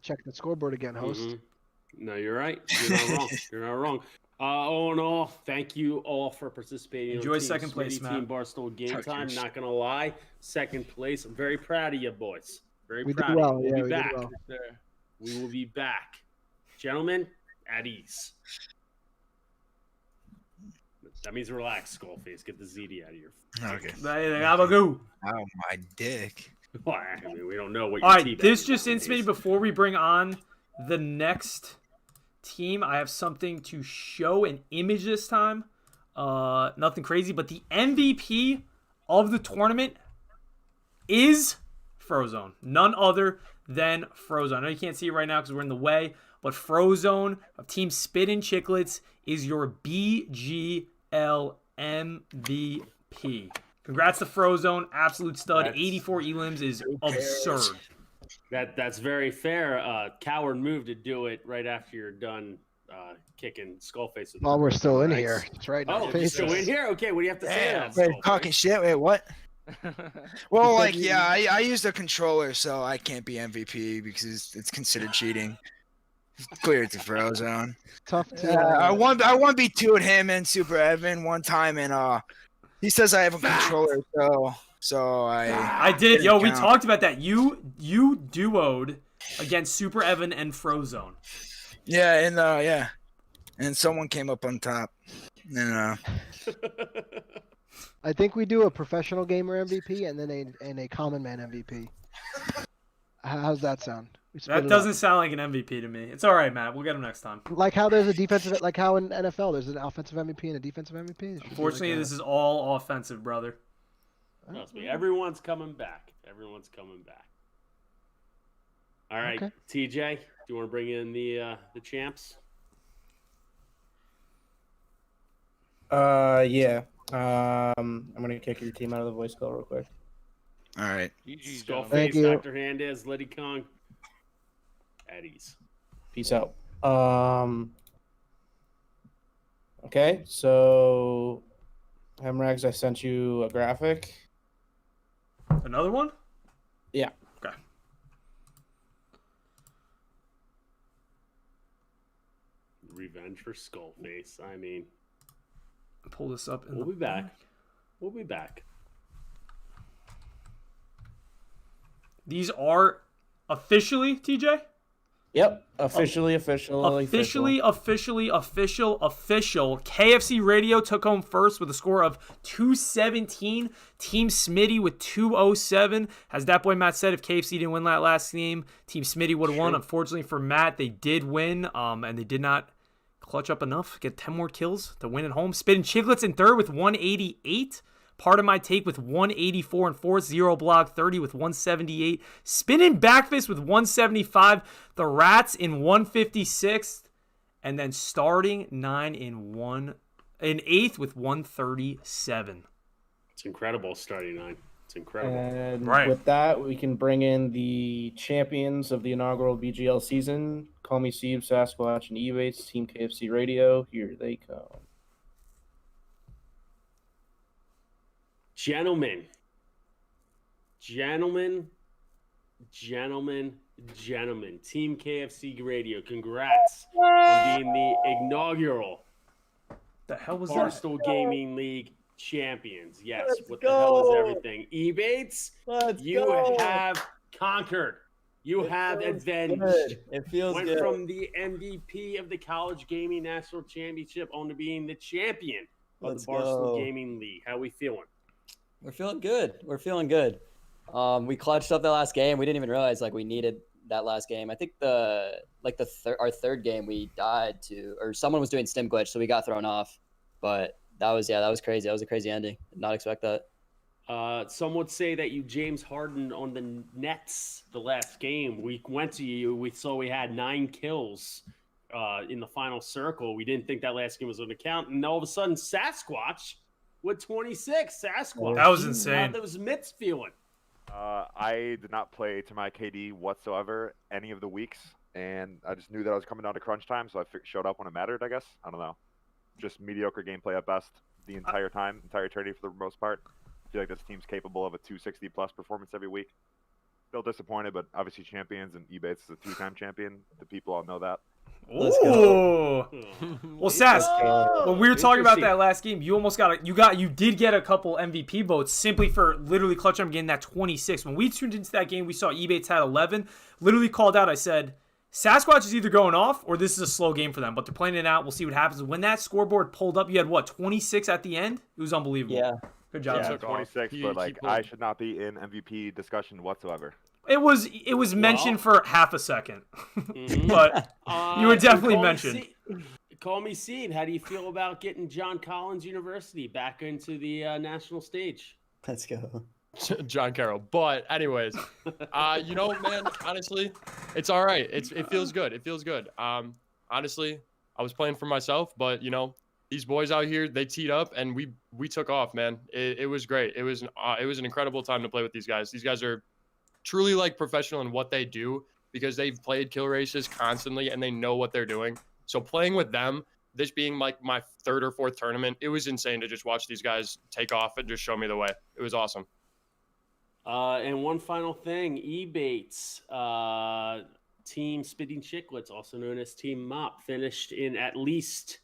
check the scoreboard again, host. Mm-hmm. No, you're right. You're not wrong. You're not wrong. All in all, thank you all for participating. Enjoy on second place, Matt. Team Barstool Game Time. Not gonna lie, second place. I'm very proud of you, boys. Very proud. Did well. We'll be we back. did well. We will be back, gentlemen. At ease. That means relax, Skullface. Get the ZD out of your. Okay. Oh, my dick. Well, I mean, we don't know what. All right, this just intimated before we bring on the next team. I have something to show, an image this time. Nothing crazy, but the MVP of the tournament is Frozone. None other than Frozone. I know you can't see it right now because we're in the way, but Frozone of Team Spit and Chicklets is your BGL MVP. Congrats to Frozone, absolute stud. 84 elims is absurd. That's very fair. Coward move to do it right after you're done kicking Skullface. While we're still in here. That's right. Oh, you're still in here? Okay, what do you have to say? Wait, talking shit? Wait, what? Well, like, yeah, I used a controller, so I can't be MVP because it's considered cheating. Clear it to Frozone. Tough to. I 1v2 at him and Super Evan one time, and he says I have a controller, so I did. Yo, we talked about that. You duoed against Super Evan and Frozone. Yeah, and someone came up on top. And I think we do a professional gamer MVP and then a common man MVP. How's that sound? That doesn't sound like an MVP to me. It's all right, Matt. We'll get him next time. Like how there's a defensive, like how in NFL there's an offensive MVP and a defensive MVP. Unfortunately, this is all offensive, brother. Trust me, everyone's coming back. Everyone's coming back. All right, okay. TJ, do you want to bring in the champs? Yeah. I'm gonna kick your team out of the voice call real quick. All right. Skullface, Dr. Hernandez, Liddy Kong, at ease. Peace out. Okay, so Hemrags, I sent you a graphic. Another one? Yeah. Okay. Revenge for Skullface. I mean, Pull this up. We'll be back. We'll be back. These are officially, TJ? Yep. Officially. Official. KFC Radio took home first with a score of 217. Team Smitty with 207. As that boy Matt said, if KFC didn't win that last game, Team Smitty would have won. Unfortunately for Matt, they did win, and they did not clutch up enough, get 10 more kills to win at home. Spitting Chicklets in third with 188. Part of my take with 184 and fourth. Zero Block 30 with 178. Spinning Backfist with 175. The Rats in 156th. And then starting 9 in 8th with 137. It's incredible starting 9. It's incredible. And with that, we can bring in the champions of the inaugural BGL season. Call me Steve, Sasquatch, and Ebates, Team KFC Radio. Here they come. Gentlemen, Team KFC Radio, congrats on being the inaugural Barstool Gaming League champions. Yes, what the hell is everything? Ebates, you have conquered. You have avenged. It feels Went good. from the MVP of the College Gaming National Championship on to being the champion of the Barstool Gaming League. How we feeling? We're feeling good. We're feeling good. We clutched up that last game. We didn't even realize we needed that last game. I think our third game we died to, or someone was doing stim glitch, so we got thrown off. But that was crazy. That was a crazy ending. Did not expect that. Some would say that you James Harden on the Nets the last game. We went to you. We saw we had 9 kills in the final circle. We didn't think that last game was going to count, and all of a sudden Sasquatch with 26. Sasquatch. That was insane. That was Mitts feeling. I did not play to my KD whatsoever any of the weeks, and I just knew that I was coming down to crunch time, so I showed up when it mattered, I guess. I don't know. Just mediocre gameplay at best the entire eternity for the most part. I feel like this team's capable of a 260-plus performance every week. Still disappointed, but obviously champions, and Ebates is a 2-time champion. The people all know that. Ooh. Well, Sass, when we were talking about that last game, you almost you did get a couple MVP votes simply for literally clutch up getting that 26. When we tuned into that game, we saw Ebates had 11. Literally called out. I said, Sasquatch is either going off or this is a slow game for them, but they're playing it out. We'll see what happens. When that scoreboard pulled up, you had what, 26 at the end? It was unbelievable. Yeah. Good job. Yeah, 26, but I should not be in MVP discussion whatsoever. It was mentioned for half a second, but you were definitely mentioned. Call me Seed. How do you feel about getting John Collins University back into the national stage? Let's go. John Carroll. But anyways, man, honestly, it's all right. It feels good. It feels good. Honestly, I was playing for myself, but these boys out here, they teed up and we took off, man. It was great. It was an incredible time to play with these guys. These guys are truly professional in what they do because they've played kill races constantly and they know what they're doing. So playing with them, this being my 3rd or 4th tournament, it was insane to just watch these guys take off and just show me the way. It was awesome. And one final thing, Ebates, Team Spitting Chicklets, also known as Team Mop, finished in at least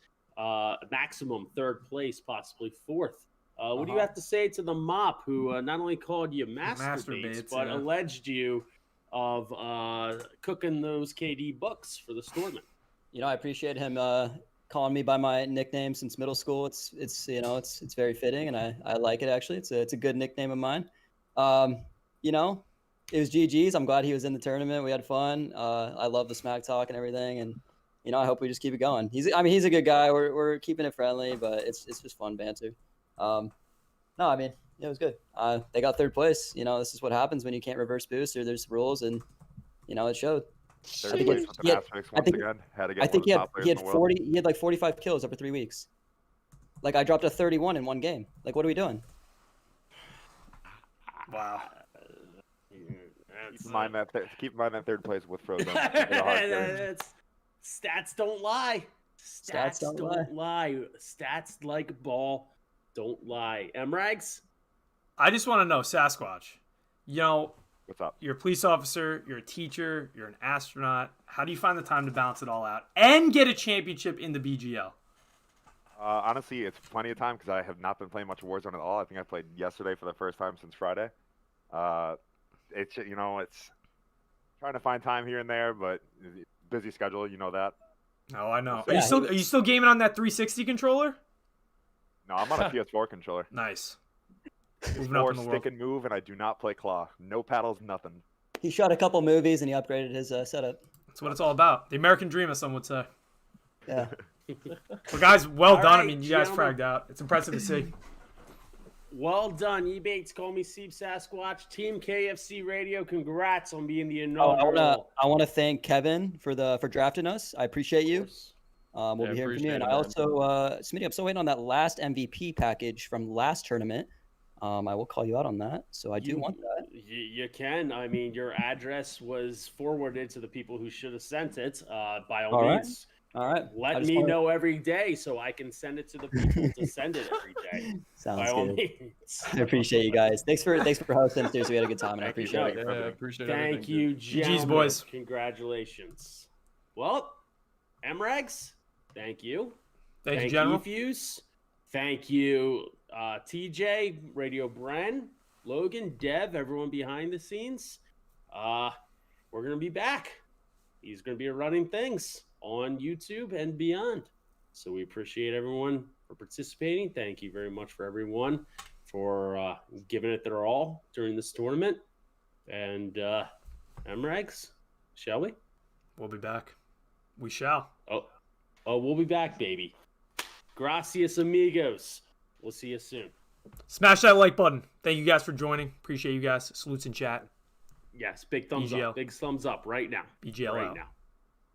maximum 3rd place, possibly 4th. What do you have to say to the Mop, who not only called you masturbates, but alleged you of cooking those KD books for the tournament? I appreciate him calling me by my nickname since middle school. It's very fitting, and I like it actually. It's a good nickname of mine. It was GG's. I'm glad he was in the tournament. We had fun. I love the smack talk and everything, and I hope we just keep it going. He's a good guy. We're keeping it friendly, but it's just fun banter. It was good. They got 3rd place. This is what happens when you can't reverse boost or there's rules, and it showed. I think he had 40. He had 45 kills over 3 weeks. I dropped a 31 in one game. What are we doing? Wow. Keep in mind that 3rd place with Frozen. Stats don't lie. Stats don't lie. Stats like ball don't lie. Mrags? I just want to know, Sasquatch, you know, what's up? You're a police officer, you're a teacher, you're an astronaut. How do you find the time to balance it all out and get a championship in the BGL? Honestly, it's plenty of time because I have not been playing much Warzone at all. I think I played yesterday for the first time since Friday. It's it's trying to find time here and there, but busy schedule, you know that. Oh, I know. Are you still gaming on that 360 controller? No, I'm on a PS4 controller. Nice. Moving up in the stick and move, and I do not play claw. No paddles, nothing. He shot a couple movies and he upgraded his setup. That's what it's all about. The American dream, as some would say. Yeah. Well, guys, well All done. right, I mean, you guys gentlemen. fragged out. It's impressive to see. Well done, Ebates. Call me Steve Sasquatch. Team KFC Radio. Congrats on being the Oh, inaugural. I wanna thank Kevin for drafting us. I appreciate you. We'll Yeah, be hearing from appreciate you. And it, I man. also, Smitty, I'm still waiting on that last MVP package from last tournament. I will call you out on that. So I do want that. You can. I mean, your address was forwarded to the people who should have sent it. By all All right. means, All right. let me know every day so I can send it to the people to send it every day. Sounds By all good. means. I appreciate you guys. Thanks for hosting. Seriously, we had a good time, and I Thank you, appreciate it. Doug. appreciate Thank everything, you, dude. gentlemen. GG's, boys. Congratulations. Well, Mrags, thank you. Thank you, General. Fuse. Thank you, TJ, Radio Bren, Logan, Dev, everyone behind the scenes. We're going to be back. He's going to be running things on YouTube and beyond. So we appreciate everyone for participating. Thank you very much for everyone for giving it their all during this tournament. And Mrags, shall we? We'll be back. We shall. Oh, we'll be back, baby. Gracias, amigos. We'll see you soon. Smash that like button. Thank you guys for joining. Appreciate you guys. Salutes in chat. Yes, big thumbs BGL. up. Big thumbs up right now. BGL right out. now.